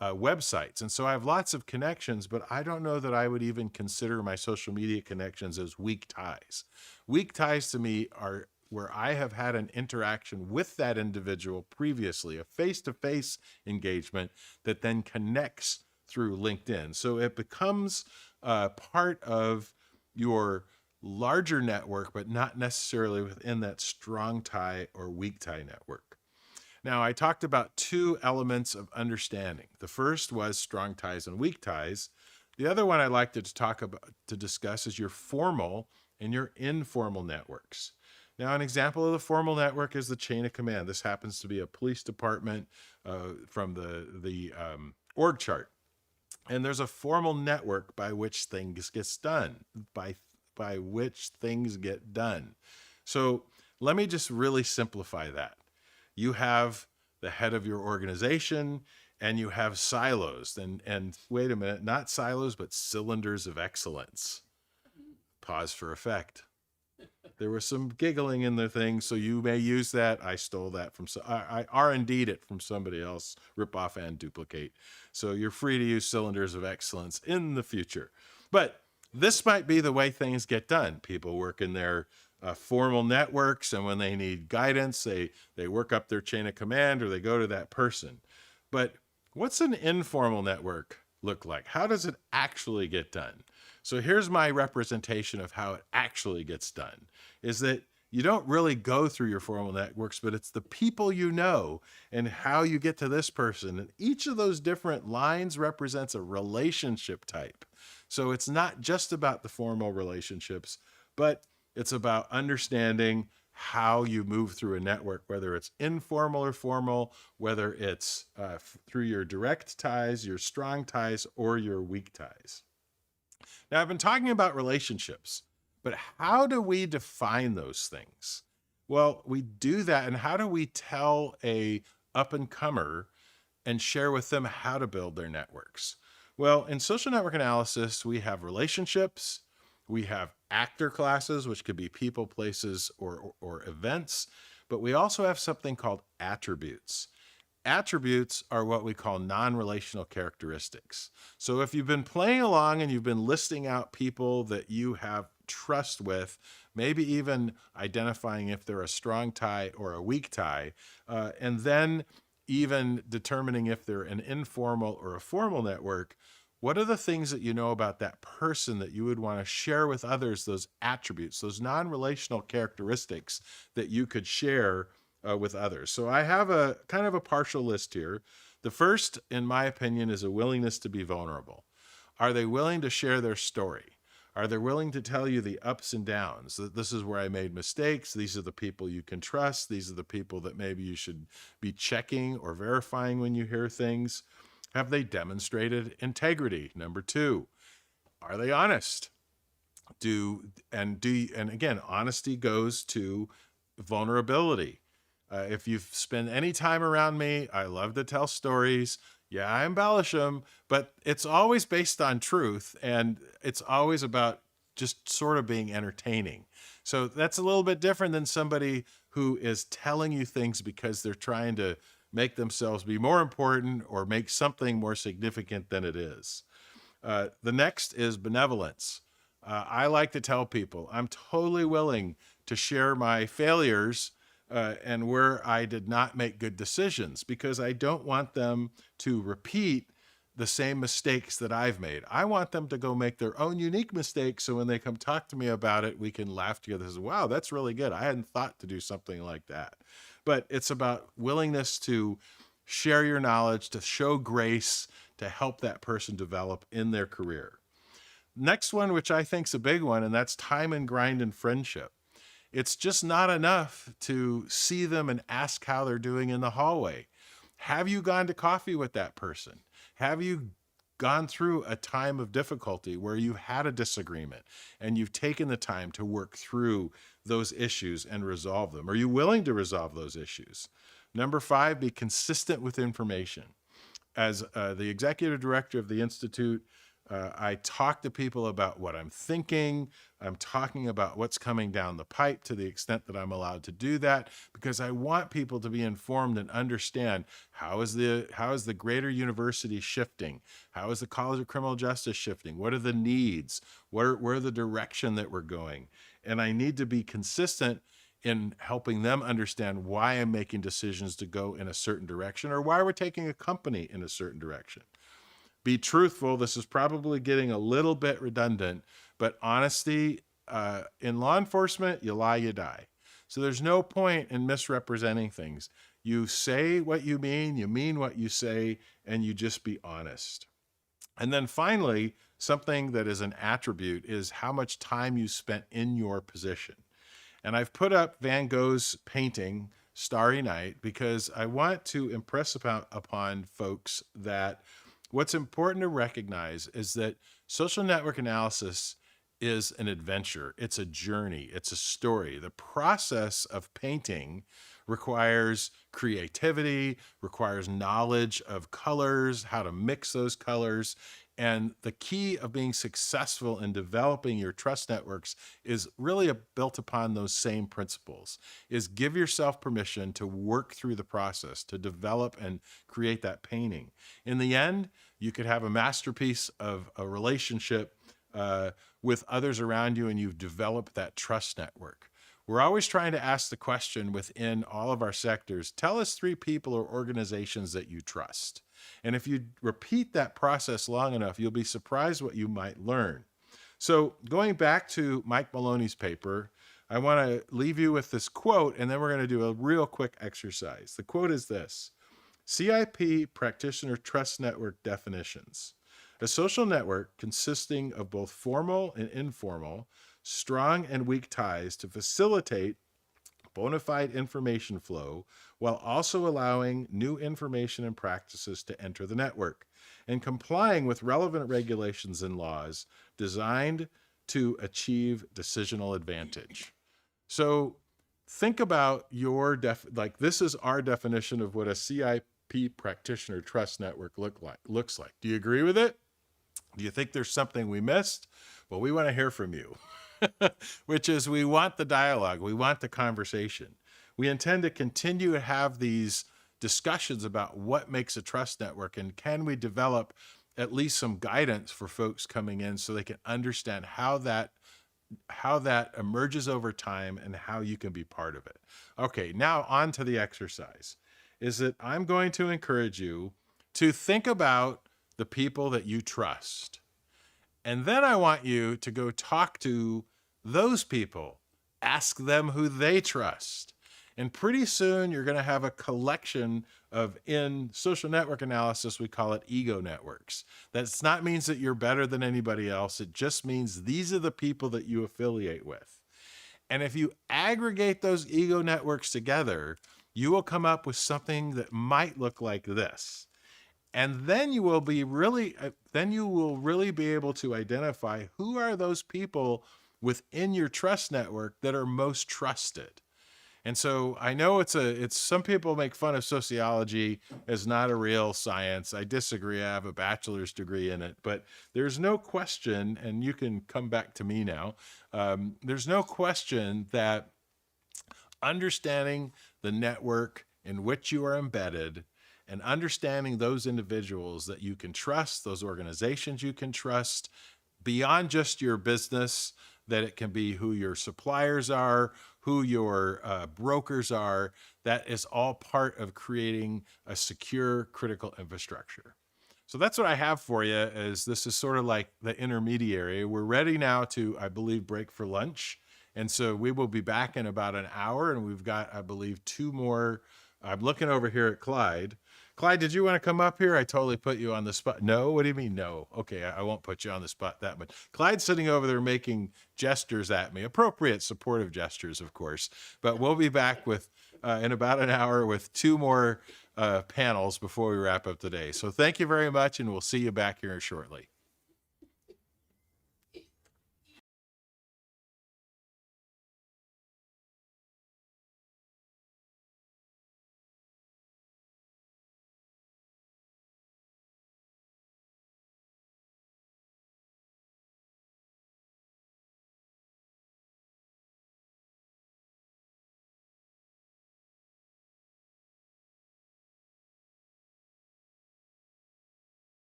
websites. And so I have lots of connections, but I don't know that I would even consider my social media connections as weak ties. Weak ties to me are where I have had an interaction with that individual previously, a face-to-face engagement that then connects through LinkedIn. So it becomes part of your larger network, but not necessarily within that strong tie or weak tie network. Now, I talked about two elements of understanding. The first was strong ties and weak ties. The other one I'd like to discuss is your formal and your informal networks. Now, an example of the formal network is the chain of command. This happens to be a police department from the org chart. And there's a formal network by which things get done, by which things get done. So let me just really simplify that. You have the head of your organization and you have silos. And wait a minute, not silos, but cylinders of excellence. Pause for effect. There was some giggling in the thing, so you may use that. I stole that from, I R&D'd it from somebody else, rip off and duplicate. So you're free to use cylinders of excellence in the future. But this might be the way things get done. People work in their formal networks, and when they need guidance, they work up their chain of command or they go to that person. But what's an informal network look like? How does it actually get done? So here's my representation of how it actually gets done, is that you don't really go through your formal networks, but it's the people you know and how you get to this person. And each of those different lines represents a relationship type. So it's not just about the formal relationships, but it's about understanding how you move through a network, whether it's informal or formal, whether it's through your direct ties, your strong ties, or your weak ties. Now, I've been talking about relationships, but how do we define those things? Well, we do that, and how do we tell a up-and-comer and share with them how to build their networks? Well, in social network analysis, we have relationships, we have actor classes, which could be people, places, or events, but we also have something called attributes. Attributes are what we call non-relational characteristics. So if you've been playing along and you've been listing out people that you have trust with, maybe even identifying if they're a strong tie or a weak tie, and then even determining if they're an informal or a formal network, What are the things that you know about that person that you would want to share with others, those attributes, those non-relational characteristics that you could share with others? So I have a kind of a partial list here. The first, in my opinion, is a willingness to be vulnerable. Are they willing to share their story? Are they willing to tell you the ups and downs? That this is where I made mistakes. These are the people you can trust. These are the people that maybe you should be checking or verifying when you hear things. Have they demonstrated integrity? Number two, are they honest? And again, honesty goes to vulnerability. If you've spent any time around me, I love to tell stories. Yeah, I embellish them, but it's always based on truth, and it's always about just sort of being entertaining. So that's a little bit different than somebody who is telling you things because they're trying to make themselves be more important or make something more significant than it is. The next is benevolence. I like to tell people I'm totally willing to share my failures and where I did not make good decisions, because I don't want them to repeat the same mistakes that I've made. I want them to go make their own unique mistakes, so when they come talk to me about it, we can laugh together and say, wow, that's really good. I hadn't thought to do something like that. But it's about willingness to share your knowledge, to show grace, to help that person develop in their career. Next one, which I think is a big one, and that's time and grind and friendship. It's just not enough to see them and ask how they're doing in the hallway. Have you gone to coffee with that person? Have you gone through a time of difficulty where you had a disagreement and you've taken the time to work through those issues and resolve them? Are you willing to resolve those issues? Number 5, be consistent with information. As the executive director of the Institute, I talk to people about what I'm thinking. I'm talking about what's coming down the pipe to the extent that I'm allowed to do that, because I want people to be informed and understand how is the greater university shifting? How is the College of Criminal Justice shifting? What are the needs? Where the direction that we're going? And I need to be consistent in helping them understand why I'm making decisions to go in a certain direction, or why we're taking a company in a certain direction. Be truthful. This is probably getting a little bit redundant, but honesty in law enforcement, you lie, you die. So there's no point in misrepresenting things. You say what you mean what you say, and you just be honest. And then finally, something that is an attribute is how much time you spent in your position. And I've put up Van Gogh's painting, Starry Night, because I want to impress upon folks that what's important to recognize is that social network analysis is an adventure. It's a journey. It's a story. The process of painting requires creativity, requires knowledge of colors, how to mix those colors. And the key of being successful in developing your trust networks is really built upon those same principles, is give yourself permission to work through the process, to develop and create that painting. In the end, you could have a masterpiece of a relationship with others around you, and you've developed that trust network. We're always trying to ask the question within all of our sectors, tell us 3 people or organizations that you trust. And if you repeat that process long enough, you'll be surprised what you might learn. So going back to Mike Maloney's paper, I want to leave you with this quote, and then we're going to do a real quick exercise. The quote is this: CIP practitioner trust network definitions. A social network consisting of both formal and informal, strong and weak ties to facilitate bona fide information flow while also allowing new information and practices to enter the network, and complying with relevant regulations and laws designed to achieve decisional advantage. So think about your this is our definition of what a CIP practitioner trust network looks like. Do you agree with it? Do you think there's something we missed? Well, we want to hear from you, which is we want the dialogue. We want the conversation. We intend to continue to have these discussions about what makes a trust network, and can we develop at least some guidance for folks coming in so they can understand how that emerges over time and how you can be part of it. Okay, now on to the exercise. Is that I'm going to encourage you to think about the people that you trust. And then I want you to go talk to those people, ask them who they trust. And pretty soon you're going to have a collection of, in social network analysis, we call it ego networks. That's not means that you're better than anybody else. It just means these are the people that you affiliate with. And if you aggregate those ego networks together, you will come up with something that might look like this. And then you will really be able to identify who are those people within your trust network that are most trusted. And so I know it's some people make fun of sociology as not a real science. I disagree. I have a bachelor's degree in it, but there's no question, and you can come back to me now. There's no question that understanding the network in which you are embedded and understanding those individuals that you can trust, those organizations you can trust, beyond just your business, that it can be who your suppliers are, who your brokers are, that is all part of creating a secure critical infrastructure. So that's what I have for you, is this is sort of like the intermediary. We're ready now to, I believe, break for lunch. And so we will be back in about an hour, and we've got, I believe, 2 more. I'm looking over here at Clyde. Clyde, did you want to come up here? I totally put you on the spot. No? What do you mean no? Okay, I won't put you on the spot that much. Clyde's sitting over there making gestures at me, appropriate supportive gestures, of course. But we'll be back with in about an hour with 2 more panels before we wrap up today. So thank you very much, and we'll see you back here shortly.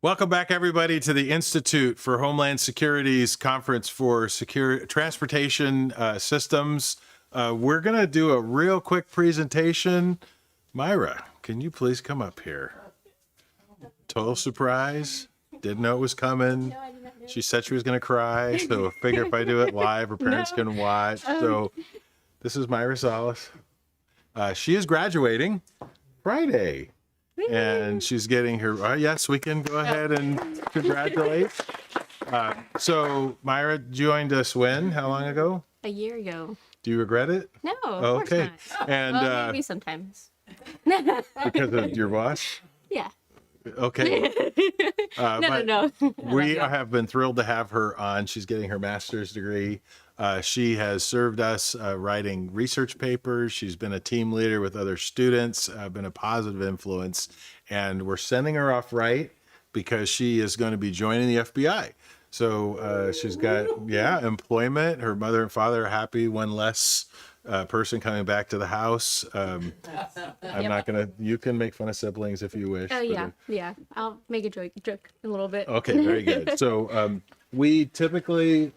Welcome back, everybody, to the Institute for Homeland Security's Conference for Secure Transportation Systems. We're going to do a real quick presentation. Myra, can you please come up here? Total surprise. Didn't know it was coming. She said she was going to cry, so I figure if I do it live, her parents can watch. So this is Myra Salas. She is graduating Friday. And she's getting her, yes, we can go ahead and congratulate. So Myra joined us when? How long ago? A year ago. Do you regret it? No, of Okay. course not. And Well, maybe sometimes. because of your boss? Yeah. Okay. No. We have been thrilled to have her on. She's getting her master's degree. She has served us writing research papers. She's been a team leader with other students, been a positive influence. And we're sending her off right because she is going to be joining the FBI. So she's got, employment. Her mother and father are happy, one less person coming back to the house. I'm not going to, you can make fun of siblings if you wish. Oh, but, yeah. I'll make a joke a little bit. Okay, very good. So we typically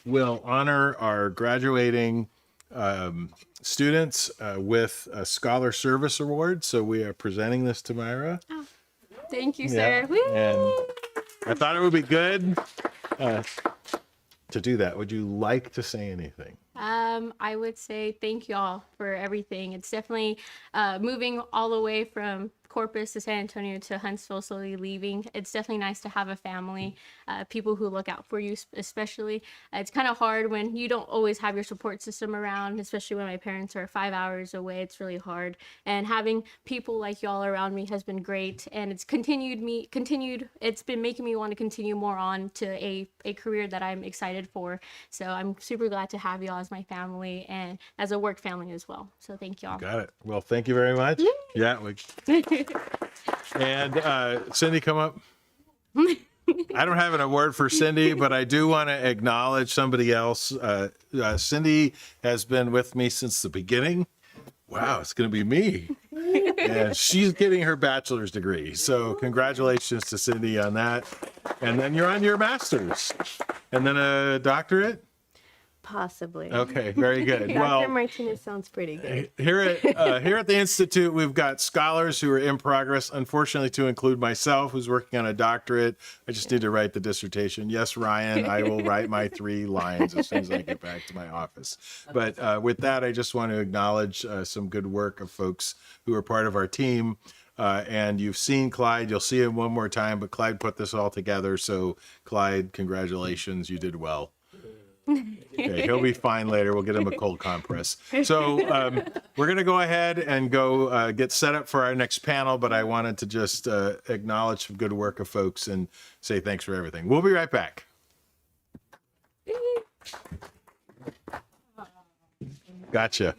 will honor our graduating students with a Scholar Service Award. So we are presenting this to Myra. Oh, thank you, sir. Woo! And I thought it would be good to do that. Would you like to say anything? I would say thank you all for everything. It's definitely moving all the way from Corpus to San Antonio to Huntsville, slowly leaving. It's definitely nice to have a family, people who look out for you, especially. It's kind of hard when you don't always have your support system around, especially when my parents are 5 hours away. It's really hard. And having people like y'all around me has been great. And it's it's been making me want to continue more on to a career that I'm excited for. So I'm super glad to have y'all as my family and as a work family as well. So thank y'all. Got it. Well, thank you very much. Yeah. And Cindy, come up. I don't have an award for Cindy, but I do want to acknowledge somebody else. Cindy has been with me since the beginning. Wow, it's going to be me. And she's getting her bachelor's degree. So congratulations to Cindy on that. And then you're on your master's. And then a doctorate? Possibly. Okay, very good. Dr. Well, Martinez sounds pretty good. here at the Institute, we've got scholars who are in progress, unfortunately, to include myself, who's working on a doctorate. I just need to write the dissertation. Yes, Ryan, I will write my 3 lines as soon as I get back to my office. But with that, I just want to acknowledge some good work of folks who are part of our team. And you've seen Clyde. You'll see him one more time, but Clyde put this all together. So, Clyde, congratulations. You did well. Okay, he'll be fine later. We'll get him a cold compress. So we're going to go ahead and go get set up for our next panel, but I wanted to just acknowledge some good work of folks and say thanks for everything. We'll be right back. Gotcha.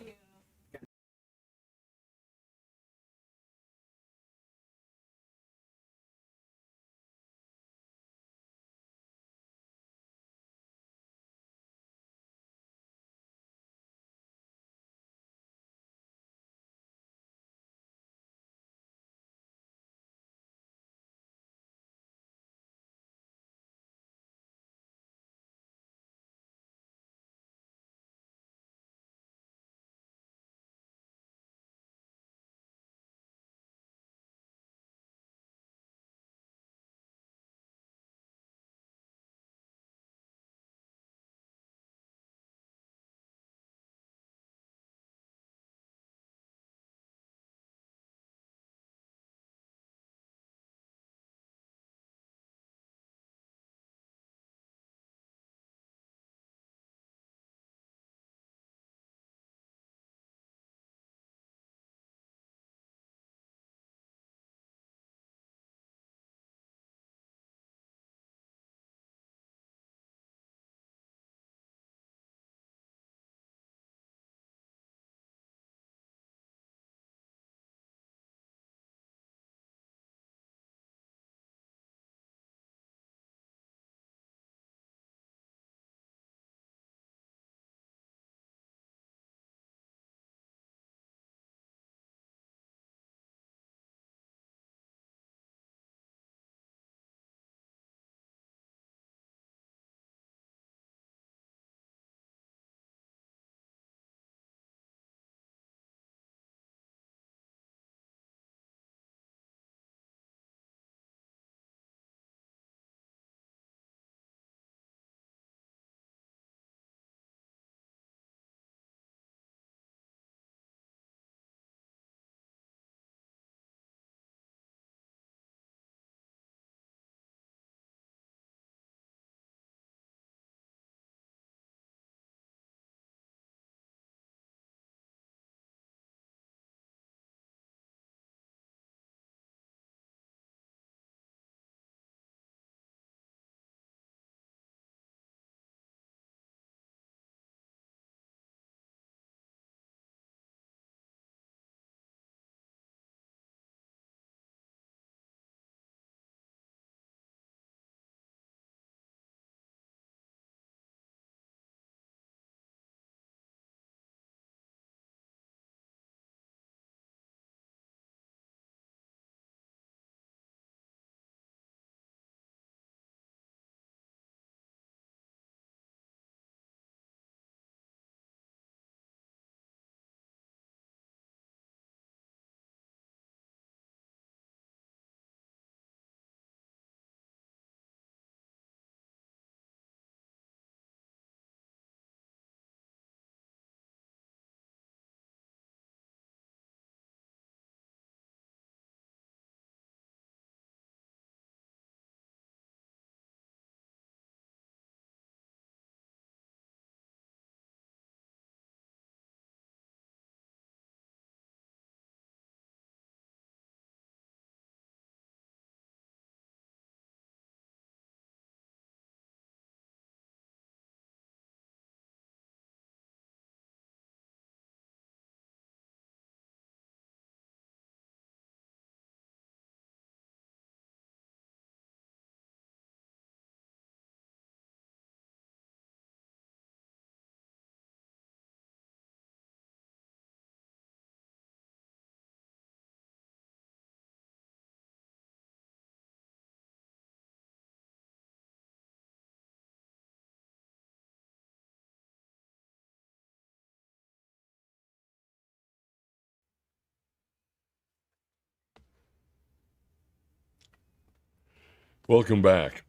Welcome back.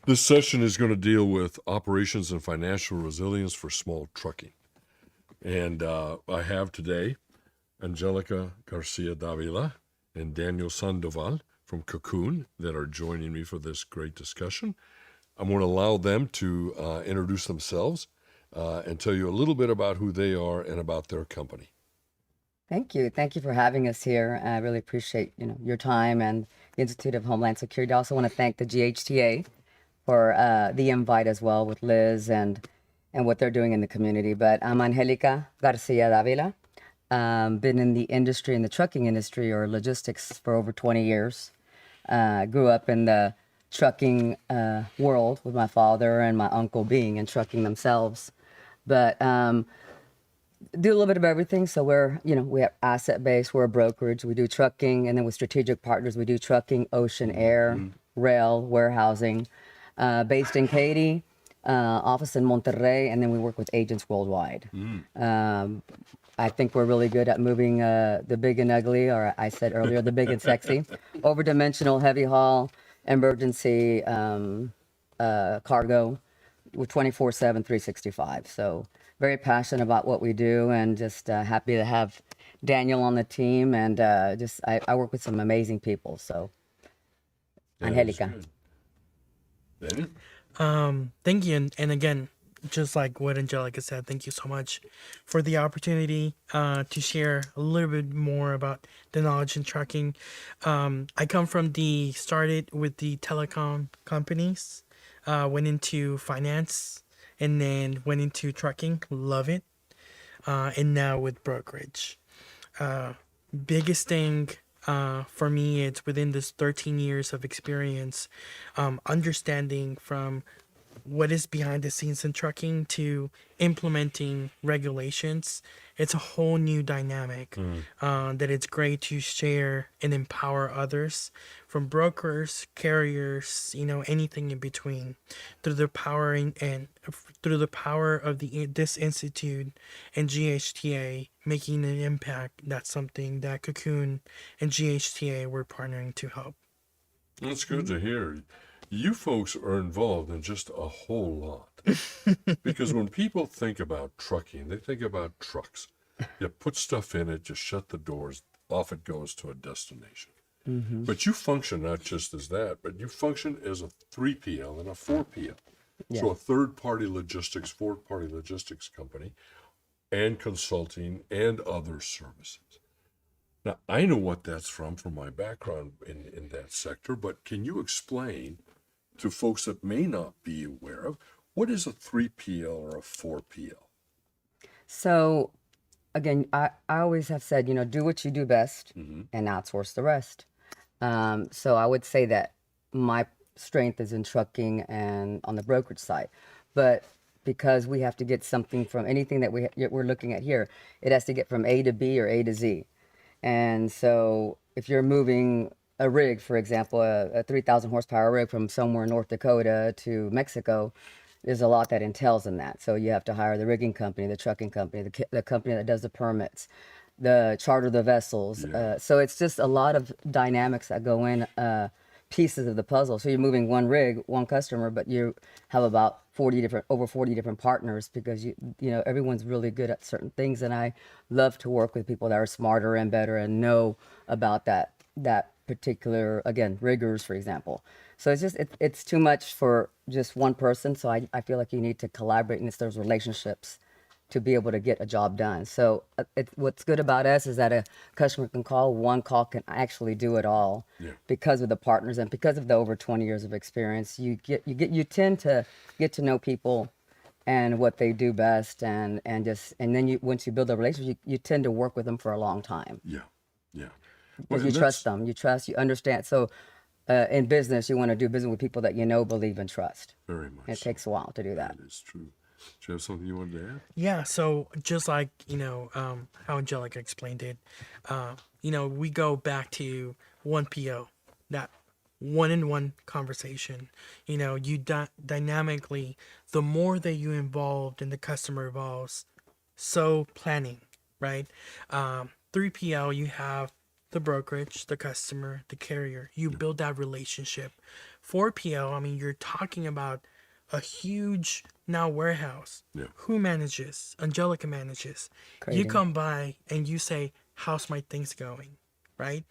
This session is going to deal with operations and financial resilience for small trucking. And I have today Angelica Garcia Davila and Daniel Sandoval from Cocoon that are joining me for this great discussion. I'm going to allow them to introduce themselves and tell you a little bit about who they are and about their company. Thank you. Thank you for having us here. I really appreciate, your time and the Institute of Homeland Security. I also want to thank the GHTA for the invite as well with Liz and what they're doing in the community. But I'm Angelica Garcia Davila. Been in the industry, in the trucking industry or logistics for over 20 years. Grew up in the trucking world with my father and my uncle being in trucking themselves. But do a little bit of everything. So we have asset base, we're a brokerage, we do trucking, and then with strategic partners, we do trucking, ocean, air, rail, warehousing, based in Katy, office in Monterrey, and then we work with agents worldwide. I think we're really good at moving the big and ugly, or I said earlier, the big and sexy, over dimensional, heavy haul, emergency cargo with 24/7, 365. So very passionate about what we do and just happy to have Daniel on the team. And I work with some amazing people. So, Angelica. Thank you. And again, just like what Angelica said, thank you so much for the opportunity to share a little bit more about the knowledge in trucking. I come from started with the telecom companies, went into finance, and then went into trucking, love it, and now with brokerage. Biggest thing for me, it's within this 13 years of experience, understanding from what is behind the scenes in trucking to implementing regulations. It's a whole new dynamic that it's great to share and empower others, from brokers, carriers, anything in between, through the power through the power of this institute and GHTA making an impact. That's something that Cocoon and GHTA were partnering to help. That's good to hear. You folks are involved in just a whole lot. Because when people think about trucking, they think about trucks. You put stuff in it, just shut the doors, off it goes to a destination. But you function not just as that, but you function as a 3PL and a 4PL. Yes. So a third-party logistics, fourth-party logistics company, and consulting and other services. Now, I know what that's from my background in that sector, but can you explain to folks that may not be aware of, what is a 3PL or a 4PL? So, again, I always have said, do what you do best and outsource the rest. So I would say that my strength is in trucking and on the brokerage side. But because we have to get something from anything that we're looking at here, it has to get from A to B or A to Z. And so if you're moving a rig, for example, a 3,000 horsepower rig from somewhere in North Dakota to Mexico, there's a lot that entails in that. So you have to hire the rigging company, the trucking company, the company that does the permits, the charter the vessels. So it's just a lot of dynamics that go in, pieces of the puzzle. So you're moving one rig, one customer, but you have about over 40 different partners, because everyone's really good at certain things. And I love to work with people that are smarter and better and know about that particular, again, riggers, for example. So it's just, it's too much for just one person. So I feel like you need to collaborate, and it's those relationships to be able to get a job done. So what's good about us is that a customer can call, one call can actually do it all, because of the partners and because of the over 20 years of experience. You tend to get to know people and what they do best, and then once you build a relationship, you tend to work with them for a long time. Because you trust them, you understand. So in business, you want to do business with people that believe, and trust. Very much. It takes a while to do that. That is true. Do you have something you wanted to add? Yeah, so just like, how Angelica explained it, we go back to 1PO, that one-on-one conversation. You dynamically, the more that you involved and the customer evolves, so planning, right? 3PL, you have the brokerage, the customer, the carrier. You build that relationship. 4PL, I mean, you're talking about a huge now warehouse. Yeah. Who manages? Angelica manages. You Crazy. come by and you say, how's my things going? Right?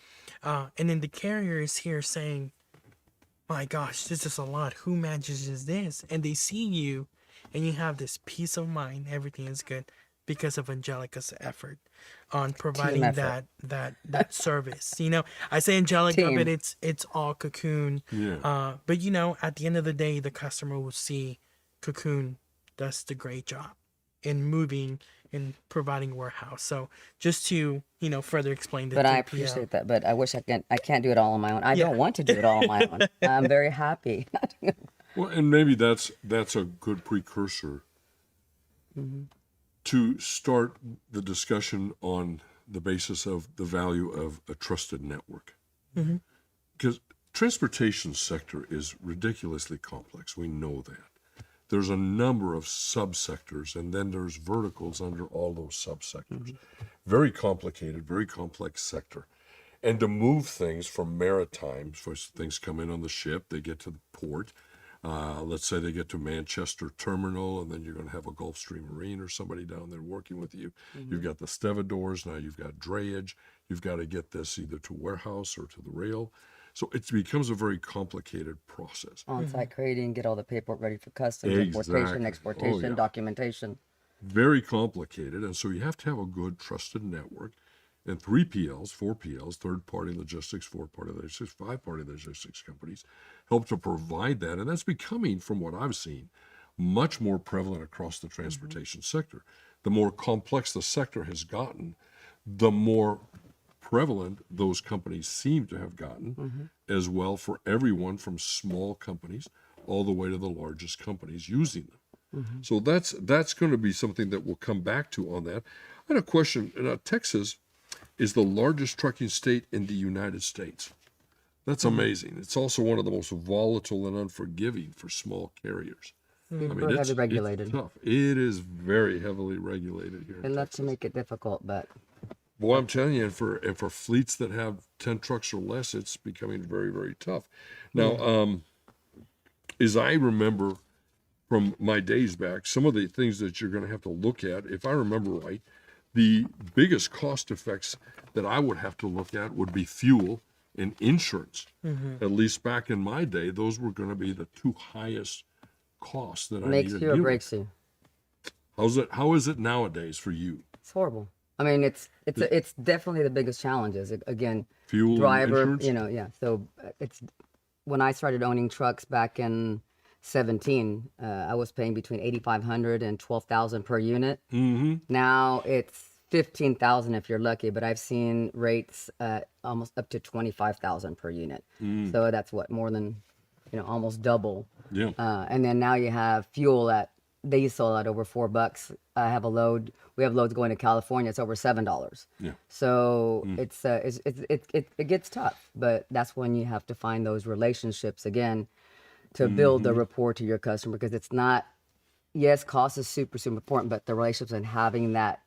And then the carrier is here saying, my gosh, this is a lot. Who manages this? And they see you and you have this peace of mind. Everything is good because of Angelica's effort on providing effort. that service. You know, I say Angelica, Team. but it's all Cocoon. Yeah. But you know, at the end of the day, the customer will see Cocoon does the great job in moving and providing warehouse. So just to, you know, further explain the But I 3PL. appreciate that. But I wish I can't do it all on my own. I Yeah. don't want to do it all on my own. I'm very happy. Well, and maybe that's a good precursor to start the discussion on the basis of the value of a trusted network. Because transportation sector is ridiculously complex. We know that. There's a number of subsectors, and then there's verticals under all those subsectors. Very complicated, very complex sector. And to move things from maritime, first things come in on the ship, they get to the port. Let's say they get to Manchester Terminal, and then you're going to have a Gulfstream Marine or somebody down there working with you. You've got the stevedores, now you've got drayage. You've got to get this either to warehouse or to the rail. So it becomes a very complicated process. On-site crating, get all the paperwork ready for customs, importation, Exactly. exportation, Oh, yeah. documentation. Very complicated, and so you have to have a good trusted network. And 3PLs, 4PLs, third-party logistics, 4-party logistics, 5-party logistics companies help to provide that. And that's becoming, from what I've seen, much more prevalent across the transportation sector. The more complex the sector has gotten, the more prevalent those companies seem to have gotten as well, for everyone from small companies all the way to the largest companies using them. So that's going to be something that we'll come back to on that. I had a question. Texas is the largest trucking state in the United States. That's amazing. It's also one of the most volatile and unforgiving for small carriers. I mean, Super heavy regulated. It's tough. It is very heavily regulated here. They in love Texas. to make it difficult, but Boy, I'm telling you, and for fleets that have 10 trucks or less, it's becoming very, very tough. Now, as I remember from my days back, some of the things that you're going to have to look at, if I remember right, the biggest cost effects that I would have to look at would be fuel and insurance. At least back in my day, those were going to be the two highest costs that I makes needed to you or deal breaks with. you. How is it nowadays for you? It's horrible. I mean, it's definitely the biggest challenges. Again, Fuel and driver, insurance? you know, yeah. So it's when I started owning trucks back in 17, I was paying between 8,500 and 12,000 per unit. Now it's 15,000 if you're lucky, but I've seen rates almost up to 25,000 per unit. So that's what, more than, you know, almost double. Yeah. And then now you have fuel at, they used to sell at over $4. I have a load. We have loads going to California. It's over $7. Yeah. So it gets tough, but that's when you have to find those relationships again to build the rapport to your customer, because it's not, yes, cost is super, super important, but the relationships and having that,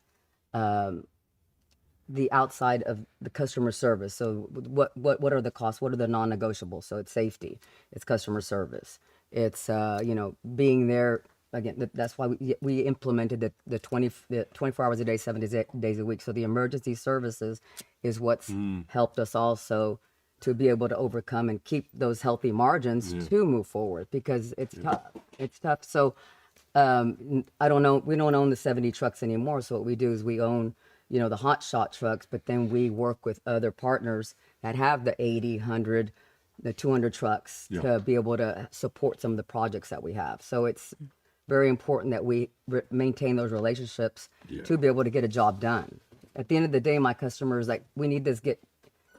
the outside of the customer service. So what are the costs? What are the non-negotiables? So it's safety, it's customer service, it's you know, being there. Again, that's why we implemented the 24 hours a day, 7 days a week. So the emergency services is what's helped us also to be able to overcome and keep those healthy margins to move forward, because it's tough. It's tough. So I don't know. We don't own the 70 trucks anymore. So what we do is we own, you know, the hot shot trucks, but then we work with other partners that have the 80, 100, the 200 trucks to be able to support some of the projects that we have. So it's very important that we maintain those relationships to be able to get a job done. At the end of the day, my customers, like, we need this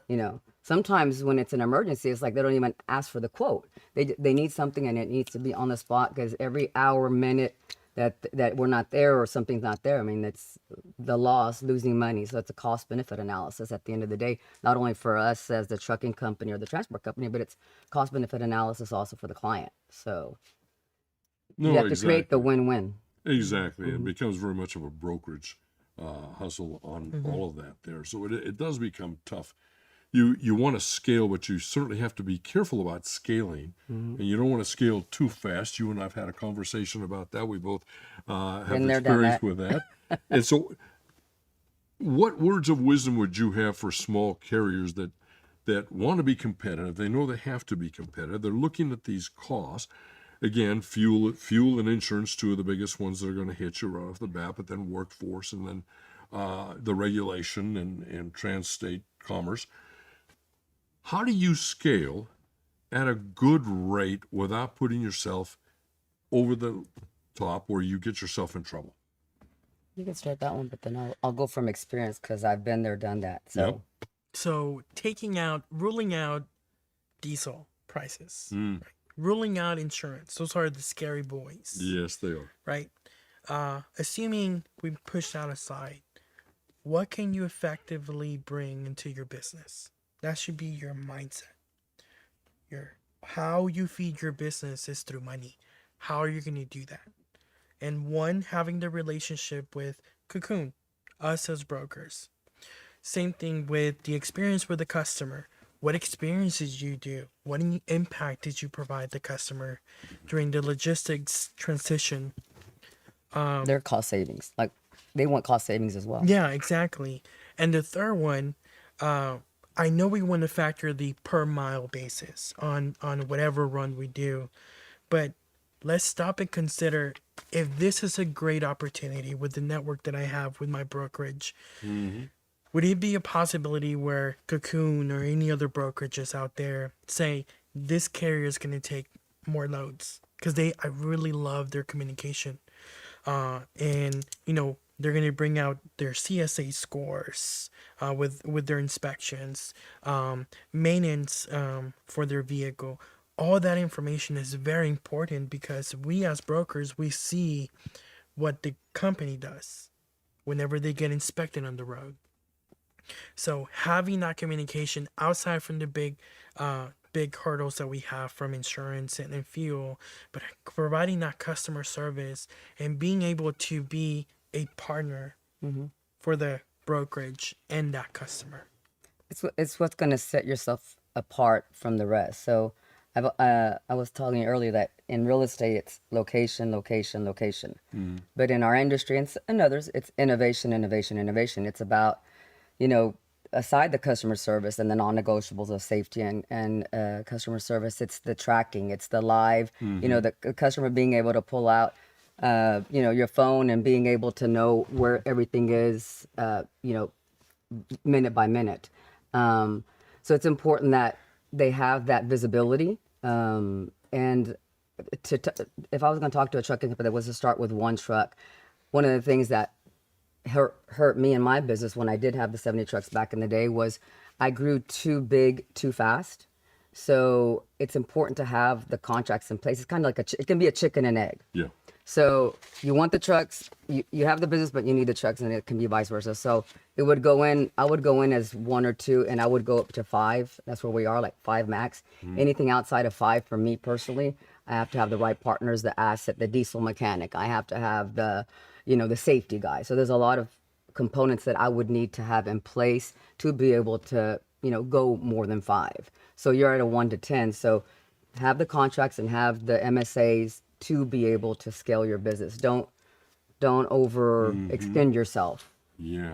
you know, sometimes when it's an emergency, it's like they don't even ask for the quote. They need something and it needs to be on the spot, because every hour, minute that we're not there or something's not there, I mean, it's the loss, losing money. So it's a cost benefit analysis at the end of the day, not only for us as the trucking company or the transport company, but it's cost benefit analysis also for the client. So you have to create the win-win. Exactly. It becomes very much of a brokerage hustle on all of that there. So it does become tough. you want to scale, but you certainly have to be careful about scaling, and you don't want to scale too fast. You and I've had a conversation about that. We both have Been there, done experience that. with that. And so, what words of wisdom would you have for small carriers that want to be competitive? They know they have to be competitive. They're looking at these costs. Again, fuel and insurance, two of the biggest ones that are going to hit you right off the bat, but then workforce and then the regulation and trans-state commerce. How do you scale at a good rate without putting yourself over the top where you get yourself in trouble? You can start that one, but then I'll go from experience because I've been there, done that. So Yep. So ruling out diesel prices, Mm. ruling out insurance. Those are the scary boys, Yes, they are. right? Assuming we push that aside, what can you effectively bring into your business? That should be your mindset. How you feed your business is through money. How are you going to do that? And one, having the relationship with Cocoon, us as brokers. Same thing with the experience with the customer. What experiences did you do? What impact did you provide the customer during the logistics transition? their cost savings, like they want cost savings as well. Yeah, exactly. And the third one, I know we want to factor the per mile basis on whatever run we do, but let's stop and consider if this is a great opportunity with the network that I have with my brokerage. Would it be a possibility where Cocoon or any other brokerages out there say this carrier is going to take more loads because I really love their communication, and they're going to bring out their CSA scores with their inspections, maintenance for their vehicle. All that information is very important because we as brokers, we see what the company does whenever they get inspected on the road. So having that communication outside from the big hurdles that we have from insurance and fuel, but providing that customer service and being able to be a partner for the brokerage and that customer. It's what's going to set yourself apart from the rest. So I was telling you earlier that in real estate, it's location, location, location. But in our industry and others, it's innovation, innovation, innovation. It's about, aside the customer service and the non-negotiables of safety and customer service, it's the tracking, it's the live, the customer being able to pull out, your phone and being able to know where everything is, minute by minute. So it's important that they have that visibility. And if I was going to talk to a trucking company that was to start with one truck, one of the things that hurt me in my business when I did have the 70 trucks back in the day was I grew too big too fast. So it's important to have the contracts in place. It's kind of like it can be a chicken and egg. Yeah. So you want the trucks, you have the business, but you need the trucks, and it can be vice versa. So I would go in as one or two, and I would go up to 5. That's where we are, like 5 max. Anything outside of 5 for me personally, I have to have the right partners, the asset, the diesel mechanic. I have to have the safety guy. So there's a lot of components that I would need to have in place to be able to, go more than 5. So you're at a 1 to 10. So have the contracts and have the MSAs to be able to scale your business. Don't overextend yourself. Yeah.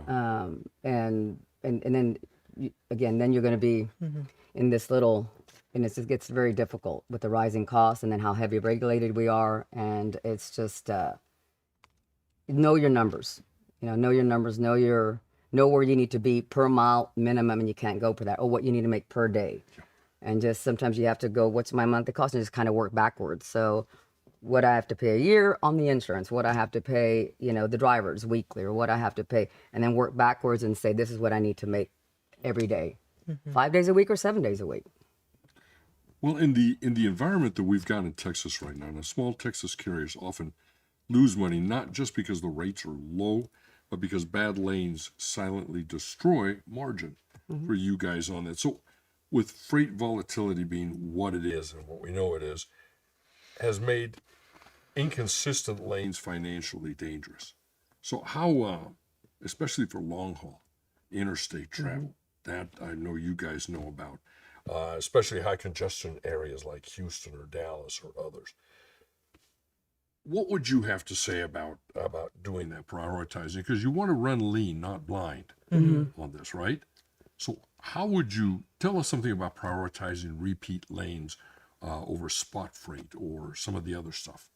And then then you're going to be in this little, and it just gets very difficult with the rising costs and then how heavy regulated we are. And it's just, know your numbers, know your numbers, know where you need to be per mile minimum, and you can't go for that, or what you need to make per day. And just sometimes you have to go, what's my monthly cost, and just kind of work backwards. So what I have to pay a year on the insurance, what I have to pay, the drivers weekly, or what I have to pay, and then work backwards and say, this is what I need to make every day, 5 days a week or 7 days a week. Well, in the environment that we've got in Texas right now, small Texas carriers often lose money, not just because the rates are low, but because bad lanes silently destroy margin for you guys on that. So with freight volatility being what it is and what we know it is, has made inconsistent lanes financially dangerous. So how, especially for long haul, interstate travel, That I know you guys know about, especially high congestion areas like Houston or Dallas or others. What would you have to say about doing that, prioritizing? Because you want to run lean, not blind on this, right? So how would you tell us something about prioritizing repeat lanes over spot freight or some of the other stuff,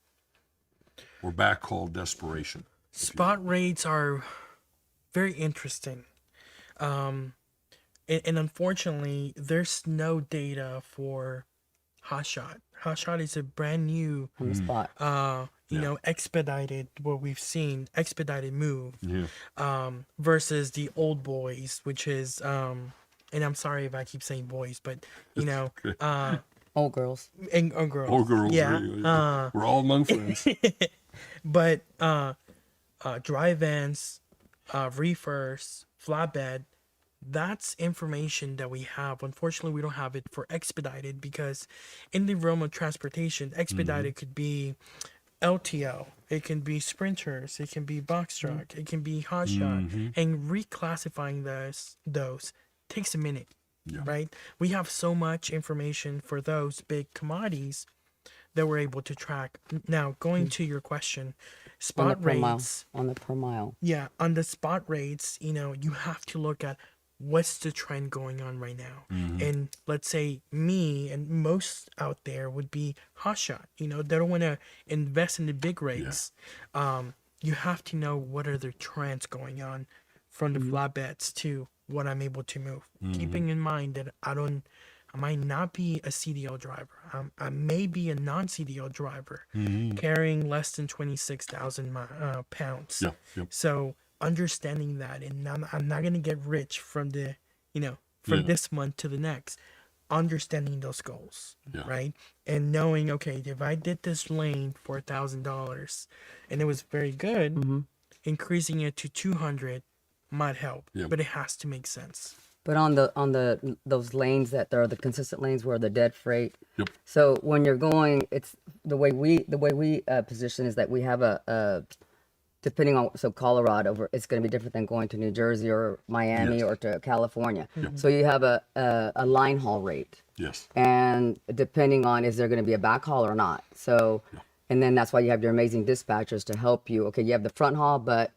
or backhaul desperation? Spot rates are very interesting. And unfortunately, there's no data for Hotshot. Hotshot is a brand new, On the spot. expedited, what we've seen, expedited move, Yeah. versus the old boys, which is, and I'm sorry if I keep saying boys, but, Old girls. and girls. Oh, girls, Yeah. we're all among friends. But dry vans, reefers, flatbed, that's information that we have. Unfortunately, we don't have it for expedited, because in the realm of transportation, expedited could be LTL, it can be sprinters, it can be box truck, it can be hotshot, and reclassifying those takes a minute, right? We have so much information for those big commodities that we're able to track. Now, going to your question, On the spot per mile. rates. On the per mile. Yeah, on the spot rates, you have to look at what's the trend going on right now. And let's say me and most out there would be hotshot. They don't want to invest in the big rates. You have to know what are the trends going on from the flatbeds to what I'm able to move. Keeping in mind that I might not be a CDL driver. I may be a non-CDL driver carrying less than 26,000 pounds. Yeah. Yep. So understanding that, and I'm not going to get rich from this month to the next. Understanding those goals, right? And knowing, okay, if I did this lane for $1,000 and it was very good, increasing it to 200 might help, but it has to make sense. But on the those lanes that are the consistent lanes where the dead freight. Yep. So when you're going, it's the way we position is that we have a depending on, so Colorado, it's going to be different than going to New Jersey or Miami or to California. So you have a line haul rate. Yes. And depending on, is there going to be a backhaul or not? So, and then that's why you have your amazing dispatchers to help you. Okay, you have the front haul, but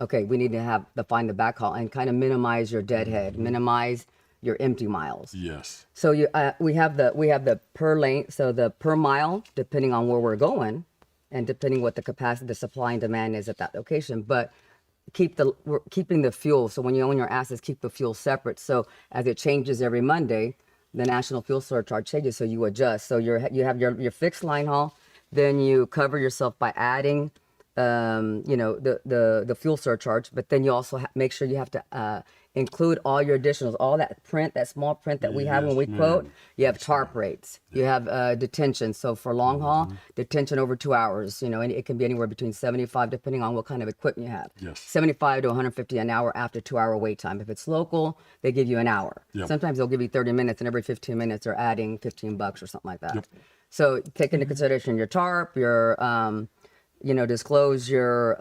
okay, we need to find the backhaul and kind of minimize your deadhead, minimize your empty miles. Yes. So we have the per lane, so the per mile, depending on where we're going, and depending what the capacity, the supply and demand is at that location. But we're keeping the fuel. So when you own your assets, keep the fuel separate. So as it changes every Monday, the national fuel surcharge changes, so you adjust. So you have your fixed line haul, then you cover yourself by adding the fuel surcharge, but then you also make sure you have to include all your additionals, all that small print that we have when we quote. You have tarp rates, you have detention. So for long haul, detention over 2 hours, and it can be anywhere between 75, depending on what kind of equipment you have. Yes. 75 to 150 an hour after 2 hour wait time. If it's local, they give you an hour. Yep. Sometimes they'll give you 30 minutes, and every 15 minutes they're adding $15 or something like that. Yep. So take into consideration your tarp, your disclose your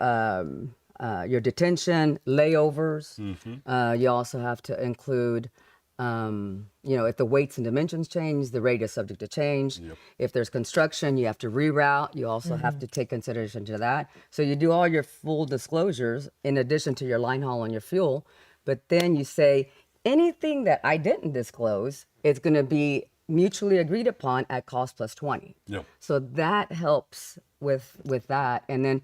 detention, layovers. You also have to include, if the weights and dimensions change, the rate is subject to change. Yep. If there's construction, you have to reroute. You also have to take consideration to that. So you do all your full disclosures in addition to your line haul and your fuel. But then you say, anything that I didn't disclose, it's going to be mutually agreed upon at cost plus 20. Yep. So that helps with that. And then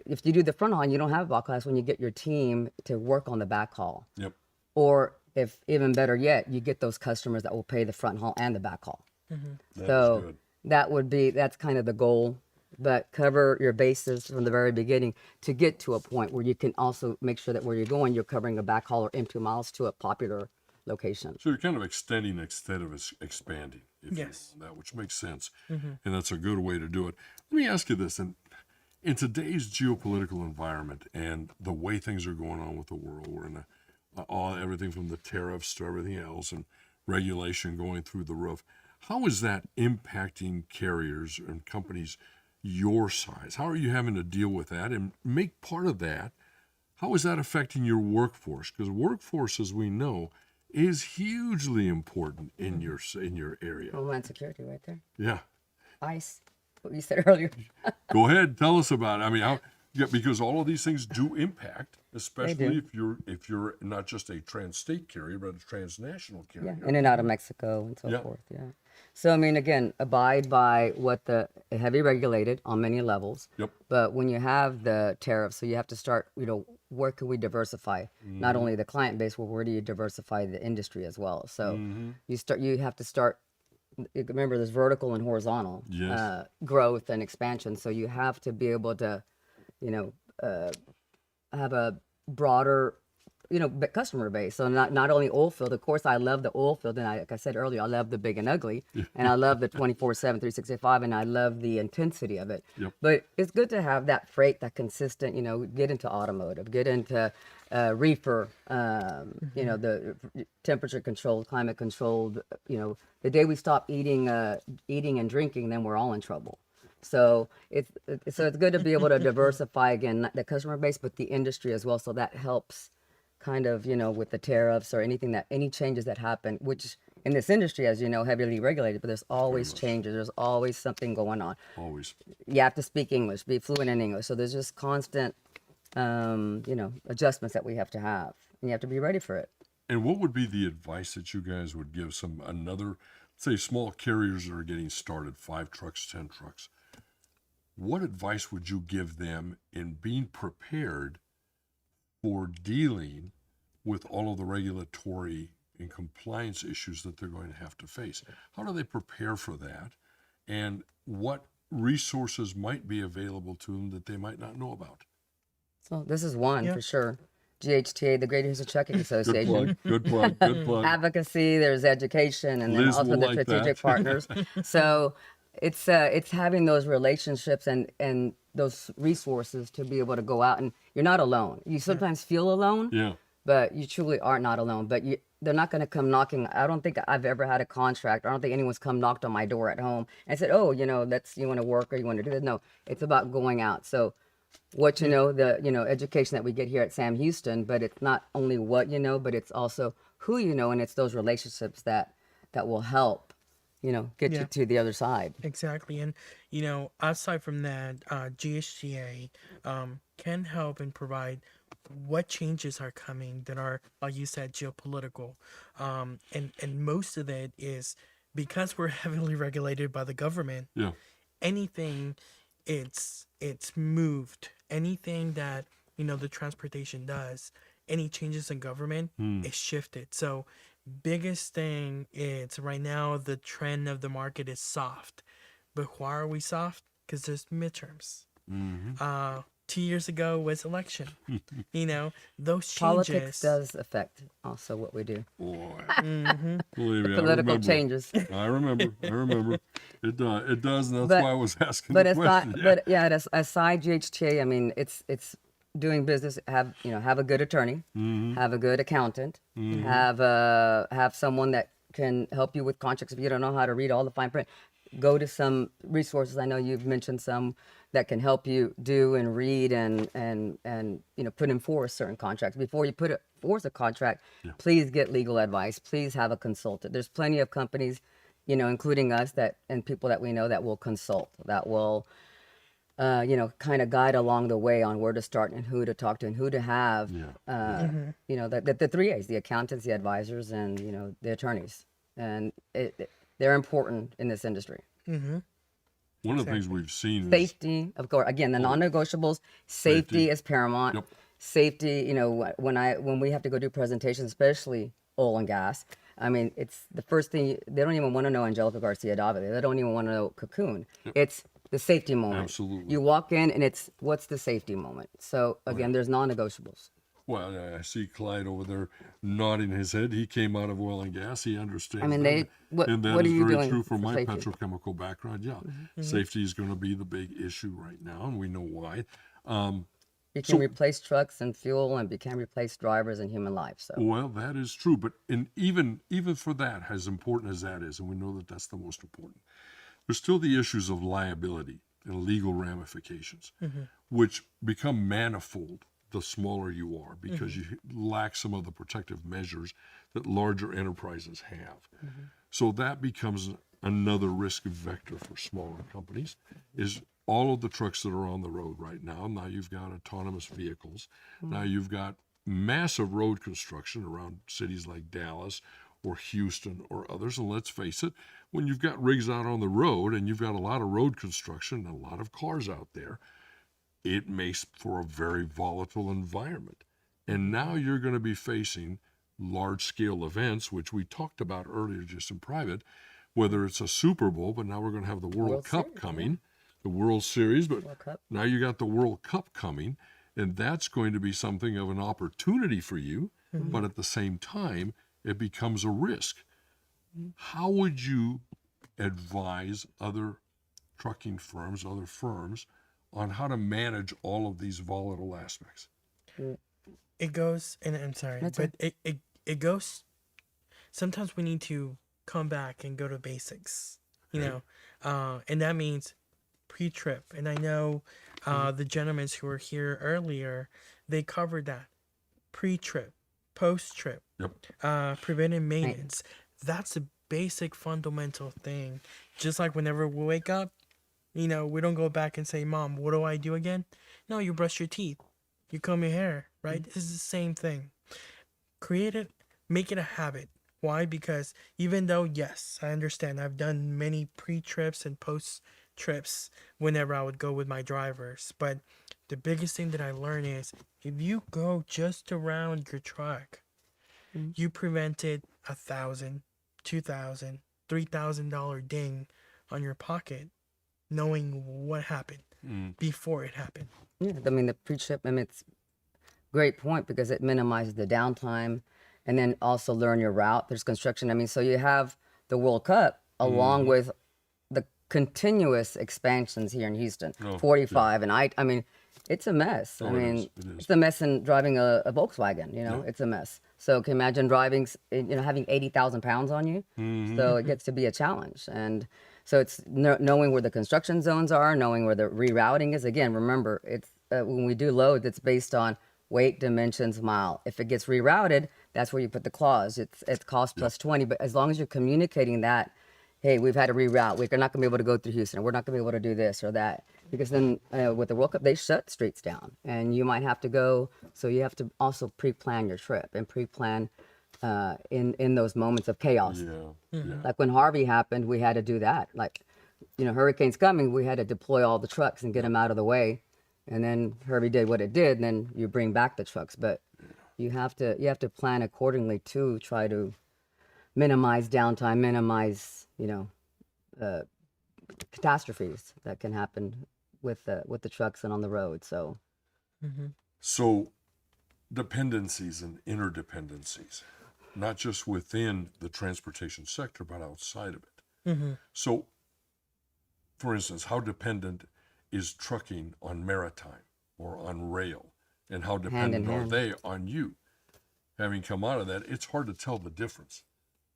if you do the front haul and you don't have a back haul, that's when you get your team to work on the back haul. Yep. Or if even better yet, you get those customers that will pay the front haul and the back haul. That So is good. that's kind of the goal. But cover your bases from the very beginning to get to a point where you can also make sure that where you're going, you're covering a back haul or empty miles to a popular location. So you're kind of extending instead of expanding, if Yes. you will, that, which makes sense. And that's a good way to do it. Let me ask you this. In today's geopolitical environment and the way things are going on with the world, we're in everything from the tariffs to everything else and regulation going through the roof. How is that impacting carriers and companies your size? How are you having to deal with that? And make part of that, how is that affecting your workforce? Because workforce, as we know, is hugely important in your area. Homeland Security right there. Yeah. ICE, what you said earlier. Go ahead, tell us about it. I mean, yeah, because all of these things do impact, especially do. if you're not just a trans-state carrier, but a transnational Yeah, carrier. in and out of Mexico and so Yeah. forth. Yeah. So I mean, again, abide by what the heavy regulated on many levels. Yep. But when you have the tariffs, so you have to start. Where can we diversify? Not only the client base, but where do you diversify the industry as well? So you have to start. Remember, there's vertical and horizontal Yes. growth and expansion. So you have to be able to, have a broader, customer base. So not only oil field, of course, I love the oil field. And like I said earlier, I love the big and ugly. And I love the 24/7, 365, and I love the intensity of it. Yep. But it's good to have that freight, that consistent, get into automotive, get into reefer, the temperature controlled, climate controlled. The day we stop eating and drinking, then we're all in trouble. So it's good to be able to diversify again the customer base, but the industry as well. So that helps, kind of, with the tariffs or any changes that happen, which in this industry, as you know, heavily regulated. But there's always changes. There's always something going on. Always. You have to speak English, be fluent in English. So there's just constant, adjustments that we have to have, and you have to be ready for it. And what would be the advice that you guys would give say small carriers that are getting started, 5 trucks, 10 trucks? What advice would you give them in being prepared for dealing with all of the regulatory and compliance issues that they're going to have to face? How do they prepare for that? And what resources might be available to them that they might not know about? So this is one Yeah. for sure. GHTA, the Great Houston Trucking Good Association. plug, good plug, good plug. Advocacy, there's education, and then Liz also will the like strategic that. partners. So it's having those relationships and those resources to be able to go out, and you're not alone. You sometimes feel alone, Yeah. but you truly are not alone. But they're not going to come knocking. I don't think I've ever had a contract. I don't think anyone's come knocked on my door at home and said, "Oh, you want to work or you want to do this." No, it's about going out. So the education that we get here at Sam Houston, but it's not only what you know, but it's also who you know, and it's those relationships that will help, get Yeah. you to the other side. Exactly. And, aside from that, GHGA can help and provide what changes are coming that are, like you said, geopolitical. And most of it is because we're heavily regulated by the government. Yeah. Anything, it's moved. Anything that, the transportation does, any changes in government is shifted. So biggest thing is right now the trend of the market is soft. But why are we soft? Because there's midterms. 2 years ago was election. Those changes. Politics does affect also what we do. Boy. Mm-hmm. Believe me, I Political remember. changes. I remember. It does, and that's But- why I was asking But the it's question. not. But yeah, aside GHTA, I mean, it's doing business. Have a good attorney, have a good accountant, have someone that can help you with contracts if you don't know how to read all the fine print. Go to some resources. I know you've mentioned some that can help you do and read and put in force certain contracts. Before you force a contract, please get legal advice. Please have a consultant. There's plenty of companies, including us and people that we know that will consult, that will kind of guide along the way on where to start and who to talk to and who to have. The 3 A's: the accountants, the advisors, and the attorneys. And they're important in this industry. One of the things we've seen is Safety, of course. Again, the non-negotiables. Safety is paramount. Yep. Safety. When we have to go do presentations, especially oil and gas. I mean, it's the first thing they don't even want to know. Angelica Garcia Davide. They don't even want to know Cocoon. It's the safety moment. Absolutely. You walk in and it's what's the safety moment. So again, there's non-negotiables. Well, I see Clyde over there nodding his head. He came out of oil and gas. He understands. I mean, that. what and that are is you very doing true for for my safety? petrochemical background. Yeah, safety is going to be the big issue right now, and we know why. You can replace trucks and fuel, and you can replace drivers and human lives. So Well, that is true, but even for that, as important as that is, and we know that that's the most important, there's still the issues of liability and legal ramifications, which become manifold the smaller you are, because you lack some of the protective measures that larger enterprises have. So that becomes another risk vector for smaller companies, is all of the trucks that are on the road right now. Now you've got autonomous vehicles. Now you've got massive road construction around cities like Dallas or Houston or others. And let's face it, when you've got rigs out on the road and you've got a lot of road construction and a lot of cars out there, it makes for a very volatile environment. And now you're going to be facing large-scale events, which we talked about earlier just in private, whether it's a Super Bowl, but now we're going to have the World Cup Series, coming, the World Series, but World Cup. now you got the World Cup coming, and that's going to be something of an opportunity for you, but at the same time, it becomes a risk. How would you advise other trucking firms, other firms, on how to manage all of these volatile aspects? It goes, and I'm sorry, That's but it goes. Sometimes we need to come back and go to basics, you know, and that means pre-trip. And I know the gentlemen who were here earlier, they covered that pre-trip, post-trip, preventive maintenance. That's a basic fundamental thing. Just like whenever we wake up, you know, we don't go back and say, Mom, what do I do again? No, you brush your teeth. You comb your hair, right? This is the same thing. Create it, make it a habit. Why? Because even though, yes, I understand, I've done many pre-trips and post-trips whenever I would go with my drivers. But the biggest thing that I learned is if you go just around your truck, you prevented $1,000, $2,000, $3,000 ding on your pocket, knowing what happened before it happened. Yeah, I mean, the pre-trip, I mean, it's a great point because it minimizes the downtime and then also learn your route. There's construction. I mean, so you have the World Cup along with the continuous expansions here in Houston, 45. And I mean, it's a mess. I mean, it is. it's a mess in driving a Volkswagen, you know, it's a mess. So can you imagine driving, you know, having 80,000 pounds on you? So it gets to be a challenge. And so it's knowing where the construction zones are, knowing where the rerouting is. Again, remember, it's when we do loads, it's based on weight, dimensions, mile. If it gets rerouted, that's where you put the clause. It's cost plus 20. But as long as you're communicating that, hey, we've had to reroute. We're not going to be able to go through Houston. We're not going to be able to do this or that. Because then with the World Cup, they shut streets down. And you might have to go. So you have to also pre-plan your trip and pre-plan in those moments of chaos. Like when Harvey happened, we had to do that. Like, you know, hurricane's coming, we had to deploy all the trucks and get them out of the way. And then Harvey did what it did, and then you bring back the trucks. But you have to plan accordingly to try to minimize downtime, minimize, you know, catastrophes that can happen with the trucks and on the road. So So dependencies and interdependencies, not just within the transportation sector, but outside of it. So, for instance, how dependent is trucking on maritime or on rail? And how dependent are they on you? Having come out of that, it's hard to tell the difference.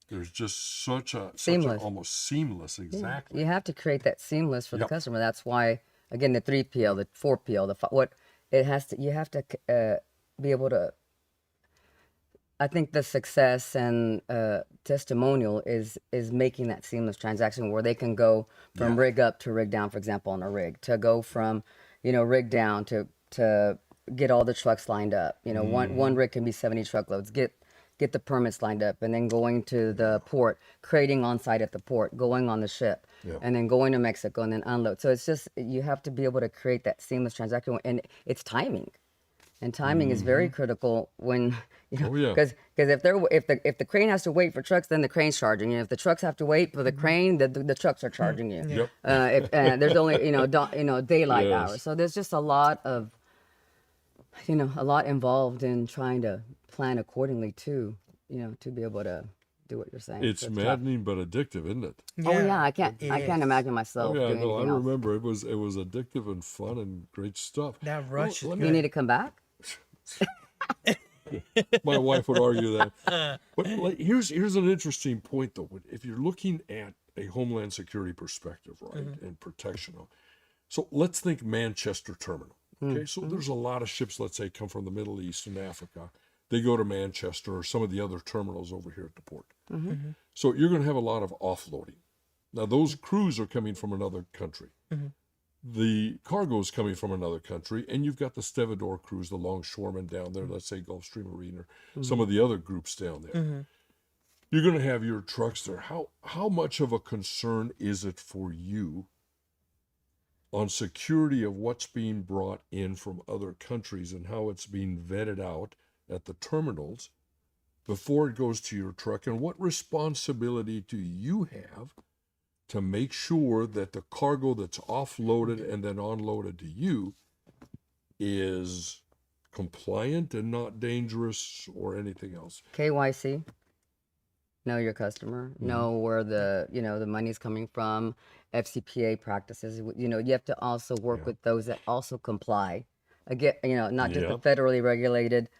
There's just such a almost seamless, exactly. you have to create that seamless for the customer. That's why, again, the 3PL, the 4PL, what it has to, you have to be able to. I think the success and testimonial is making that seamless transaction where they can go from rig up to rig down, for example, on a rig, to go from, you know, rig down to get all the trucks lined up. You know, one rig can be 70 truckloads. Get the permits lined up, and then going to the port, creating on site at the port, going on the ship, and then going to Mexico and then unload. So it's just, you have to be able to create that seamless transaction, and it's timing. And timing is very critical when, you know, because if the crane has to wait for trucks, then the crane's charging you. If the trucks have to wait for the crane, the trucks are charging you. If there's only daylight hours, so there's just a lot of, you know, a lot involved in trying to plan accordingly to, you know, to be able to do what you're saying. It's So maddening but addictive, isn't it? Oh yeah, I can't imagine myself doing no, I anything else. remember it was addictive and fun and great stuff. That rush is let You need to come back. My wife would argue that. But like, here's an interesting point, though. If you're looking at a Homeland Security perspective, right, and protection. So let's think Manchester Terminal. Okay, so there's a lot of ships, let's say, come from the Middle East and Africa. They go to Manchester or some of the other terminals over here at the port. So you're going to have a lot of offloading. Now, those crews are coming from another country. The cargo is coming from another country, and you've got the stevedore crews, the longshoremen down there, let's say Gulfstream Marine or some of the other groups down there. You're going to have your trucks there. How much of a concern is it for you on security of what's being brought in from other countries and how it's being vetted out at the terminals before it goes to your truck? And what responsibility do you have to make sure that the cargo that's offloaded and then onloaded to you is compliant and not dangerous or anything else? KYC. Know your customer. Know where the the money's coming from. FCPA practices. You have to also work with those that also comply. Again, not just the federally regulated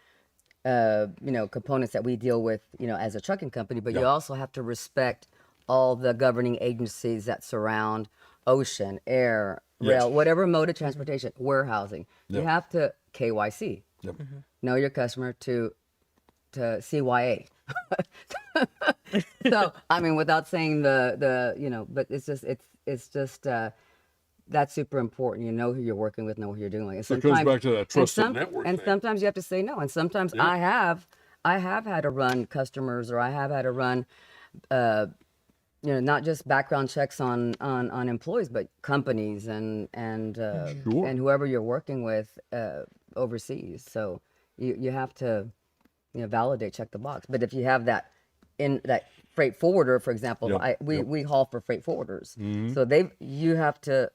components that we deal with, as a trucking company, but you also have to respect all the governing agencies that surround ocean, air, rail, whatever mode of transportation, warehousing. You have to KYC. Know your customer to CYA. So, I mean, without saying but it's just that's super important. You know who you're working with, know who you're doing. And So it comes back to that trusted network and thing. sometimes you have to say no. And sometimes I have had to run customers, or I have had to run, not just background checks on employees, but companies and whoever you're working with overseas. So you have to validate, check the box. But if you have that in that freight forwarder, for example, we haul for freight forwarders, so you have to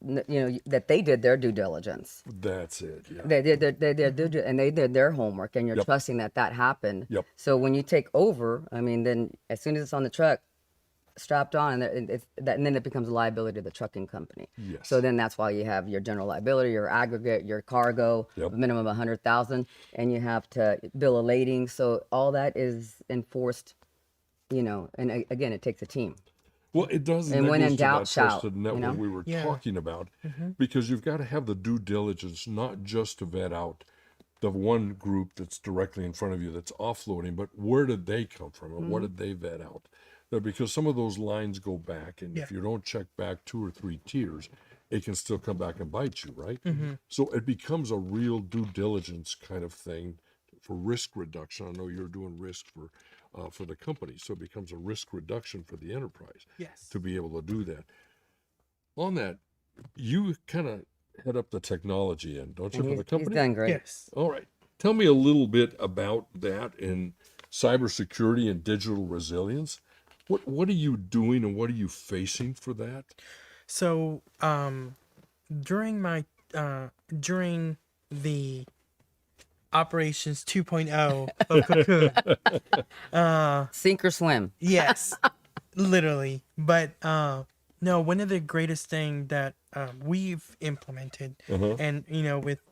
that they did their due diligence. That's it. Yeah. They did their homework, and you're trusting that happened. So when you take over, I mean, then as soon as it's on the truck, strapped on, and then it becomes a liability to the trucking company. Yes. So then that's why you have your general liability, your aggregate, your cargo, a minimum of 100,000, and you have to bill a lading. So all that is enforced, and again, it takes a team. Well, it does. And that when goes in to doubt, that shout, trusted network we were talking about, because you've got to have the due diligence, not just to vet out the one group that's directly in front of you that's offloading, but where did they come from and what did they vet out? Because some of those lines go back, and if you don't check back 2 or 3 tiers, it can still come back and bite you, right? So it becomes a real due diligence kind of thing for risk reduction. I know you're doing risk for the company, so it becomes a risk reduction for the enterprise to be able to do that. On that, you kind of head up the technology end, don't you, for the company? He's done great. Yes. All right. Tell me a little bit about that in cybersecurity and digital resilience. What are you doing and what are you facing for that? So during the operations 2.0 of Cocoon, Sink or swim. yes, literally. But no, one of the greatest thing that we've implemented, and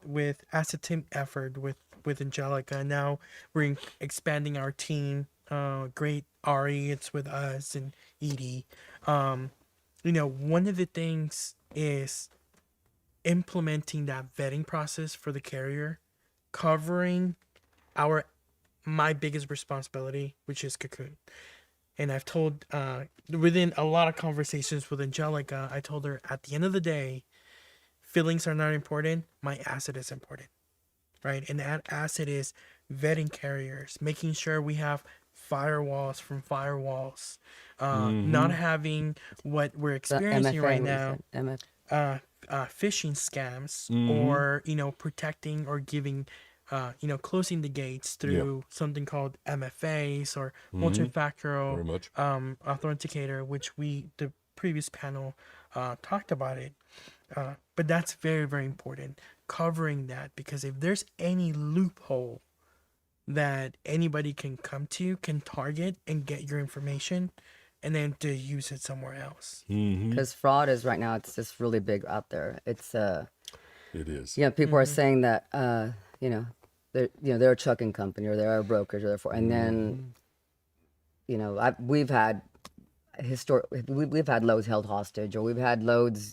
with asset team effort with Angelica, now we're expanding our team. Great Ari, it's with us, and Edie. One of the things is implementing that vetting process for the carrier, covering my biggest responsibility, which is Cocoon. And I've told within a lot of conversations with Angelica, I told her at the end of the day, feelings are not important. My asset is important, right? And that asset is vetting carriers, making sure we have firewalls from firewalls, not having what we're experiencing right now, phishing scams, or protecting or giving closing the gates through something called MFAs or multifactorial authenticator, which the previous panel talked about it. But that's very, very important, covering that, because if there's any loophole that anybody can come to, can target and get your information, and then to use it somewhere else. Because fraud is right now, it's just really big out there. It is. People are saying that they're a trucking company, or they're a brokerage, or therefore, and then we've had loads held hostage, or we've had loads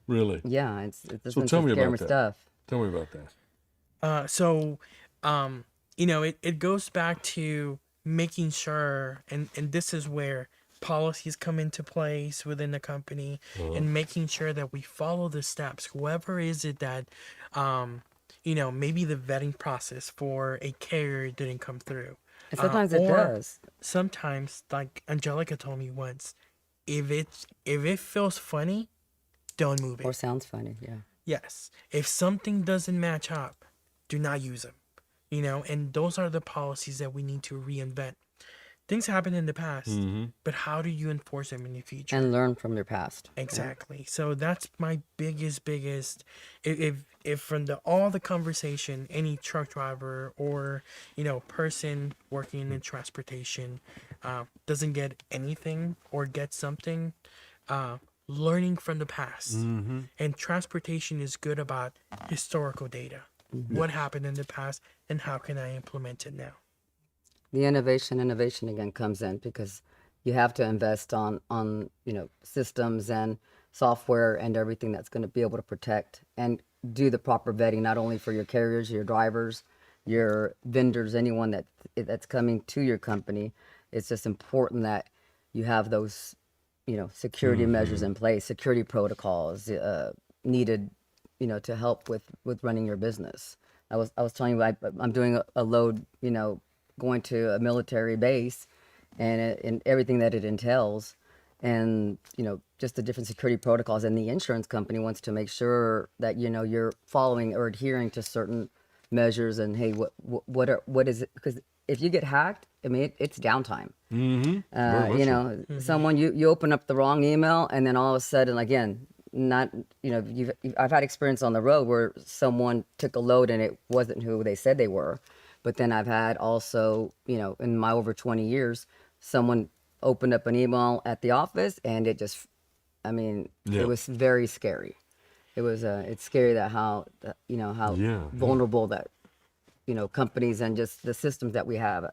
Really? Yeah, it's So tell me scary about that. stuff. Tell me about that. So, it goes back to making sure, and this is where policies come into place within the company, and making sure that we follow the steps. Whoever is it that, maybe the vetting process for a carrier didn't come through. And sometimes it Or does. sometimes, like Angelica told me once, if it feels funny, don't move it. Or sounds funny, yeah. Yes. If something doesn't match up, do not use them. And those are the policies that we need to reinvent. Things happened in the past, but how do you enforce them in the future? And learn from your past. Exactly. So that's my biggest. If from all the conversation, any truck driver or person working in transportation doesn't get anything or get something, learning from the past. And transportation is good about historical data. What happened in the past and how can I implement it now? The innovation again comes in because you have to invest on systems and software and everything that's going to be able to protect and do the proper vetting, not only for your carriers, your drivers, your vendors, anyone that's coming to your company. It's just important that you have those security measures in place, security protocols needed to help with running your business. I was telling you I'm doing a load going to a military base and everything that it entails, and just the different security protocols, and the insurance company wants to make sure that you're following or adhering to certain measures. And hey, what is it? Because if you get hacked, I mean it's downtime. Someone you open up the wrong email, and then all of a sudden, again, not I've had experience on the road where someone took a load and it wasn't who they said they were. But then I've had also, in my over 20 years, someone opened up an email at the office and it just, it was very scary. It's scary that how vulnerable that, companies and just the systems that we have,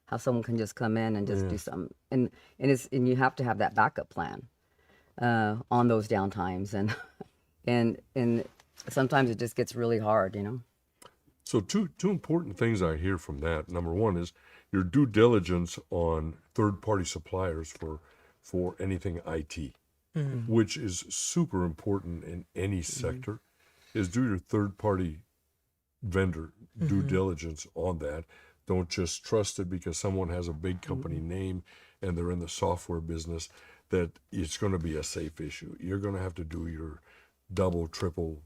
how someone can just come in and just do something. And you have to have that backup plan on those downtimes. And sometimes it just gets really hard, So two important things I hear from that. Number one is your due diligence on third-party suppliers for anything IT, which is super important in any sector, is do your third-party vendor due diligence on that. Don't just trust it because someone has a big company name and they're in the software business that it's going to be a safe issue. You're going to have to do your double, triple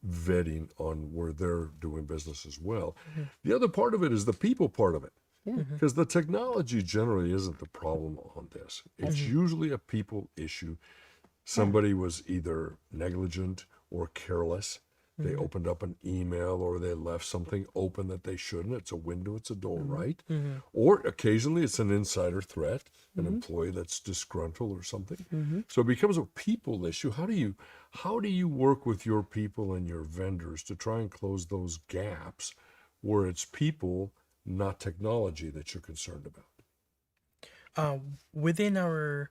vetting on where they're doing business as well. The other part of it is the people part of it. Because the technology generally isn't the problem on this. It's usually a people issue. Somebody was either negligent or careless. They opened up an email or they left something open that they shouldn't. It's a window, it's a door, right? Or occasionally it's an insider threat, an employee that's disgruntled or something. So it becomes a people issue. How do you work with your people and your vendors to try and close those gaps where it's people, not technology, that you're concerned about? Within our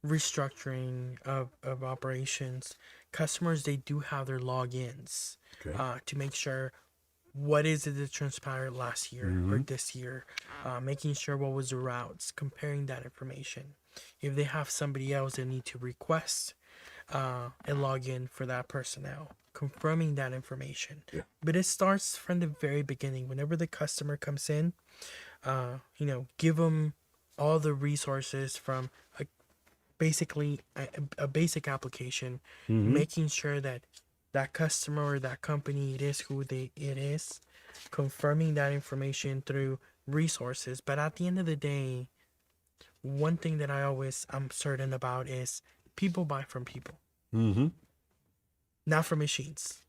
restructuring of operations, customers, they do have their logins to make sure what is it that transpired last year or this year, making sure what was the routes, comparing that information. If they have somebody else, they need to request a login for that personnel, confirming that information. But it starts from the very beginning. Whenever the customer comes in, give them all the resources from basically a basic application, making sure that that customer or that company, it is who it is, confirming that information through resources. But at the end of the day, one thing that I'm certain about is people buy from people, not from machines,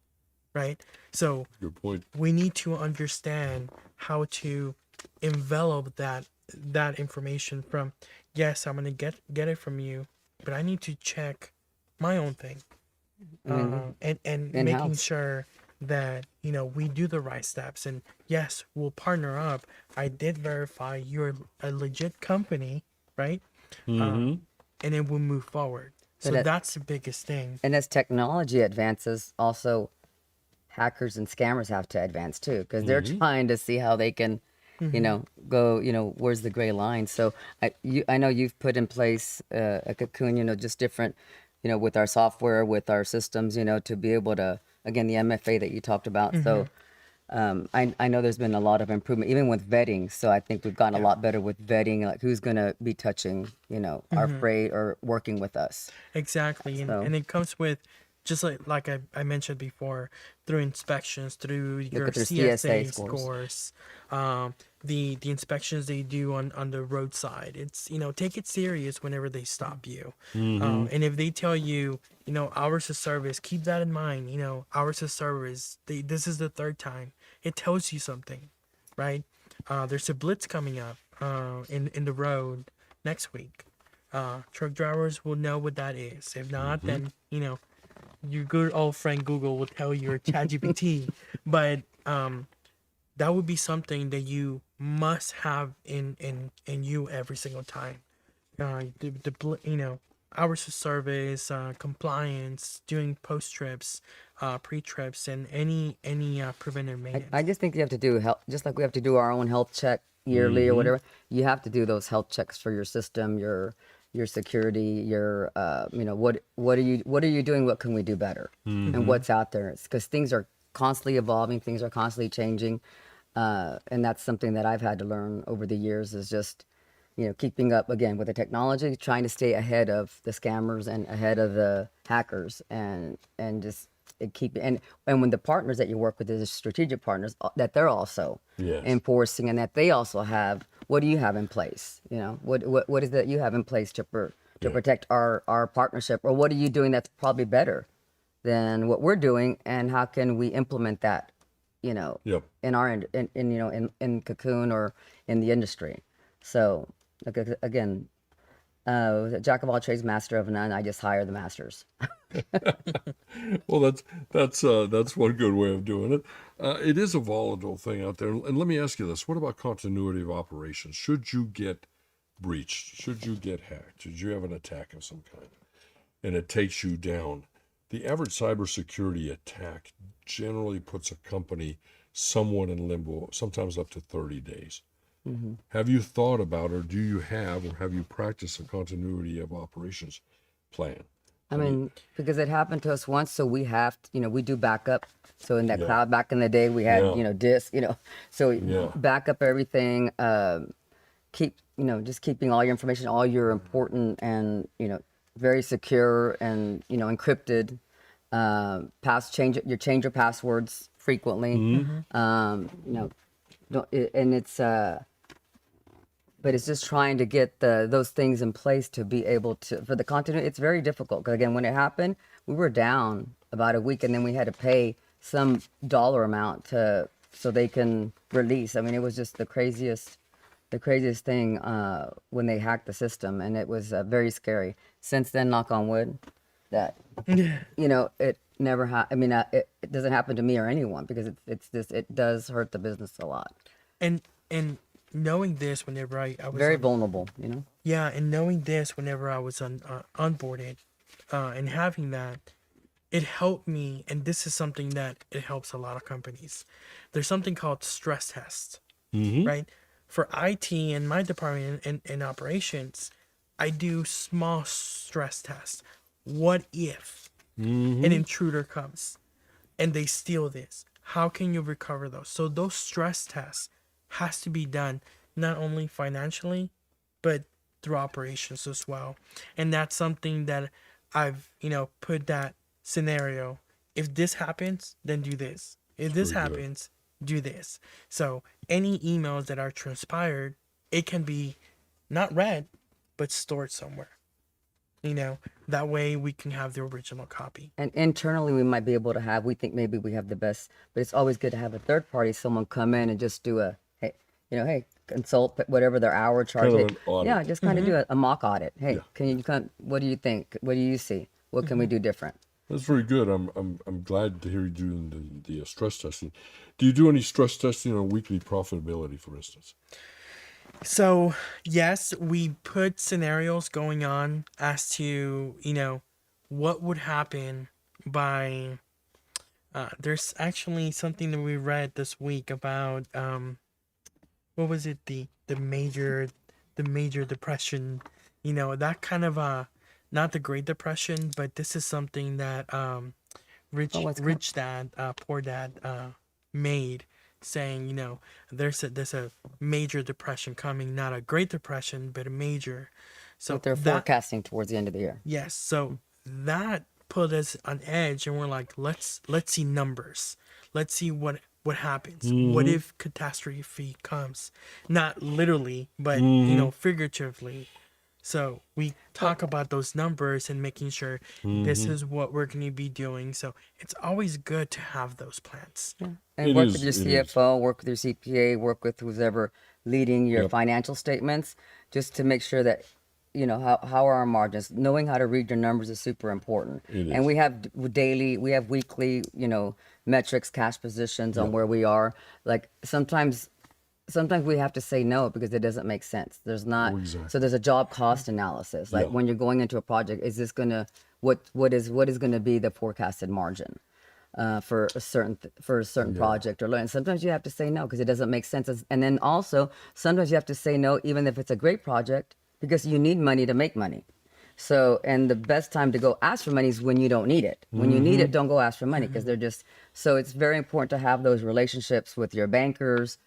right? So Good point. we need to understand how to envelop that information from, yes, I'm gonna get it from you, but I need to check my own thing, and making In-house. sure that we do the right steps. And yes, we'll partner up. I did verify you're a legit company, right? And then we'll move forward. So But it- that's the biggest thing. And as technology advances, also hackers and scammers have to advance too, because they're trying to see how they can, go, where's the gray line. So I know you've put in place a cocoon, just different, with our software, with our systems, to be able to, again, the MFA that you talked about. So I know there's been a lot of improvement, even with vetting. So I think we've gotten a lot better with vetting, like who's going to be touching, our freight or working with us. Exactly. So- And it comes with, just like I mentioned before, through inspections, through your at their CSA CSA scores, the inspections they do on the roadside. It's, take it serious whenever they stop you. And if they tell you, hours of service, keep that in mind. Hours of service, this is the third time. It tells you something, right? There's a blitz coming up in the road next week. Truck drivers will know what that is. If not, then your good old friend Google will tell you, or ChatGPT. But that would be something that you must have in you every single time. Hours of service, compliance, doing post trips, pre trips, and any preventive maintenance. I just think you have to do health, just like we have to do our own health check yearly or whatever. You have to do those health checks for your system, your security, your what are you doing? What can we do better? And what's out there? Because things are constantly evolving, things are constantly changing, and that's something that I've had to learn over the years. Is just keeping up again with the technology, trying to stay ahead of the scammers and ahead of the hackers, and just keep and when the partners that you work with, the strategic partners, that they're also Yes. enforcing, and that they also have, what do you have in place? What is that you have in place to protect our partnership, or what are you doing that's probably better than what we're doing, and how can we implement that Yep. in our in Cocoon or in the industry? So again, jack of all trades, master of none. I just hire the masters. Well, that's one good way of doing it. It is a volatile thing out there. And let me ask you this: what about continuity of operations? Should you get breached? Should you get hacked? Should you have an attack of some kind, and it takes you down? The average cybersecurity attack generally puts a company somewhat in limbo, sometimes up to 30 days. Have you thought about, or do you have, or have you practiced a continuity of operations plan? I mean, because it happened to us once, so we have to, we do backup. So in that Yeah. cloud back in the day, we had, Yeah. disk, so Yeah. back up everything, keep, just keeping all your information, all your important and, very secure and, encrypted, change your passwords frequently. And it's, but it's just trying to get those things in place to be able to, for the continuity. It's very difficult because again, when it happened, we were down about a week, and then we had to pay some dollar amount so they can release. I mean, it was just the craziest thing when they hacked the system, and it was very scary. Since then, knock on wood, that it never I mean, it doesn't happen to me or anyone, because it does hurt the business a lot. And knowing this, whenever I was Very vulnerable, Yeah, and knowing this, whenever I was onboarded, and having that, it helped me. And this is something that it helps a lot of companies. There's something called stress tests, right? For IT and my department in operations, I do small stress tests. What if an intruder comes and they steal this? How can you recover those? So those stress tests has to be done not only financially, but through operations as well. And that's something that I've, put that scenario. If this happens, then do this. If this happens, do this. So any emails that are transpired, it can be not read, but stored somewhere. That way we can have the original copy. And internally, we might be able to we think maybe we have the best, but it's always good to have a third party, someone come in and just do hey, consult whatever their hour charge. Kind of an audit. Yeah, just kind of do a mock audit. Hey, can you come? What do you think? What do you see? What can we do different? That's very good. I'm glad to hear you doing the stress testing. Do you do any stress testing on weekly profitability, for instance? So yes, we put scenarios going on as to, what would happen by there's actually something that we read this week about what was it, the major depression, that kind of not the Great Depression, but this is something that rich dad, poor dad made, saying, there's a major depression coming, not a Great Depression, but a major. So What they're forecasting towards the end of the year. yes, so that put us on edge, and we're like, let's see numbers. Let's see what happens. What if catastrophe comes? Not literally, but figuratively. So we talk about those numbers and making sure this is what we're going to be doing. So it's always good to have those plans. And It work is, with your it is. CFO, work with your CPA, work with who's ever leading your Yep. financial statements, just to make sure that, how are our margins. Knowing how to read your numbers is super important. It And is. we have daily, we have weekly, metrics, cash positions on Yep. where we are. Like sometimes we have to say no because it doesn't make sense. There's not, Oh, exactly. so there's a job cost analysis. Like Yeah. when you're going into a project, is this gonna, what is gonna be the forecasted margin? For a certain project or learn. Sometimes you have to say no because it doesn't make sense. And then also sometimes you have to say no even if it's a great project because you need money to make money. So, and the best time to go ask for money is when you don't need it. When you need it, don't go ask for money because they're just, so it's very important to have those relationships with your bankers,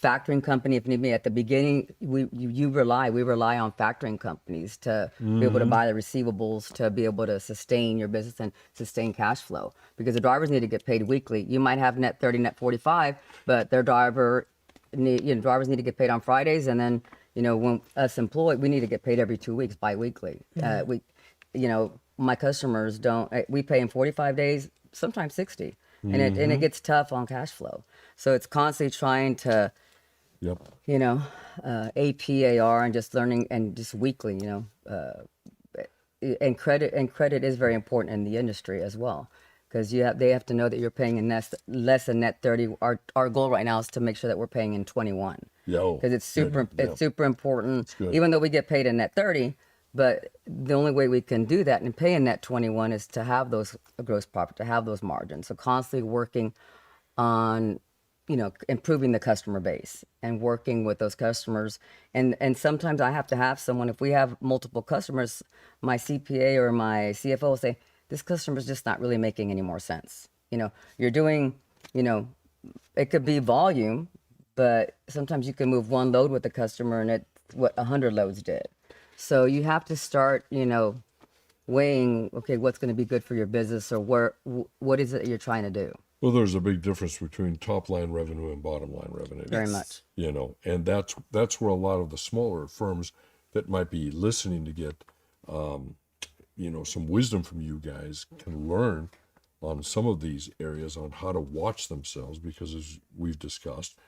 factoring company. If need be, at the beginning, we rely on factoring companies to be able to buy the receivables, to be able to sustain your business and sustain cash flow because the drivers need to get paid weekly. You might have net 30, net 45, but drivers need to get paid on Fridays. And then, when us employed, we need to get paid every 2 weeks, bi-weekly. My customers don't, we pay in 45 days, sometimes 60. And it gets tough on cash flow. So it's constantly trying to, Yep. APAR and just learning and just weekly, and credit is very important in the industry as well because they have to know that you're paying in less than net 30. Our goal right now is to make sure that we're paying in 21 Yeah. Oh, because it's good. super important. good. Even though we get paid in net 30, but the only way we can do that and pay in net 21 is to have those gross profit, to have those margins. So constantly working on improving the customer base and working with those customers. And sometimes I have to have someone, if we have multiple customers, my CPA or my CFO will say, this customer's just not really making any more sense. You're doing, it could be volume, but sometimes you can move one load with the customer and it's what 100 loads did. So you have to start, weighing, okay, what's going to be good for your business or what is it you're trying to do? Well, there's a big difference between top line revenue and bottom line revenue. Very much. And that's where a lot of the smaller firms that might be listening to get, some wisdom from you guys can learn on some of these areas on how to watch themselves because as we've discussed,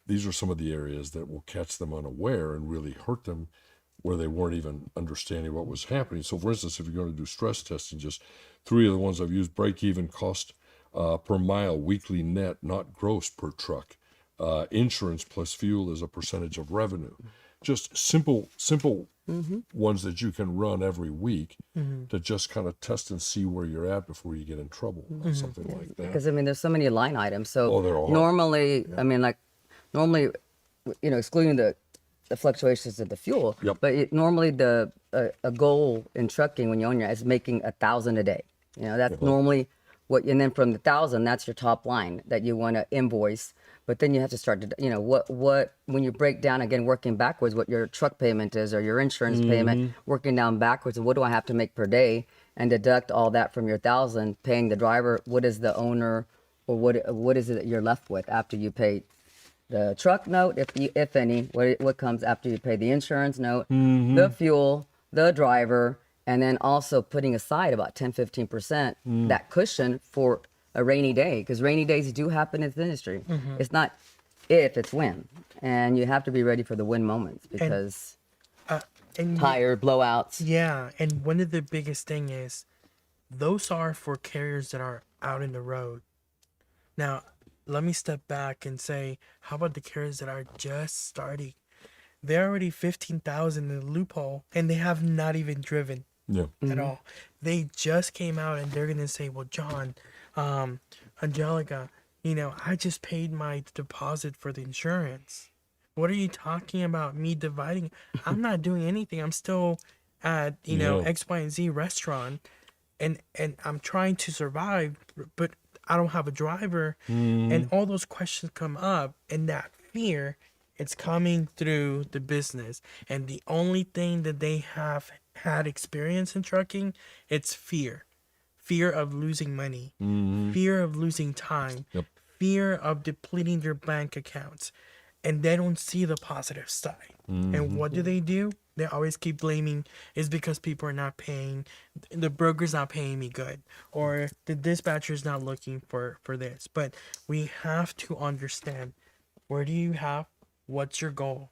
these are some of the areas that will catch them unaware and really hurt them where they weren't even understanding what was happening. So for instance, if you're going to do stress testing, just 3 of the ones I've used: break even cost per mile, weekly net, not gross per truck. Insurance plus fuel is a percentage of revenue. Just simple ones that you can run every week to just kind of test and see where you're at before you get in trouble, something like that. Because there's so many line items. So Oh, there are. normally, normally, excluding the fluctuations of the fuel, Yep. but normally a goal in trucking when you own your is making 1,000 a day. That's normally what, and then from the 1,000, that's your top line that you want to invoice. But then you have to start to, what when you break down again, working backwards, what your truck payment is or your insurance payment, working down backwards, and what do I have to make per day, and deduct all that from your 1,000, paying the driver. What is the owner, or what is it that you're left with after you pay the truck note, if any? What comes after you pay the insurance note, the fuel, the driver, and then also putting aside about 10-15% that cushion for a rainy day, because rainy days do happen in this industry. It's not if, it's when, and you have to be ready for the win moments because And tire blowouts. yeah, and one of the biggest thing is those are for carriers that are out in the road. Now, let me step back and say, how about the carriers that are just starting? They're already 15,000 in the loophole, and they have not even driven Yeah. at all. They just came out and they're gonna say, "Well, John, Angelica, I just paid my deposit for the insurance. What are you talking about? Me dividing? I'm not doing anything. I'm still at Yeah. X, Y, and Z restaurant, and I'm trying to survive, but I don't have a driver, and all those questions come up, and that fear, it's coming through the business, and the only thing that they have had experience in trucking, it's fear of losing money, fear of losing time, Yep. fear of depleting their bank accounts, and they don't see the positive side. And what do? They always keep blaming, is because people are not paying, the broker's not paying me good, or the dispatcher's not looking for this. But we have to understand, where do you have, what's your goal,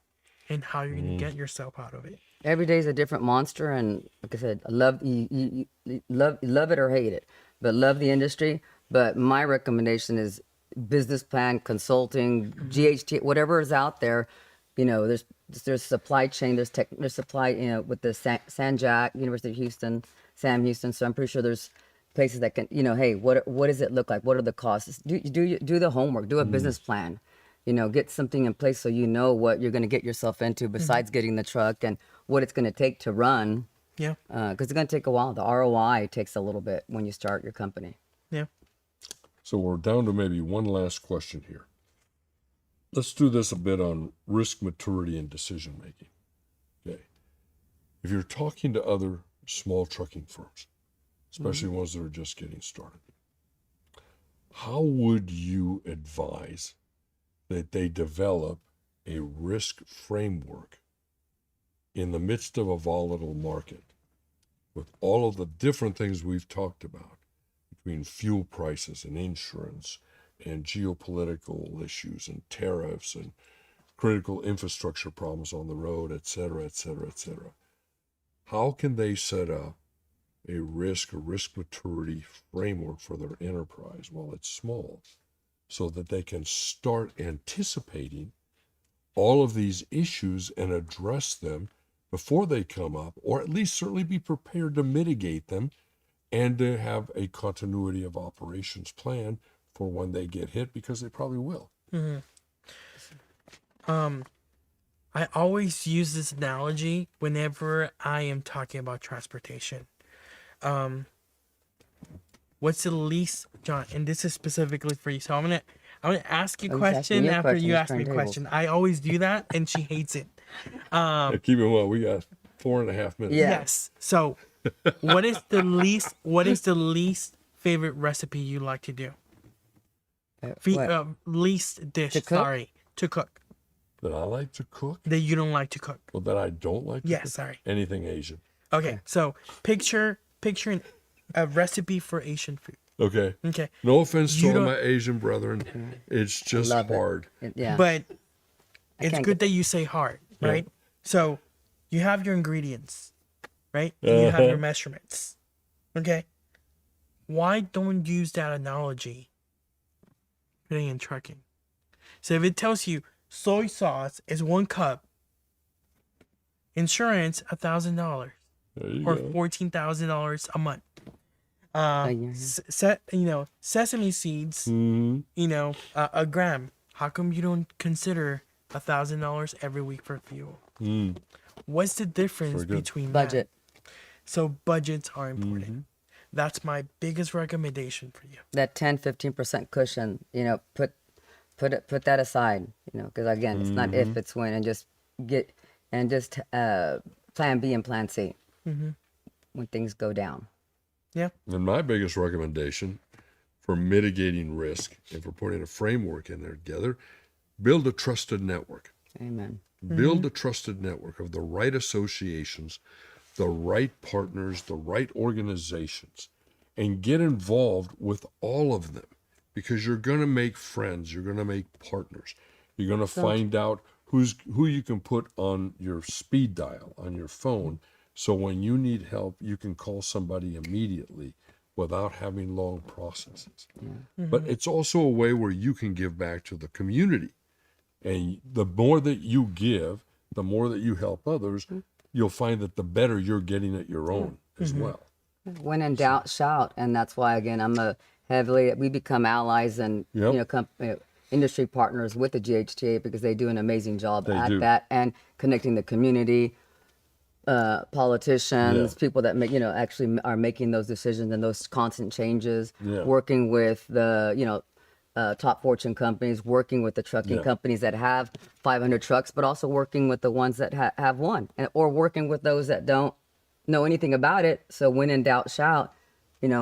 and how you're going to get yourself out of it. Every day is a different monster, and like I said, I love you love it or hate it, but love the industry. But my recommendation is business plan, consulting, GHT, whatever is out there. There's supply chain, there's supply, with the San Jack, University of Houston, Sam Houston. So I'm pretty sure there's places that can, hey, what does it look like? What are the costs? Do the homework, do a business plan. Get something in place so you know what you're going to get yourself into besides getting the truck and what it's going to take to run. Yeah. Because it's going to take a while. The ROI takes a little bit when you start your company. Yeah. So we're down to maybe one last question here. Let's do this a bit on risk maturity and decision making. Okay. If you're talking to other small trucking firms, especially ones that are just getting started, how would you advise that they develop a risk framework in the midst of a volatile market with all of the different things we've talked about between fuel prices and insurance and geopolitical issues and tariffs and critical infrastructure problems on the road, et cetera, et cetera, et cetera? How can they set up a risk maturity framework for their enterprise while it's small, so that they can start anticipating all of these issues and address them before they come up, or at least certainly be prepared to mitigate them and to have a continuity of operations plan for when they get hit, because they probably will. I always use this analogy whenever I am talking about transportation. What's the least, John, and this is specifically for you. So I'm gonna ask you a Oh, he's asking question you a after question. you He's ask me a turntables. question. I always do that, and she hates it. Keep it well. We got 4.5 minutes. Yeah. Yes. So, what is the least favorite recipe you like to do? What? Least dish. To cook? Sorry, to cook That I like to cook, that you don't like to cook. or that I don't like to Yes. cook? Sorry. Anything Asian. Okay. So picture a recipe for Asian food. Okay. Okay. No offense to You all don't- my Asian brethren. It's just Love it. hard. Yeah. But it's can't good get- that you say hard, Yeah. right? So you have your ingredients, right? And you have your measurements. Okay. Why don't use that analogy putting in trucking? So if it tells you soy sauce is 1 cup, insurance $1,000 There you or go. $14,000 a month. yeah. Sesame seeds, Mhm. a gram. How come you don't consider $1,000 every week for fuel? Mm. What's the difference Very good. between Budget. that? So budgets are important. That's my biggest recommendation for you. That 10-15% cushion, put that aside, because again, it's not if, it's when, and just plan B and plan C when things go down. Yeah. And my biggest recommendation for mitigating risk and for putting a framework in there together, build a trusted network. Amen. Build a trusted network of the right associations, the right partners, the right organizations, and get involved with all of them, because you're going to make friends, you're going to make partners. You're going to find out who you can put on your speed dial on your phone, so when you need help, you can call somebody immediately without having long processes. But it's also a way where you can give back to the community. And the more that you give, the more that you help others, you'll find that the better you're getting at your own as Mhm. well. When in doubt, shout, and that's why again we become allies and Yep. industry partners with the GHTA because they do an amazing job They at do. that and connecting the community, politicians, Yeah. people that make actually are making those decisions and those constant changes, Yeah. working with the top fortune companies, working with the trucking Yeah. companies that have 500 trucks, but also working with the ones that have one, or working with those that don't know anything about it. So when in doubt, shout. Yes.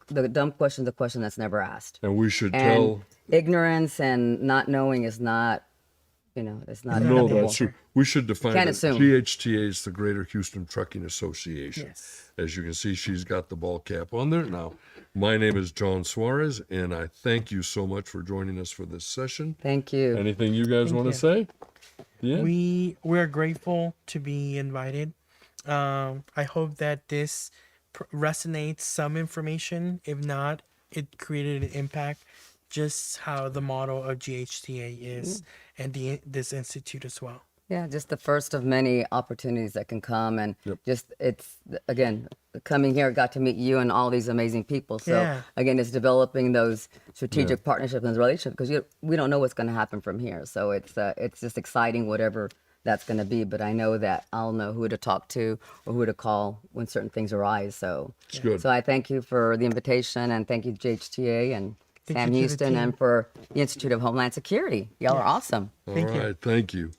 The dumb question is the question that's never asked. And we should And tell. ignorance and not knowing is not, it's not No, acceptable. that's true. We should define Can't it. assume. GHTA is the Greater Houston Trucking Association. Yes. As you can see, she's got the ball cap on there. Now, my name is John Suarez, and I thank you so much for joining us for this session. Thank you. Anything you guys want to you. say? Yeah. We're grateful to be invited. I hope that this resonates some information. If not, it created an impact. Just how the model of GHTA is, and this institute as well. Yeah, just the first of many opportunities that can come, and Yep. just it's again coming here, got to meet you and all these amazing people. So Yeah. again, it's developing those strategic partnerships and relationships because we don't know what's going to happen from here. So it's just exciting, whatever that's going to be. But I know that I'll know who to talk to or who to call when certain things arise. So It's good. So I thank you for the invitation, and thank you GHTA and Thank Sam you to the Houston team. and for the Institute of Homeland Security. Y'all are awesome. All Thank you. right. Thank you.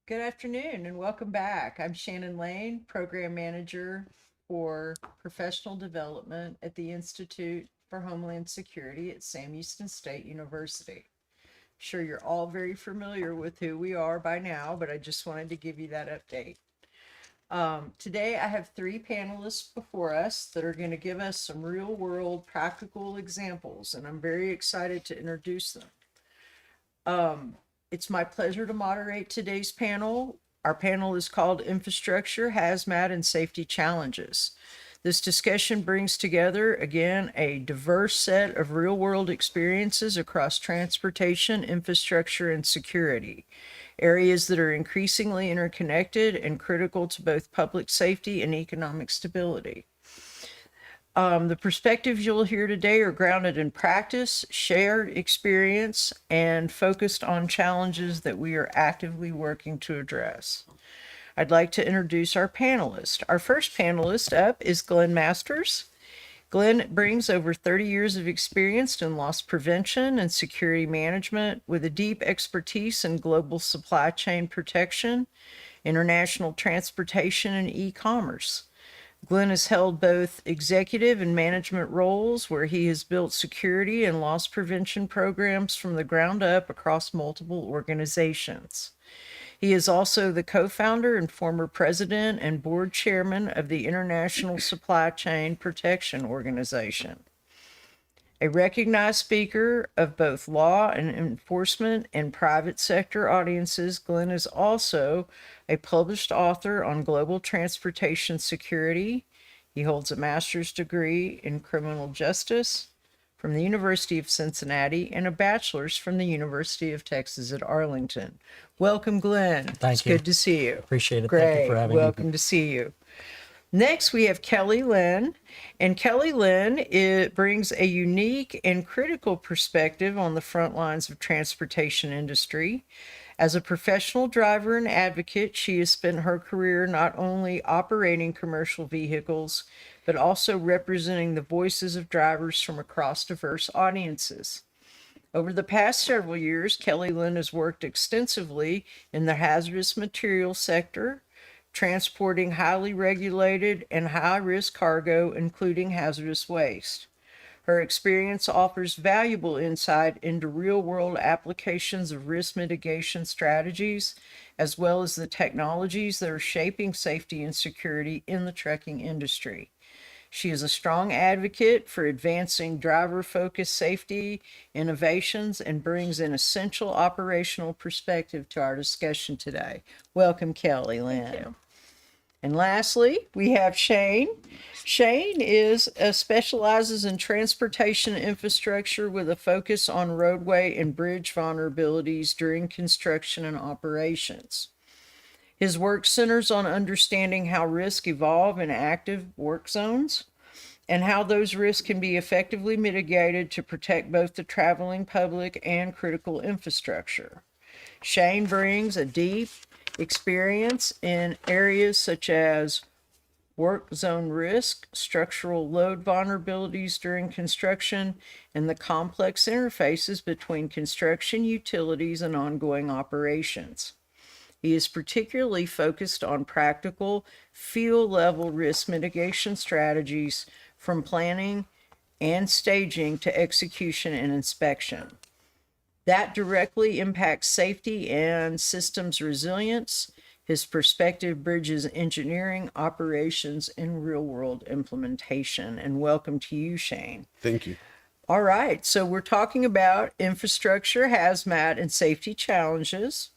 Good afternoon and welcome back. I'm Shannon Lane, Program Manager for Professional Development at the Institute for Homeland Security at Sam Houston State University. Sure, you're all very familiar with who we are by now, but I just wanted to give you that update. Today I have 3 panelists before us that are going to give us some real world practical examples, and I'm very excited to introduce them. It's my pleasure to moderate today's panel. Our panel is called Infrastructure, Hazmat, and Safety Challenges. This discussion brings together, again, a diverse set of real-world experiences across transportation, infrastructure, and security, areas that are increasingly interconnected and critical to both public safety and economic stability. The perspectives you'll hear today are grounded in practice, shared experience, and focused on challenges that we are actively working to address. I'd like to introduce our panelists. Our first panelist up is Glenn Masters. Glenn brings over 30 years of experience in loss prevention and security management with a deep expertise in global supply chain protection, international transportation, and e-commerce. Glenn has held both executive and management roles where he has built security and loss prevention programs from the ground up across multiple organizations. He is also the co-founder and former president and board chairman of the International Supply Chain Protection Organization. A recognized speaker of both law and enforcement and private sector audiences, Glenn is also a published author on global transportation security. He holds a master's degree in criminal justice from the University of Cincinnati and a bachelor's from the University of Texas at Arlington. Welcome, Glenn. Thank It's you. good to see you. Appreciate it. Great. Thank you for having me. Welcome to see you. Next, we have Kelly Lynn, and Kelly Lynn brings a unique and critical perspective on the front lines of transportation industry. As a professional driver and advocate, she has spent her career not only operating commercial vehicles, but also representing the voices of drivers from across diverse audiences. Over the past several years, Kelly Lynn has worked extensively in the hazardous materials sector, transporting highly regulated and high-risk cargo, including hazardous waste. Her experience offers valuable insight into real-world applications of risk mitigation strategies, as well as the technologies that are shaping safety and security in the trucking industry. She is a strong advocate for advancing driver-focused safety innovations and brings an essential operational perspective to our discussion today. Welcome, Kelly Lynn. Thank you. And lastly, we have Shane. Shane specializes in transportation infrastructure with a focus on roadway and bridge vulnerabilities during construction and operations. His work centers on understanding how risks evolve in active work zones and how those risks can be effectively mitigated to protect both the traveling public and critical infrastructure. Shane brings a deep experience in areas such as work zone risk, structural load vulnerabilities during construction, and the complex interfaces between construction utilities and ongoing operations. He is particularly focused on practical field-level risk mitigation strategies from planning and staging to execution and inspection. That directly impacts safety and systems resilience. His perspective bridges engineering, operations, and real-world implementation. And welcome to you, Shane. Thank you. All right, so we're talking about infrastructure, hazmat, and safety challenges.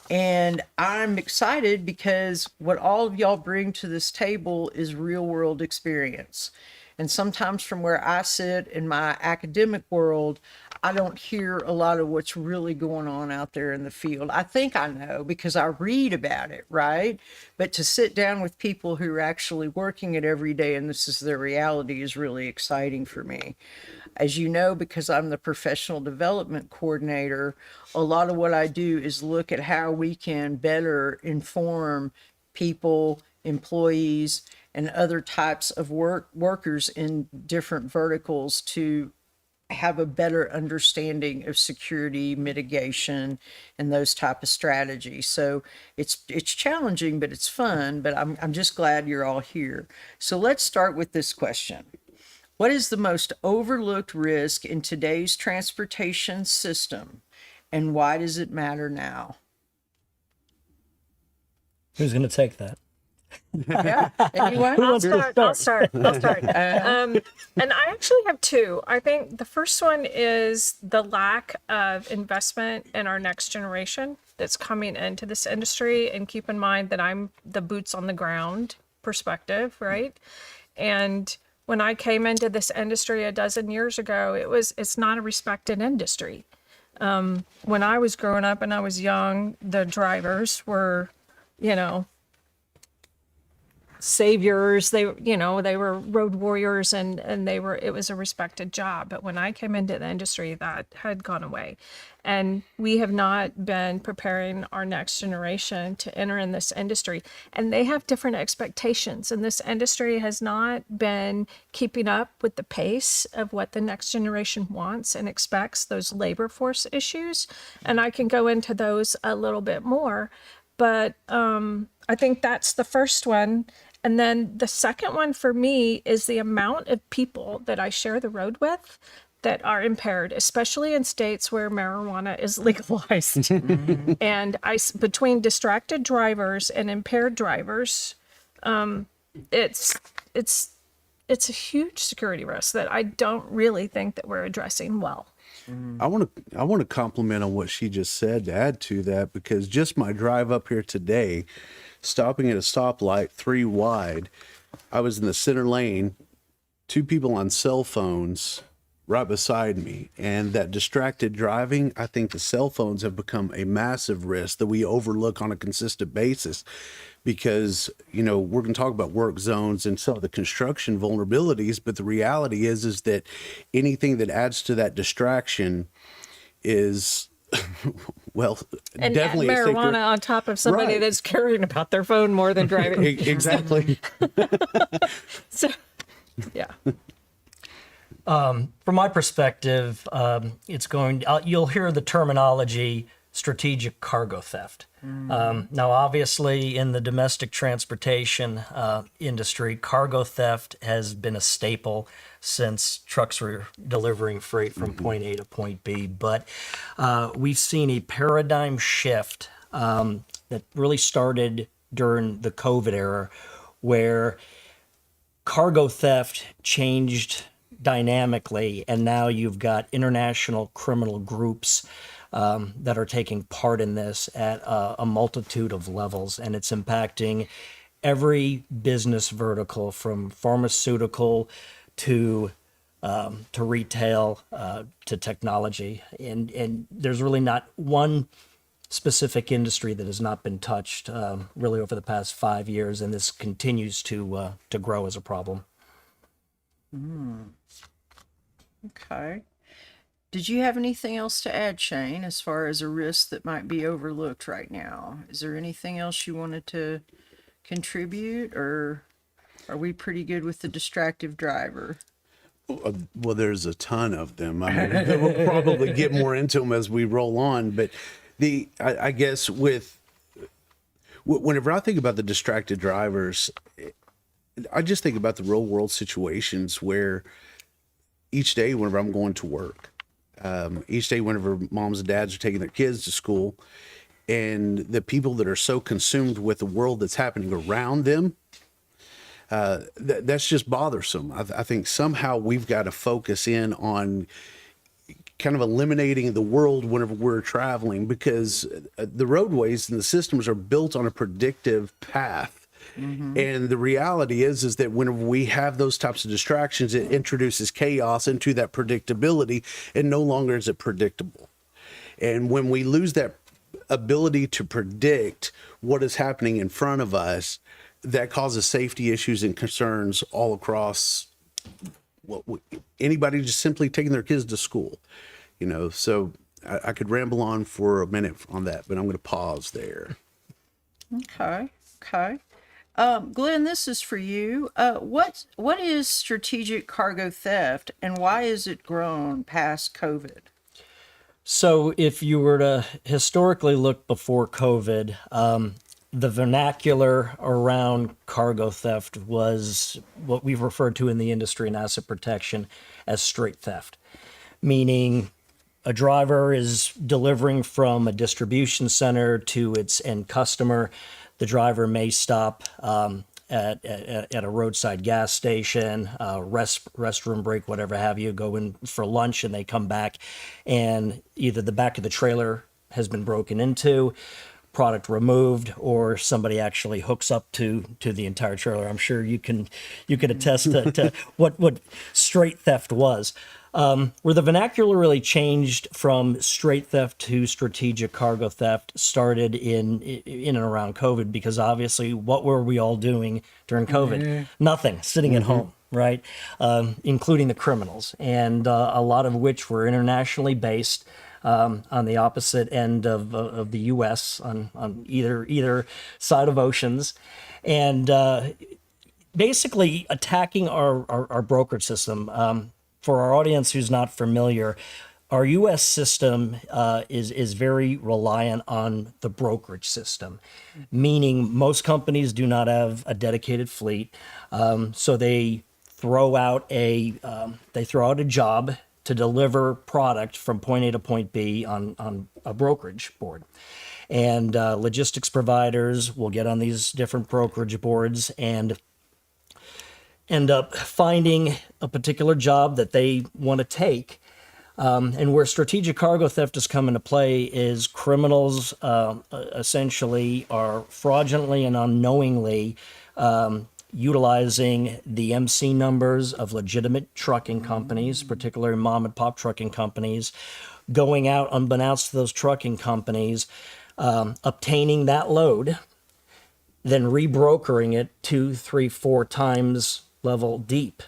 And I'm excited because what all of y'all bring to this table is real-world experience. And sometimes from where I sit in my academic world, I don't hear a lot of what's really going on out there in the field. I think I know because I read about it, right? But to sit down with people who are actually working it every day and this is their reality is really exciting for me. As you know, because I'm the professional development coordinator, a lot of what I do is look at how we can better inform people, employees, and other types of workers in different verticals to have a better understanding of security mitigation and those type of strategies. So it's challenging, but it's fun. But I'm just glad you're all here. So let's start with this question. What is the most overlooked risk in today's transportation system, and why does it matter now? Who's going to take that? Yeah, anyone? Who wants to I'll start? start. And I actually have two. I think the first one is the lack of investment in our next generation that's coming into this industry. And keep in mind that I'm the boots on the ground perspective, right? And when I came into this industry a dozen years ago, it's not a respected industry. When I was growing up and I was young, the drivers were, saviors. They were road warriors, and it was a respected job. But when I came into the industry, that had gone away, and we have not been preparing our next generation to enter in this industry, and they have different expectations, and this industry has not been keeping up with the pace of what the next generation wants and expects, those labor force issues. And I can go into those a little bit more, but I think that's the first one. And then the second one for me is the amount of people that I share the road with that are impaired, especially in states where marijuana is legalized. And between distracted drivers and impaired drivers, it's a huge security risk that I don't really think that we're addressing well. I want to compliment on what she just said, to add to that, because just my drive up here today, stopping at a stoplight 3 wide, I was in the center lane, 2 people on cell phones right beside me. And that distracted driving, I think the cell phones have become a massive risk that we overlook on a consistent basis, because, we're going to talk about work zones and some of the construction vulnerabilities, but the reality is that anything that adds to that distraction is well, and definitely marijuana on top of somebody Right. that's caring about their phone more than driving. Exactly. So, yeah. From my perspective, you'll hear the terminology strategic cargo theft. Now, obviously, in the domestic transportation industry, cargo theft has been a staple since trucks were delivering freight from point A to point B. But we've seen a paradigm shift that really started during the COVID era, where cargo theft changed dynamically, and now you've got international criminal groups that are taking part in this at a multitude of levels, and it's impacting every business vertical, from pharmaceutical to retail to technology, and there's really not one specific industry that has not been touched really over the past 5 years, and this continues to grow as a problem. Okay. Did you have anything else to add, Shane, as far as a risk that might be overlooked right now? Is there anything else you wanted to contribute, or are we pretty good with the distractive driver? Well, there's a ton of them. I mean, we'll probably get more into them as we roll on. But I guess whenever I think about the distracted drivers, I just think about the real world situations where each day, whenever I'm going to work, each day, whenever moms and dads are taking their kids to school, and the people that are so consumed with the world that's happening around them, that's just bothersome. I think somehow we've got to focus in on kind of eliminating the world whenever we're traveling, because the roadways and the systems are built on a predictive path. And the reality is that whenever we have those types of distractions, it introduces chaos into that predictability, and no longer is it predictable. And when we lose that ability to predict what is happening in front of us, that causes safety issues and concerns all across anybody just simply taking their kids to school. So I could ramble on for a minute on that, but I'm going to pause there. Okay. Glenn, this is for you. What is strategic cargo theft, and why has it grown past COVID? So, if you were to historically look before COVID, the vernacular around cargo theft was what we've referred to in the industry and asset protection as straight theft, meaning a driver is delivering from a distribution center to its end customer. The driver may stop at a roadside gas station, restroom break, whatever have you, go in for lunch, and they come back, and either the back of the trailer has been broken into, product removed, or somebody actually hooks up to the entire trailer. I'm sure you can attest to what straight theft was. Where the vernacular really changed from straight theft to strategic cargo theft started in and around COVID, because obviously what were we all doing during COVID? Nothing, sitting at home, right? Including the criminals, and a lot of which were internationally based, on the opposite end of the U.S. on either side of oceans, and basically attacking our brokerage system. For our audience who's not familiar, our U.S. system is very reliant on the brokerage system, meaning most companies do not have a dedicated fleet, so they throw out a job to deliver product from point A to point B on a brokerage board. And logistics providers will get on these different brokerage boards and end up finding a particular job that they want to take. And where strategic cargo theft has come into play is criminals essentially are fraudulently and unknowingly utilizing the MC numbers of legitimate trucking companies, particularly mom and pop trucking companies, going out unbeknownst to those trucking companies, obtaining that load, then rebrokering it 2, 3, 4 times level deep,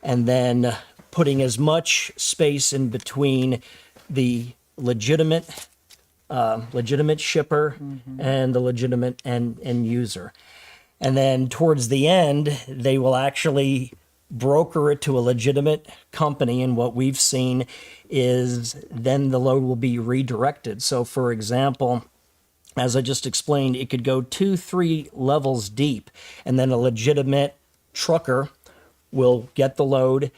and then putting as much space in between the legitimate shipper and the legitimate end user. And then towards the end, they will actually broker it to a legitimate company. And what we've seen is then the load will be redirected. So for example, as I just explained, it could go 2, 3 levels deep, and then a legitimate trucker will get the load.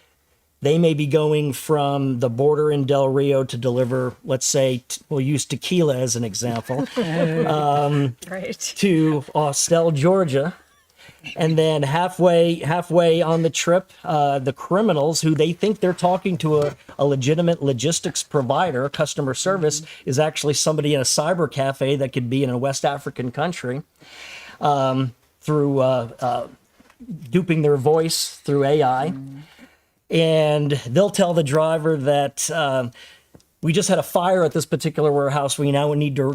They may be going from the border in Del Rio to deliver, let's say, we'll use tequila as an example, Right. to Austell, Georgia. And then halfway on the trip, the criminals who they think they're talking to a legitimate logistics provider, customer service, is actually somebody in a cyber cafe that could be in a West African country, through duping their voice through AI. And they'll tell the driver that we just had a fire at this particular warehouse. We now need to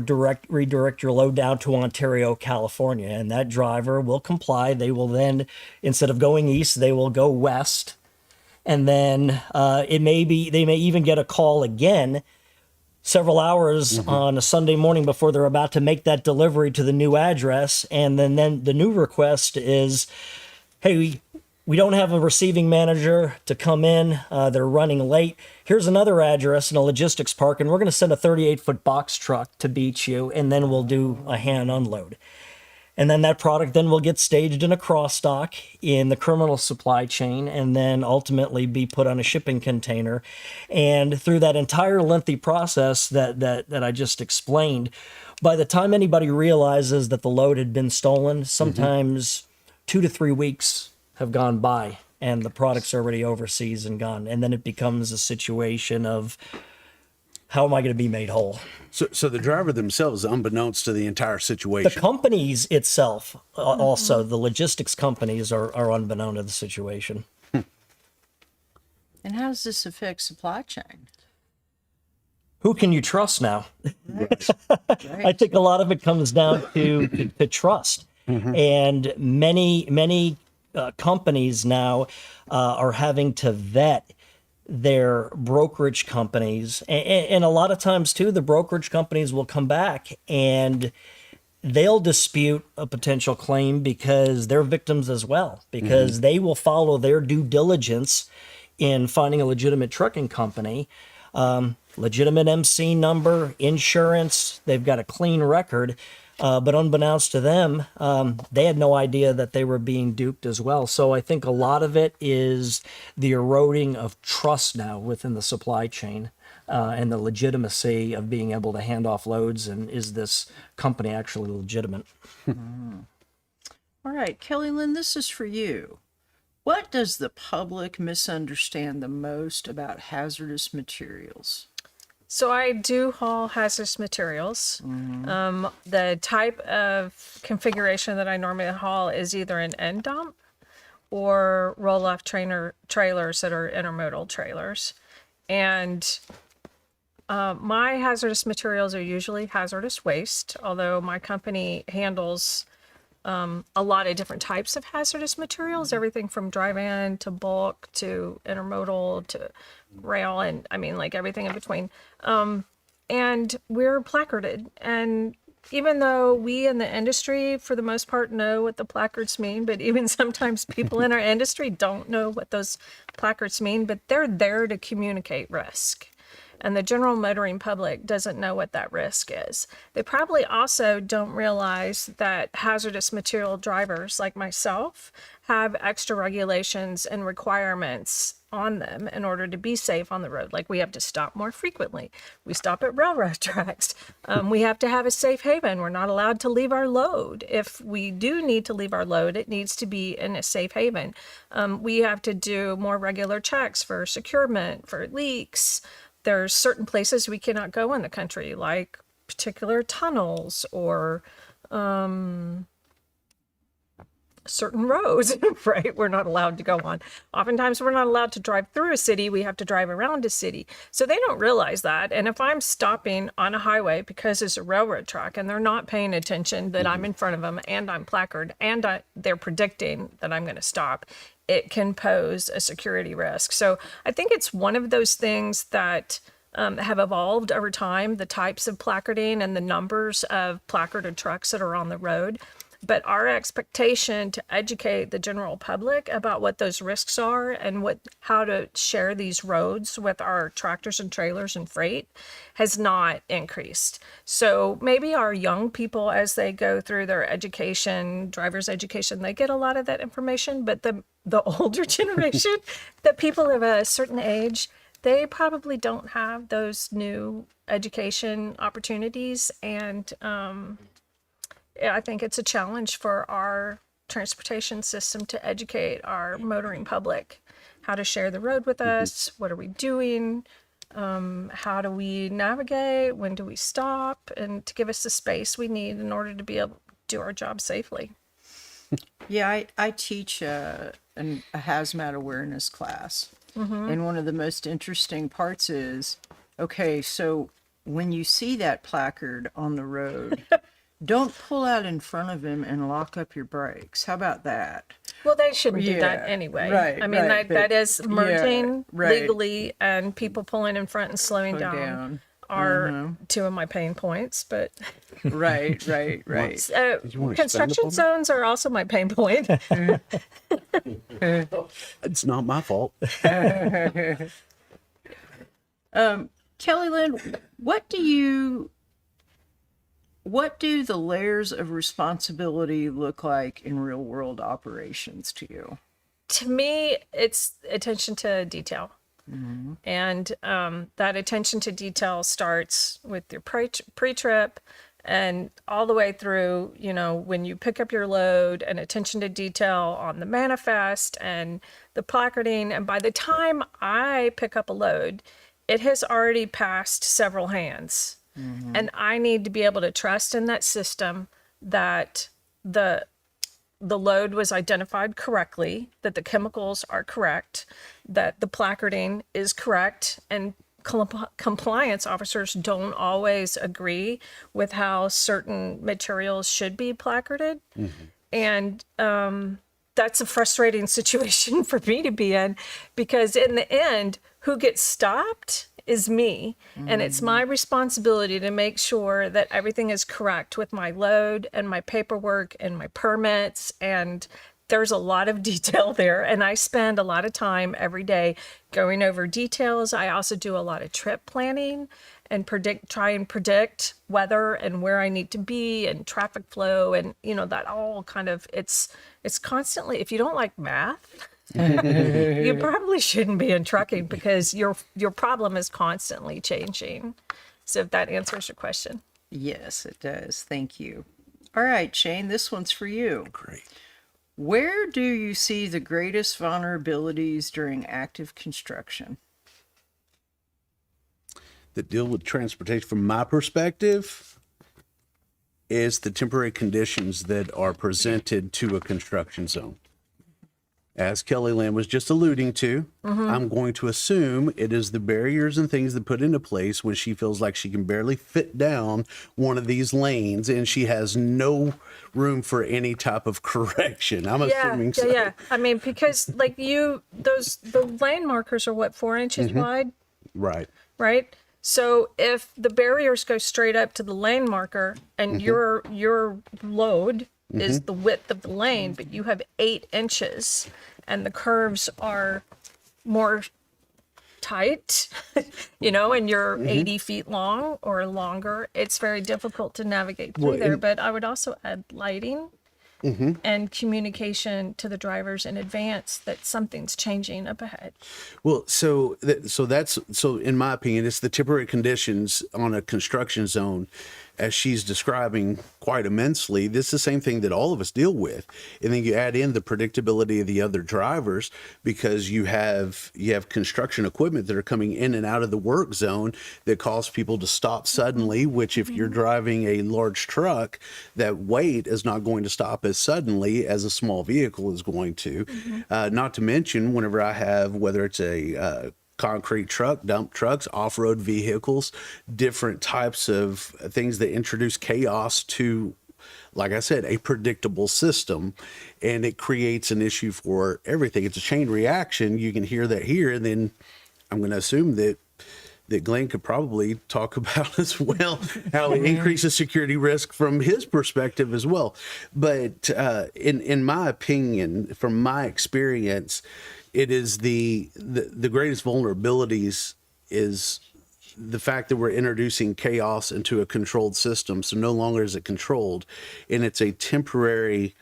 redirect your load down to Ontario, California. And that driver will comply. They will then, instead of going east, they will go west. And then they may even get a call again several hours on a Sunday morning before they're about to make that delivery to the new address. And then the new request is, hey, we don't have a receiving manager to come in. They're running late. Here's another address in a logistics park, and we're going to send a 38-foot box truck to beat you, and then we'll do a hand unload. And then that product then will get staged in a cross dock in the criminal supply chain, and then ultimately be put on a shipping container. And through that entire lengthy process that I just explained, by the time anybody realizes that the load had been stolen, sometimes 2 to 3 weeks have gone by and the product's already overseas and gone. And then it becomes a situation of, how am I going to be made whole? So the driver themselves, unbeknownst to the entire situation. The companies itself, also, the logistics companies are unbeknown to the situation. And how does this affect supply chain? Who can you trust now? I think a lot of it comes down to trust. And many companies now are having to vet their brokerage companies. And a lot of times, too, the brokerage companies will come back and they'll dispute a potential claim because they're victims as well, because they will follow their due diligence in finding a legitimate trucking company, legitimate MC number, insurance, they've got a clean record. But unbeknownst to them, they had no idea that they were being duped as well. So I think a lot of it is the eroding of trust now within the supply chain. And the legitimacy of being able to hand off loads, and is this company actually legitimate? All right, Kelly Lynn, this is for you. What does the public misunderstand the most about hazardous materials? So I do haul hazardous materials. The type of configuration that I normally haul is either an end dump or roll-off trailers that are intermodal trailers. And my hazardous materials are usually hazardous waste, although my company handles a lot of different types of hazardous materials, everything from dry van to bulk to intermodal to rail, and I mean, like everything in between. And we're placarded. And even though we in the industry, for the most part, know what the placards mean, but even sometimes people in our industry don't know what those placards mean, but they're there to communicate risk. And the general motoring public doesn't know what that risk is. They probably also don't realize that hazardous material drivers like myself have extra regulations and requirements on them in order to be safe on the road. Like we have to stop more frequently. We stop at railroad tracks. We have to have a safe haven. We're not allowed to leave our load. If we do need to leave our load, it needs to be in a safe haven. We have to do more regular checks for securement, for leaks. There's certain places we cannot go in the country, like particular tunnels or certain roads, right? We're not allowed to go on. Oftentimes we're not allowed to drive through a city. We have to drive around a city. So they don't realize that. And if I'm stopping on a highway because it's a railroad track and they're not paying attention that I'm in front of them and I'm placarded and they're predicting that I'm going to stop, it can pose a security risk. So I think it's one of those things that have evolved over time, the types of placarding and the numbers of placarded trucks that are on the road. But our expectation to educate the general public about what those risks are and how to share these roads with our tractors and trailers and freight has not increased. So maybe our young people, as they go through their education, driver's education, they get a lot of that information, but the older generation, the people of a certain age, they probably don't have those new education opportunities. And I think it's a challenge for our transportation system to educate our motoring public how to share the road with us. What are we doing? How do we navigate? When do we stop? And to give us the space we need in order to be able to do our job safely. Yeah, I teach a hazmat awareness class. And one of the most interesting parts is, okay, so when you see that placard on the road, don't pull out in front of him and lock up your brakes. How about that? Well, they shouldn't do that anyway. Right. I mean, that is merging right. legally, and people pulling in front and slowing down are two of my pain points. But right. Construction zones are also my pain point. It's not my fault. Kelly Lynn, what do the layers of responsibility look like in real world operations to you? To me, it's attention to detail. And that attention to detail starts with your pre-trip and all the way through, when you pick up your load, and attention to detail on the manifest and the placarding. And by the time I pick up a load, it has already passed several hands. And I need to be able to trust in that system that the load was identified correctly, that the chemicals are correct, that the placarding is correct, and compliance officers don't always agree with how certain materials should be placarded. And that's a frustrating situation for me to be in, because in the end, who gets stopped is me, and it's my responsibility to make sure that everything is correct with my load and my paperwork and my permits, and there's a lot of detail there, and I spend a lot of time every day going over details. I also do a lot of trip planning and try and predict weather and where I need to be and traffic flow, and that all kind of it's constantly. If you don't like math, you probably shouldn't be in trucking, because your problem is constantly changing. So if that answers your question. Yes, it does. Thank you. All right, Shane, this one's for you. Great. Where do you see the greatest vulnerabilities during active construction? That deal with transportation from my perspective is the temporary conditions that are presented to a construction zone. As Kelly Land was just alluding to, I'm going to assume it is the barriers and things that put into place when she feels like she can barely fit down one of these lanes and she has no room for any type of correction. I'm assuming so. Yeah. I mean, because like the lane markers are what, 4 inches wide, Right. right? So if the barriers go straight up to the lane marker and your load is the width of the lane, but you have 8 inches and the curves are more tight, and you're 80 feet long or longer, it's very difficult to navigate through there. But I would also add lighting and communication to the drivers in advance that something's changing up ahead. Well, so in my opinion, it's the temporary conditions on a construction zone, as she's describing quite immensely. This is the same thing that all of us deal with, and then you add in the predictability of the other drivers, because you have construction equipment that are coming in and out of the work zone that cause people to stop suddenly. Which, if you're driving a large truck, that weight is not going to stop as suddenly as a small vehicle is going to. Not to mention, whenever I have, whether it's a concrete truck, dump trucks, off-road vehicles, different types of things that introduce chaos to, like I said, a predictable system, and it creates an issue for everything. It's a chain reaction. You can hear that here, and then I'm going to assume that Glenn could probably talk about as well how it increases security risk from his perspective as well. But in my opinion, from my experience, it is the greatest vulnerabilities is the fact that we're introducing chaos into a controlled system. So no longer is it controlled, and it's a temporary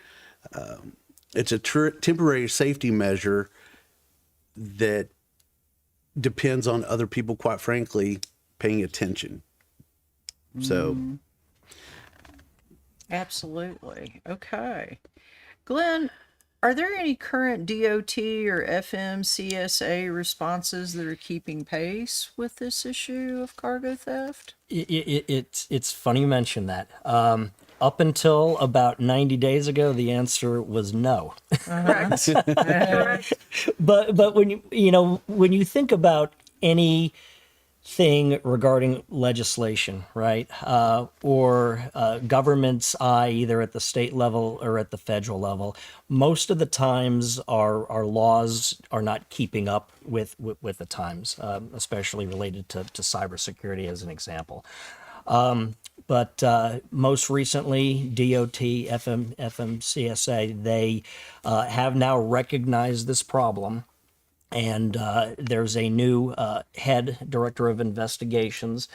temporary safety measure that depends on other people, quite frankly, paying attention. So Absolutely. Okay. Glenn, are there any current DOT or FMCSA responses that are keeping pace with this issue of cargo theft? It's funny you mention that. Up until about 90 days ago, the answer was no. Correct. But when when you think about anything regarding legislation, right, or government's eye, either at the state level or at the federal level, most of the times our laws are not keeping up with the times, especially related to cybersecurity, as an example. But most recently, DOT, FMCSA, they have now recognized this problem. And there's a new head director of investigations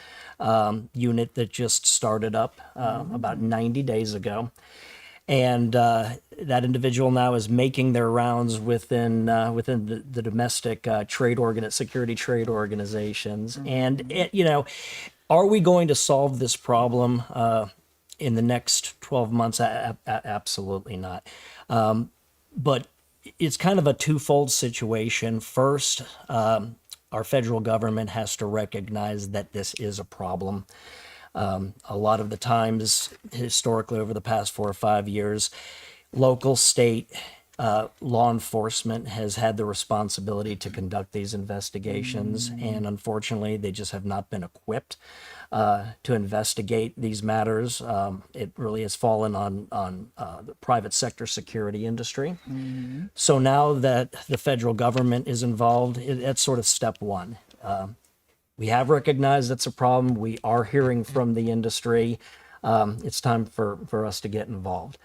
unit that just started up about 90 days ago. And that individual now is making their rounds within the domestic security trade organizations. And, are we going to solve this problem in the next 12 months? Absolutely not. But it's kind of a twofold situation. First, our federal government has to recognize that this is a problem. A lot of the times, historically, over the past 4 or 5 years, local, state, law enforcement has had the responsibility to conduct these investigations, and unfortunately, they just have not been equipped to investigate these matters. It really has fallen on the private sector security industry. So now that the federal government is involved, that's sort of step one. We have recognized it's a problem. We are hearing from the industry. It's time for us to get involved.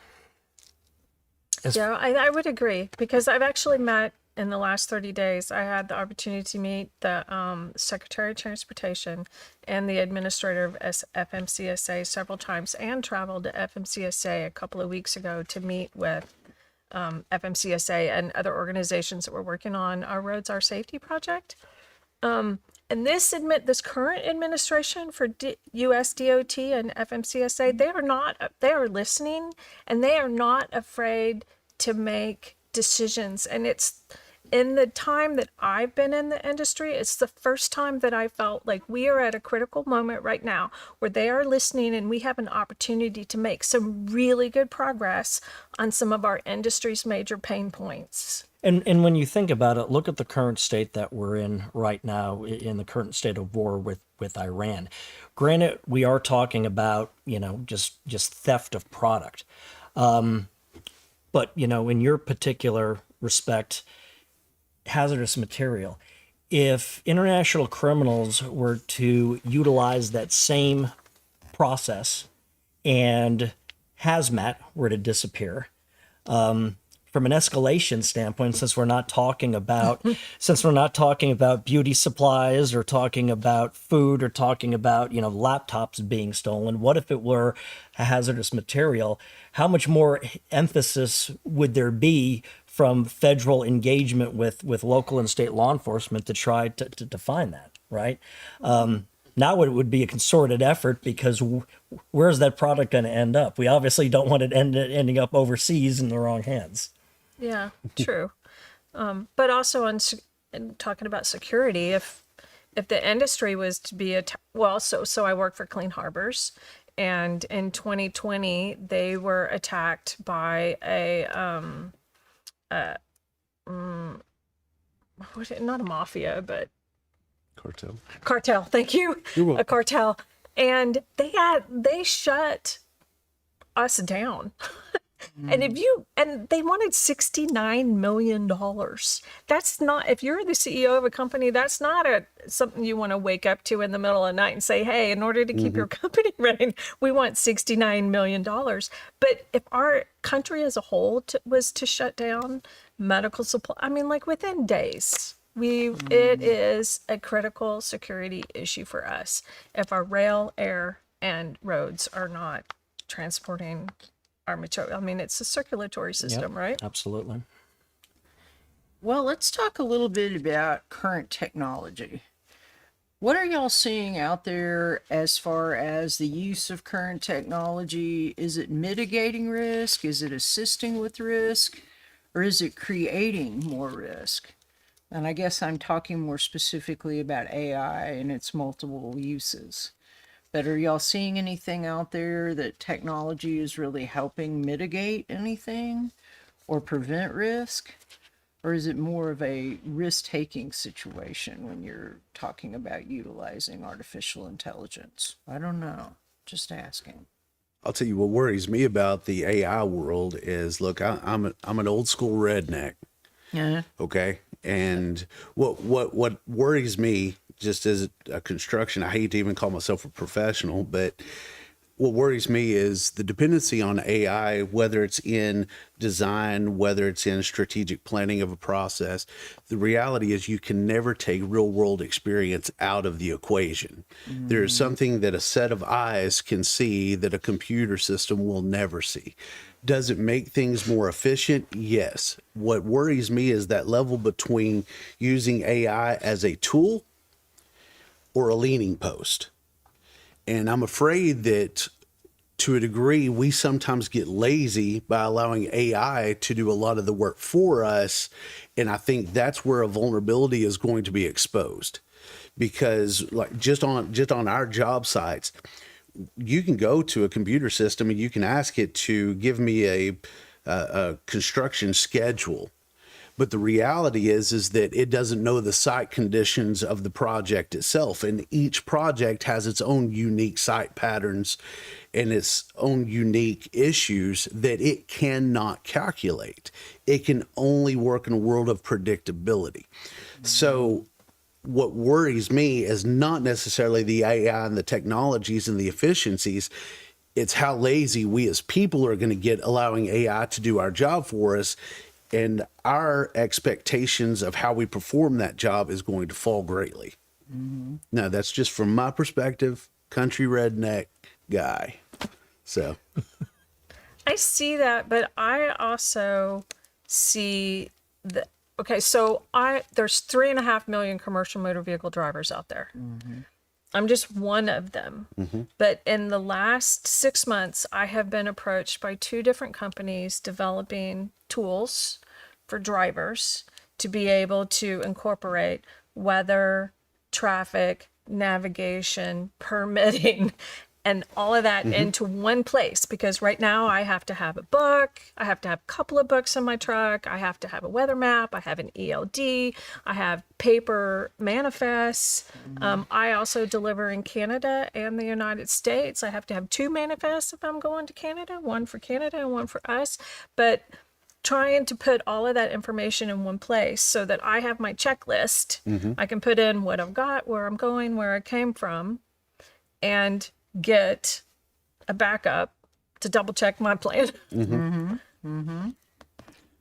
Yeah, I would agree, because I've actually met in the last 30 days. I had the opportunity to meet the Secretary of Transportation and the administrator of FMCSA several times, and traveled to FMCSA a couple of weeks ago to meet with FMCSA and other organizations that were working on our Roads, Our Safety project. And this current administration for US DOT and FMCSA, they are listening, and they are not afraid to make decisions. And it's, in the time that I've been in the industry, it's the first time that I felt like we are at a critical moment right now where they are listening, and we have an opportunity to make some really good progress on some of our industry's major pain points. And when you think about it, look at the current state that we're in right now, in the current state of war with Iran. Granted, we are talking about, just theft of product. But, in your particular respect, hazardous material, if international criminals were to utilize that same process and hazmat were to disappear, from an escalation standpoint, since we're not talking about beauty supplies, or talking about food, or talking about laptops being stolen, what if it were a hazardous material? How much more emphasis would there be from federal engagement with local and state law enforcement to try to find that, right? Now it would be a concerted effort, because where's that product going to end up? We obviously don't want it ending up overseas in the wrong hands. Yeah, true. But also talking about security, if the industry was to be so I work for Clean Harbors, and in 2020 they were attacked by not a mafia, but cartel. Thank you. A cartel, and they shut us down. And they wanted $69 million. That's not, if you're the CEO of a company, that's not something you want to wake up to in the middle of the night and say, hey, in order to keep your company running, we want $69 million. But if our country as a whole was to shut down medical supply, within days, it is a critical security issue for us if our rail, air, and roads are not transporting our material. It's a circulatory system, right? Absolutely. Well, let's talk a little bit about current technology. What are y'all seeing out there as far as the use of current technology? Is it mitigating risk? Is it assisting with risk? Or is it creating more risk? And I guess I'm talking more specifically about AI and its multiple uses. But are y'all seeing anything out there that technology is really helping mitigate anything or prevent risk? Or is it more of a risk-taking situation when you're talking about utilizing artificial intelligence? I don't know. Just asking. I'll tell you what worries me about the AI world is, look, I'm an old school redneck. Yeah. Okay. And what worries me, just as a construction, I hate to even call myself a professional, but what worries me is the dependency on AI, whether it's in design, whether it's in strategic planning of a process. The reality is you can never take real world experience out of the equation. There is something that a set of eyes can see that a computer system will never see. Does it make things more efficient? Yes. What worries me is that level between using AI as a tool or a leaning post. And I'm afraid that to a degree, we sometimes get lazy by allowing AI to do a lot of the work for us. And I think that's where a vulnerability is going to be exposed. Because like just on our job sites, you can go to a computer system and you can ask it to give me a construction schedule. But the reality is that it doesn't know the site conditions of the project itself. And each project has its own unique site patterns and its own unique issues that it cannot calculate. It can only work in a world of predictability. So what worries me is not necessarily the AI and the technologies and the efficiencies. It's how lazy we as people are going to get allowing AI to do our job for us. And our expectations of how we perform that job is going to fall greatly. Now, that's just from my perspective, country redneck guy. So I see that, but I also see the okay. So there's 3.5 million commercial motor vehicle drivers out there. I'm just one of them. But in the last 6 months, I have been approached by 2 different companies developing tools for drivers to be able to incorporate weather, traffic, navigation, permitting, and all of that into one place. Because right now I have to have a book, I have to have a couple of books in my truck, I have to have a weather map, I have an ELD, I have paper manifests. I also deliver in Canada and the United States. I have to have 2 manifests if I'm going to Canada, one for Canada and one for us. But trying to put all of that information in one place so that I have my checklist. I can put in what I've got, where I'm going, where I came from, and get a backup to double check my plan.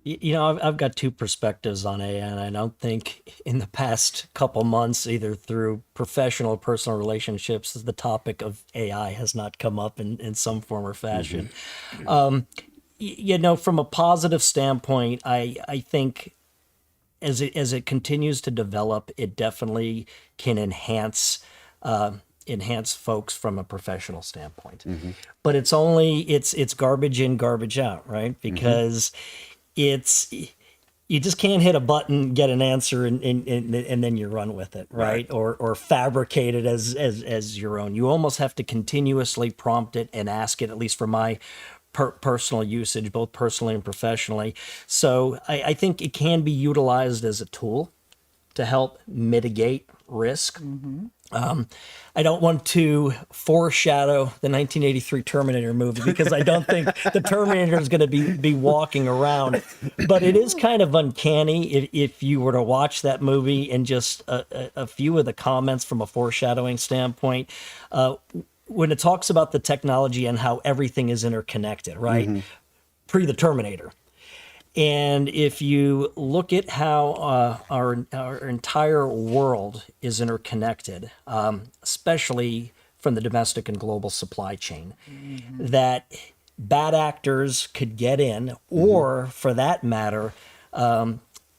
You know, I've got 2 perspectives on AI, and I don't think in the past couple months, either through professional or personal relationships, the topic of AI has not come up in some form or fashion. You know, from a positive standpoint, I think as it continues to develop, it definitely can enhance folks from a professional standpoint. But it's garbage in, garbage out, right? Because you just can't hit a button, get an answer, and then you run with it, right? Or fabricate it as your own. You almost have to continuously prompt it and ask it, at least for my personal usage, both personally and professionally. So I think it can be utilized as a tool to help mitigate risk. I don't want to foreshadow the 1983 Terminator movie because I don't think the Terminator is going to be walking around. But it is kind of uncanny if you were to watch that movie and just a few of the comments from a foreshadowing standpoint. When it talks about the technology and how everything is interconnected, right? Pre the Terminator. And if you look at how our entire world is interconnected, especially from the domestic and global supply chain, that bad actors could get in, or for that matter,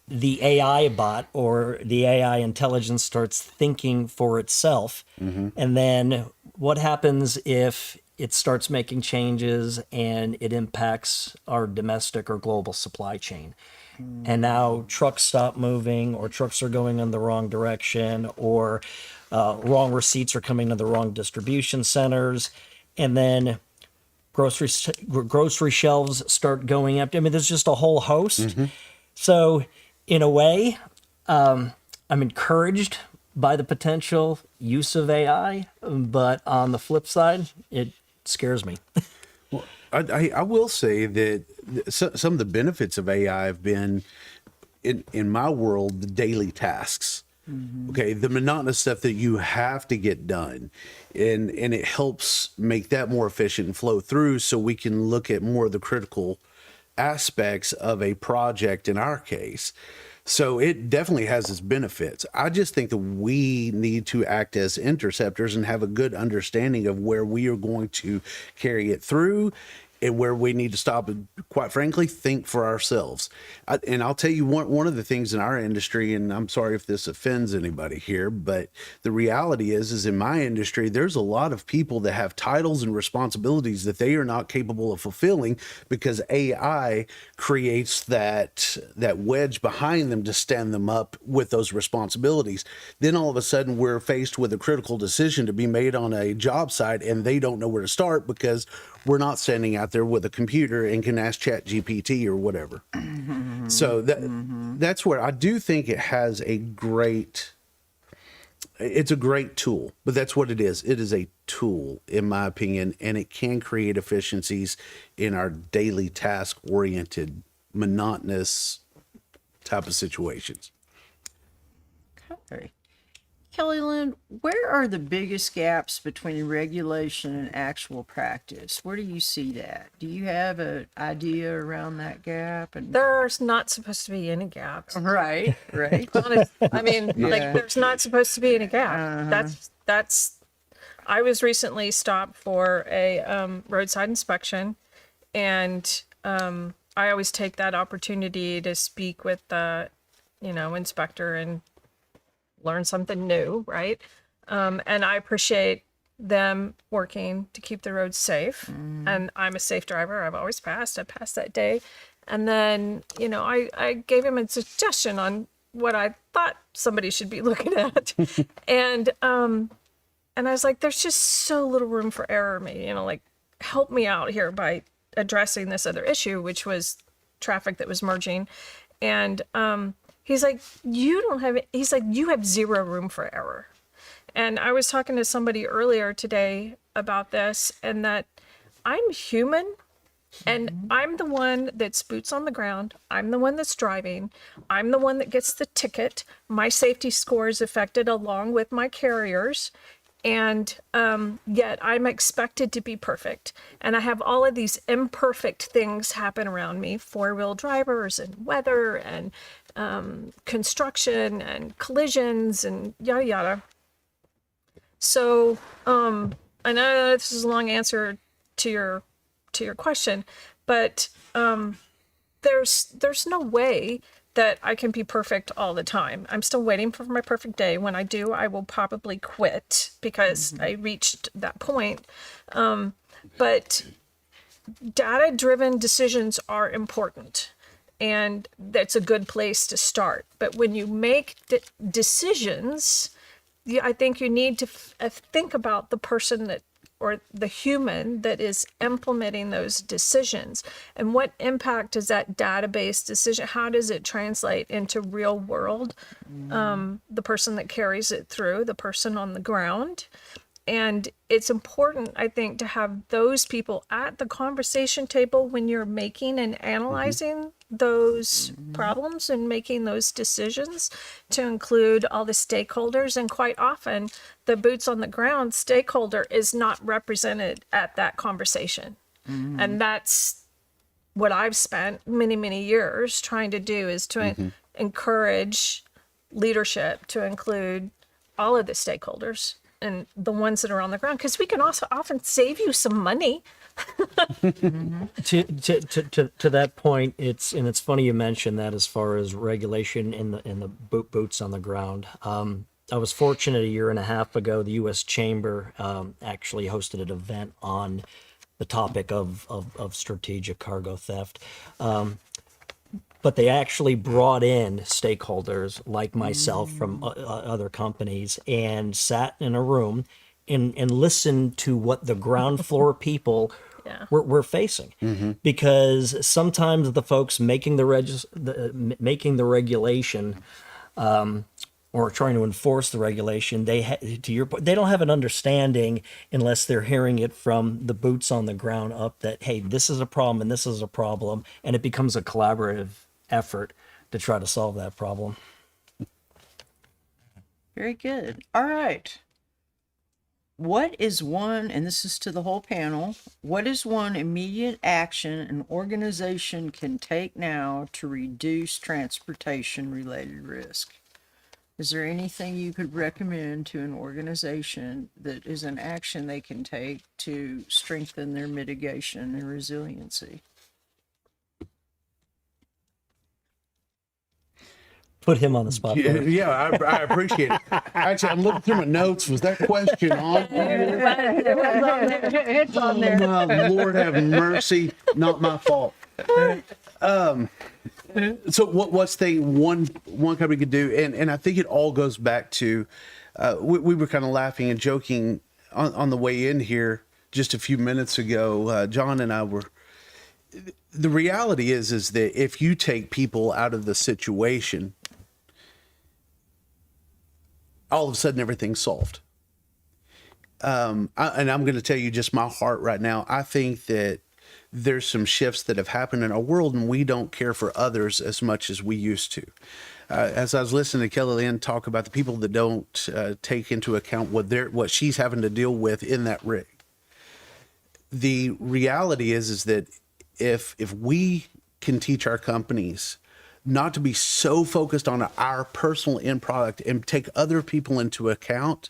the AI bot or the AI intelligence starts thinking for itself. And then what happens if it starts making changes and it impacts our domestic or global supply chain? And now trucks stop moving, or trucks are going in the wrong direction, or wrong receipts are coming to the wrong distribution centers. And then grocery shelves start going empty. I mean, there's just a whole host. So in a way, I'm encouraged by the potential use of AI, but on the flip side, it scares me. Well, I will say that some of the benefits of AI have been, in my world, the daily tasks. Okay, the monotonous stuff that you have to get done, and it helps make that more efficient and flow through, so we can look at more of the critical aspects of a project in our case. So it definitely has its benefits. I just think that we need to act as interceptors and have a good understanding of where we are going to carry it through and where we need to stop and, quite frankly, think for ourselves. And I'll tell you one of the things in our industry, and I'm sorry if this offends anybody here, but the reality is in my industry, there's a lot of people that have titles and responsibilities that they are not capable of fulfilling because AI creates that wedge behind them to stand them up with those responsibilities. Then all of a sudden we're faced with a critical decision to be made on a job site, and they don't know where to start because we're not standing out there with a computer and can ask Chat GPT or whatever. So that's where I do think it has it's a great tool, but that's what it is. It is a tool, in my opinion, and it can create efficiencies in our daily task-oriented, monotonous type of situations. Okay. Kelly Lynn, where are the biggest gaps between regulation and actual practice? Where do you see that? Do you have an idea around that gap? And There's not supposed to be any gaps. right, right. Honest, I mean, Yeah. like, there's not supposed to be any gap. That's. I was recently stopped for a roadside inspection, and I always take that opportunity to speak with the, inspector and learn something new, right? And I appreciate them working to keep the roads safe. And I'm a safe driver. I've always passed. I passed that day. And then, I gave him a suggestion on what I thought somebody should be looking at. And I was like, there's just so little room for error, maybe, like, help me out here by addressing this other issue, which was traffic that was merging. And he's like, you have zero room for error. And I was talking to somebody earlier today about this, and that I'm human, and I'm the one that's boots on the ground. I'm the one that's driving. I'm the one that gets the ticket. My safety score is affected along with my carriers. And yet I'm expected to be perfect. And I have all of these imperfect things happen around me, four-wheel drivers and weather and construction and collisions and yada yada. So I know this is a long answer to your question, but there's no way that I can be perfect all the time. I'm still waiting for my perfect day. When I do, I will probably quit because I reached that point. But data-driven decisions are important, and that's a good place to start. But when you make decisions, I think you need to think about the person that, or the human that is implementing those decisions, and what impact does that database decision, how does it translate into real world, the person that carries it through, the person on the ground. And it's important, I think, to have those people at the conversation table when you're making and analyzing those problems and making those decisions, to include all the stakeholders. And quite often, the boots on the ground stakeholder is not represented at that conversation. And that's what I've spent many, many years trying to do, is to encourage leadership to include all of the stakeholders and the ones that are on the ground, because we can also often save you some money. To that point, it's funny you mentioned that as far as regulation in the boots on the ground. I was fortunate a year and a half ago, the U.S. Chamber actually hosted an event on the topic of strategic cargo theft. But they actually brought in stakeholders like myself from other companies and sat in a room and listened to what the ground floor people were facing. Because sometimes the folks making making the regulation or trying to enforce the regulation, to your point, they don't have an understanding unless they're hearing it from the boots on the ground up that, hey, this is a problem and this is a problem, and it becomes a collaborative effort to try to solve that problem. Very good. All right. What is one, and this is to the whole panel, what is one immediate action an organization can take now to reduce transportation related risk? Is there anything you could recommend to an organization that is an action they can take to strengthen their mitigation and resiliency? Put him on the spot. Yeah, I appreciate it. Actually, I'm looking through my notes. Was that question on? It's on there. Oh, my Lord have mercy. Not my fault. So what's one company could do? And I think it all goes back to, we were kind of laughing and joking on the way in here just a few minutes ago. John and I were, the reality is that if you take people out of the situation, all of a sudden everything's solved. And I'm going to tell you just my heart right now. I think that there's some shifts that have happened in our world, and we don't care for others as much as we used to. As I was listening to Kelly Lynn talk about the people that don't take into account what she's having to deal with in that rig, the reality is that if we can teach our companies not to be so focused on our personal end product and take other people into account,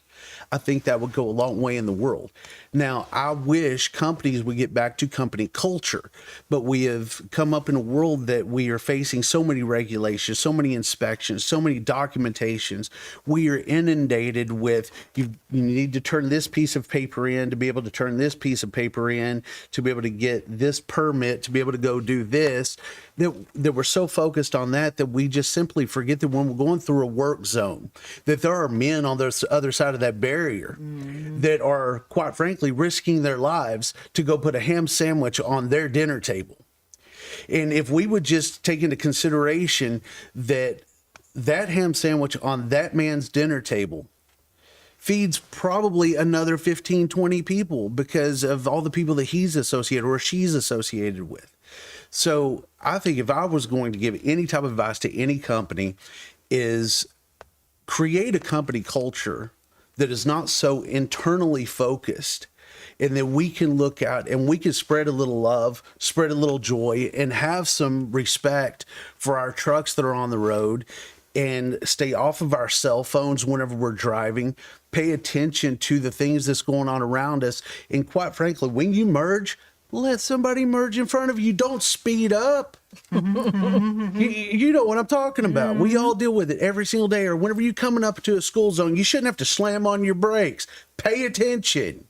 I think that would go a long way in the world. Now, I wish companies would get back to company culture, but we have come up in a world that we are facing so many regulations, so many inspections, so many documentations. We are inundated with, you need to turn this piece of paper in to be able to turn this piece of paper in, to be able to get this permit, to be able to go do this, that we're so focused on that we just simply forget that when we're going through a work zone, that there are men on the other side of that barrier that are, quite frankly, risking their lives to go put a ham sandwich on their dinner table. And if we would just take into consideration that ham sandwich on that man's dinner table feeds probably another 15, 20 people because of all the people that he's associated or she's associated with. So I think if I was going to give any type of advice to any company, is create a company culture that is not so internally focused, and that we can look out and we can spread a little love, spread a little joy, and have some respect for our trucks that are on the road, and stay off of our cell phones whenever we're driving, pay attention to the things that's going on around us. And quite frankly, when you merge, let somebody merge in front of you. Don't speed up. You know what I'm talking about. We all deal with it every single day. Or whenever you're coming up to a school zone, you shouldn't have to slam on your brakes. Pay attention.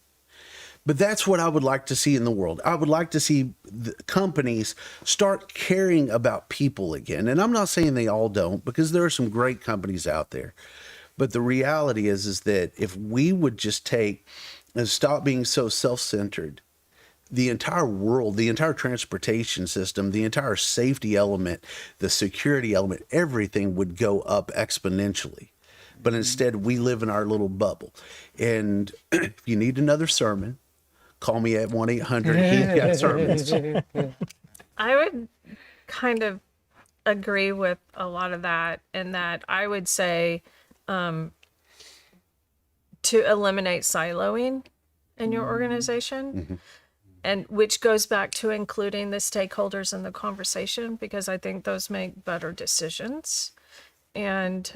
But that's what I would like to see in the world. I would like to see the companies start caring about people again. And I'm not saying they all don't, because there are some great companies out there. But the reality is that if we would just take and stop being so self-centered, the entire world, the entire transportation system, the entire safety element, the security element, everything would go up exponentially. But instead, we live in our little bubble. And if you need another sermon, call me at 1-800. He's got sermons. I would kind of agree with a lot of that, in that I would say to eliminate siloing in your organization. And which goes back to including the stakeholders in the conversation, because I think those make better decisions. And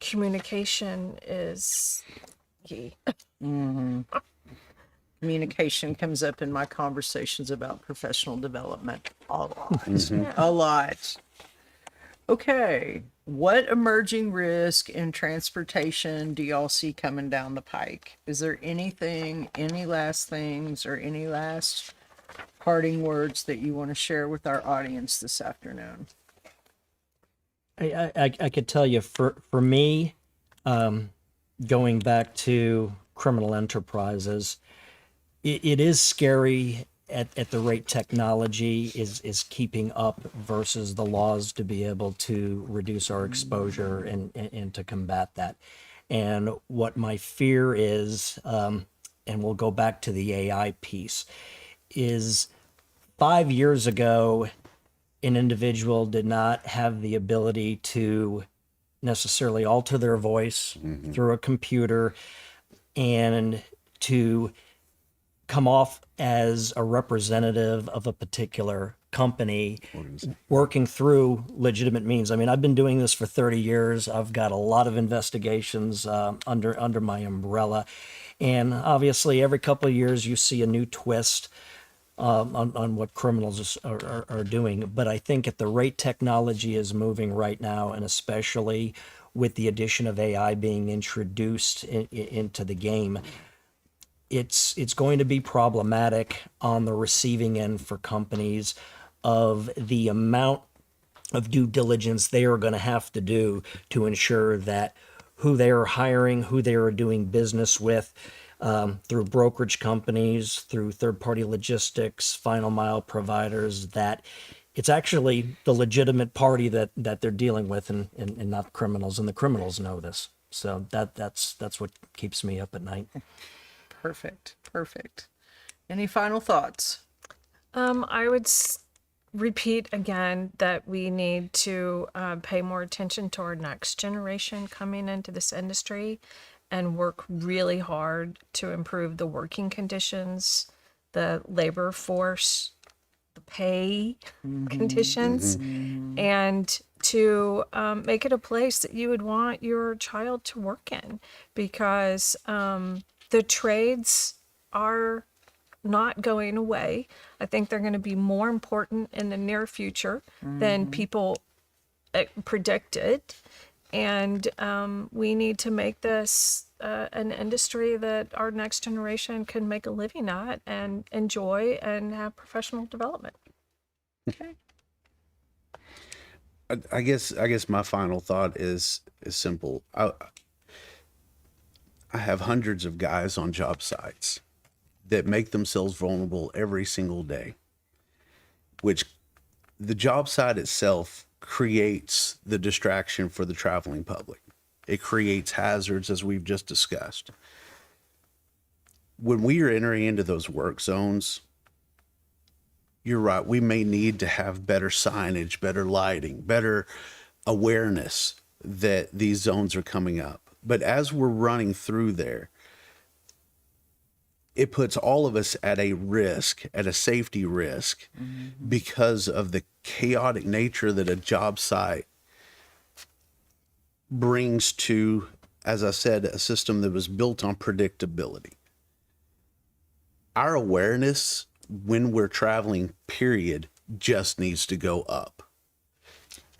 communication is key. Communication comes up in my conversations about professional development a lot. A lot. Okay. What emerging risk in transportation do y'all see coming down the pike? Is there anything, any last things, or any last parting words that you want to share with our audience this afternoon? I could tell you, for me, going back to criminal enterprises, it is scary at the rate technology is keeping up versus the laws to be able to reduce our exposure and to combat that. And what my fear is, and we'll go back to the AI piece, is 5 years ago, an individual did not have the ability to necessarily alter their voice through a computer and to come off as a representative of a particular company working through legitimate means. I mean, I've been doing this for 30 years. I've got a lot of investigations under my umbrella. And obviously, every couple of years, you see a new twist on what criminals are doing. But I think at the rate technology is moving right now, and especially with the addition of AI being introduced into the game, it's going to be problematic on the receiving end for companies of the amount of due diligence they are going to have to do to ensure that who they are hiring, who they are doing business with, through brokerage companies, through third-party logistics, final mile providers, that it's actually the legitimate party that they're dealing with, and not criminals. And the criminals know this. So that's what keeps me up at night. Perfect. Any final thoughts? I would repeat again that we need to pay more attention to our next generation coming into this industry and work really hard to improve the working conditions, the labor force, the pay conditions, and to make it a place that you would want your child to work in, because the trades are not going away. I think they're going to be more important in the near future than people predicted. And we need to make this an industry that our next generation can make a living at and enjoy and have professional development. I guess my final thought is simple. I have hundreds of guys on job sites that make themselves vulnerable every single day, which the job site itself creates the distraction for the traveling public. It creates hazards, as we've just discussed. When we are entering into those work zones, you're right, we may need to have better signage, better lighting, better awareness that these zones are coming up. But as we're running through there, it puts all of us at a risk, at a safety risk, because of the chaotic nature that a job site brings to, as I said, a system that was built on predictability. Our awareness when we're traveling, period, just needs to go up.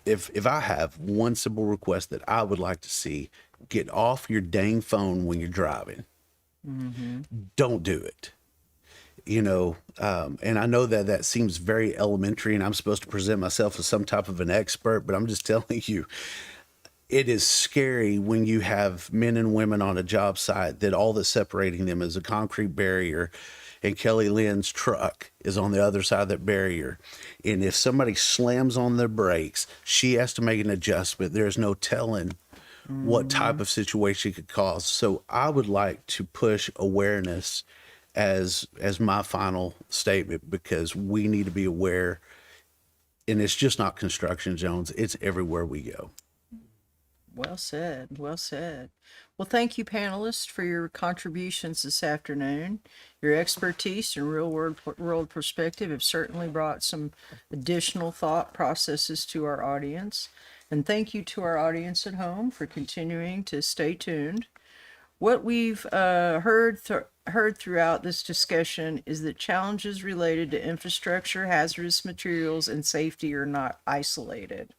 If I have one simple request that I would like to see, get off your dang phone when you're driving. Don't do it. You know, and I know that that seems very elementary, and I'm supposed to present myself as some type of an expert, but I'm just telling you, it is scary when you have men and women on a job site that all that's separating them is a concrete barrier, and Kelly Lynn's truck is on the other side of that barrier. And if somebody slams on their brakes, she has to make an adjustment. There's no telling what type of situation it could cause. So I would like to push awareness as my final statement, because we need to be aware, and it's just not construction zones, it's everywhere we go. Well said. Well said. Well, thank you, panelists, for your contributions this afternoon. Your expertise and real world perspective have certainly brought some additional thought processes to our audience. And thank you to our audience at home for continuing to stay tuned. What we've heard throughout this discussion is that challenges related to infrastructure, hazardous materials, and safety are not isolated.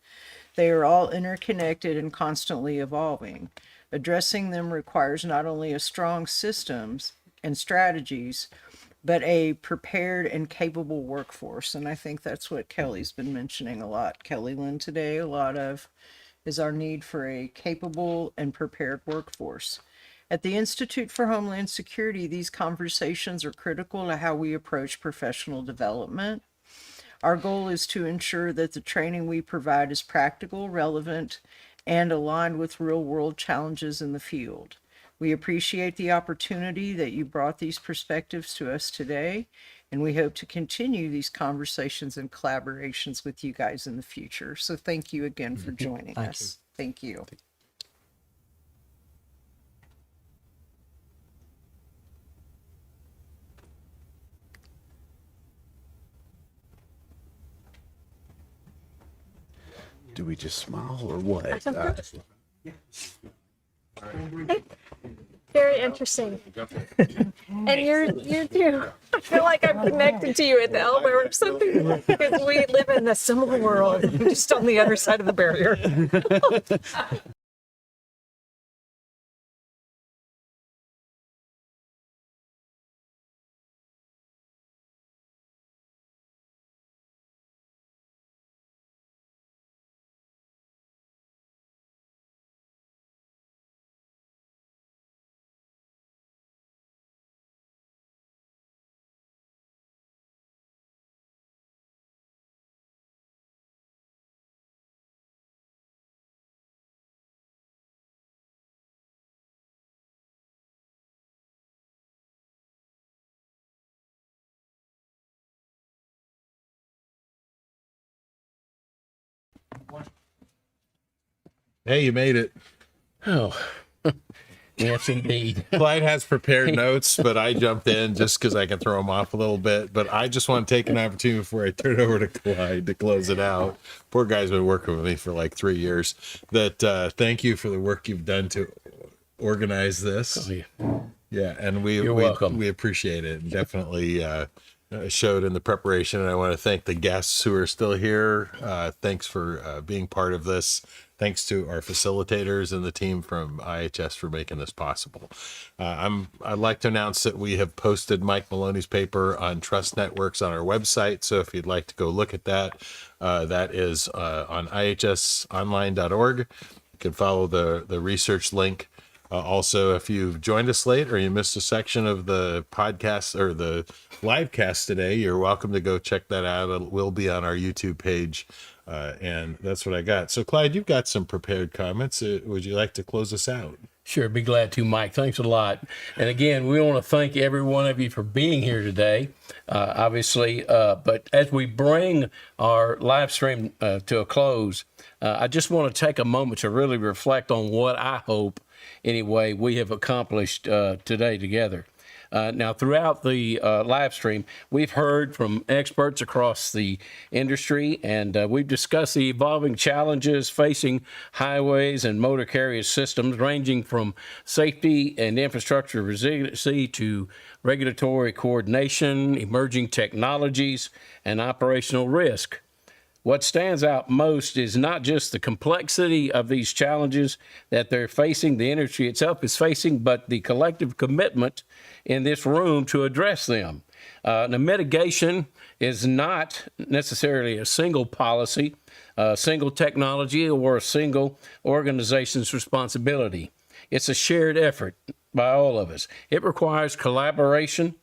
They are all interconnected and constantly evolving. Addressing them requires not only a strong systems and strategies, but a prepared and capable workforce. And I think that's what Kelly's been mentioning a lot, Kelly Lynn, today, a lot of, is our need for a capable and prepared workforce. At the Institute for Homeland Security, these conversations are critical to how we approach professional development. Our goal is to ensure that the training we provide is practical, relevant, and aligned with real-world challenges in the field. We appreciate the opportunity that you brought these perspectives to us today, and we hope to continue these conversations and collaborations with you guys in the future. So thank you again for joining us. Thank you. Do we just smile or what? Very interesting. And you too. I feel like I'm connected to you at the elbow or something, because we live in a similar world, just on the other side of the barrier. Hey, you made it. Oh, yes, indeed. Clyde has prepared notes, but I jumped in just because I can throw him off a little bit. But I just want to take an opportunity before I turn it over to Clyde to close it out. Poor guy's been working with me for like 3 years. Thank you for the work you've done to organize this. Oh, yeah. Yeah, and You're welcome. We appreciate it. And definitely showed in the preparation. And I want to thank the guests who are still here. Thanks for being part of this. Thanks to our facilitators and the team from IHS for making this possible. I'd like to announce that we have posted Mike Maloney's paper on trust networks on our website. So if you'd like to go look at that, that is on ihsonline.org. You can follow the research link. Also, if you've joined us late or you missed a section of the podcast or the live cast today, you're welcome to go check that out. It will be on our YouTube page. And that's what I got. So, Clyde, you've got some prepared comments. Would you like to close us out? Sure, be glad to, Mike. Thanks a lot. And again, we want to thank every one of you for being here today, obviously. But as we bring our live stream to a close, I just want to take a moment to really reflect on what I hope, anyway, we have accomplished today together. Now, throughout the live stream, we've heard from experts across the industry, and we've discussed the evolving challenges facing highways and motor carrier systems, ranging from safety and infrastructure resiliency to regulatory coordination, emerging technologies, and operational risk. What stands out most is not just the complexity of these challenges that they're facing, the industry itself is facing, but the collective commitment in this room to address them. The mitigation is not necessarily a single policy, a single technology, or a single organization's responsibility. It's a shared effort by all of us. It requires collaboration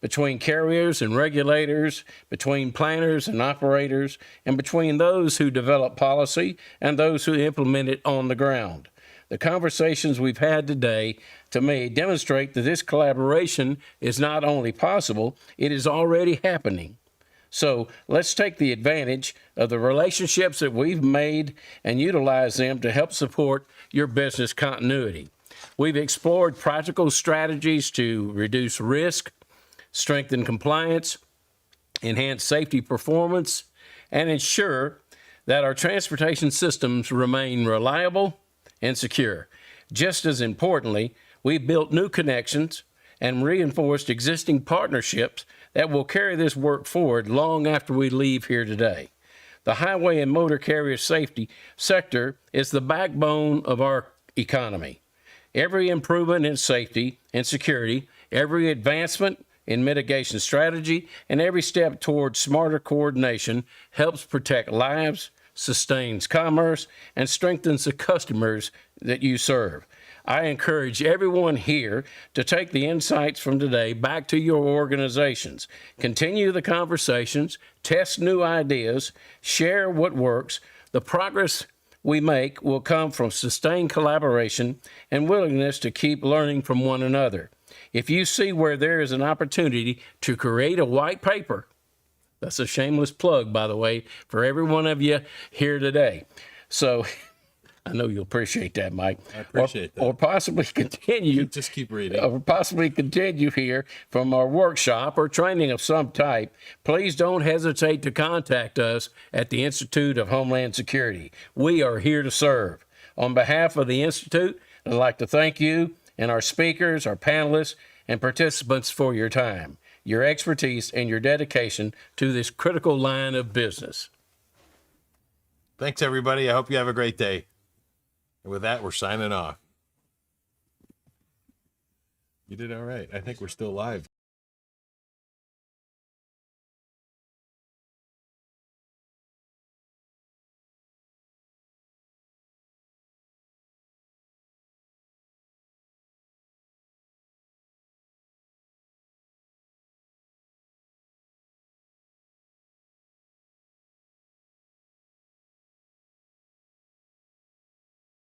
between carriers and regulators, between planners and operators, and between those who develop policy and those who implement it on the ground. The conversations we've had today, to me, demonstrate that this collaboration is not only possible, it is already happening. So let's take the advantage of the relationships that we've made and utilize them to help support your business continuity. We've explored practical strategies to reduce risk, strengthen compliance, enhance safety performance, and ensure that our transportation systems remain reliable and secure. Just as importantly, we've built new connections and reinforced existing partnerships that will carry this work forward long after we leave here today. The highway and motor carrier safety sector is the backbone of our economy. Every improvement in safety and security, every advancement in mitigation strategy, and every step towards smarter coordination helps protect lives, sustains commerce, and strengthens the customers that you serve. I encourage everyone here to take the insights from today back to your organizations. Continue the conversations, test new ideas, share what works. The progress we make will come from sustained collaboration and willingness to keep learning from one another. If you see where there is an opportunity to create a white paper, that's a shameless plug, by the way, for every one of you here today. So I know you'll appreciate that, Mike. I appreciate that. Or possibly continue. Just keep reading. Or possibly continue here from our workshop or training of some type. Please don't hesitate to contact us at the Institute of Homeland Security. We are here to serve. On behalf of the Institute, I'd like to thank you and our speakers, our panelists, and participants for your time, your expertise, and your dedication to this critical line of business. Thanks, everybody. I hope you have a great day. And with that, we're signing off. You did all right. I think we're still live.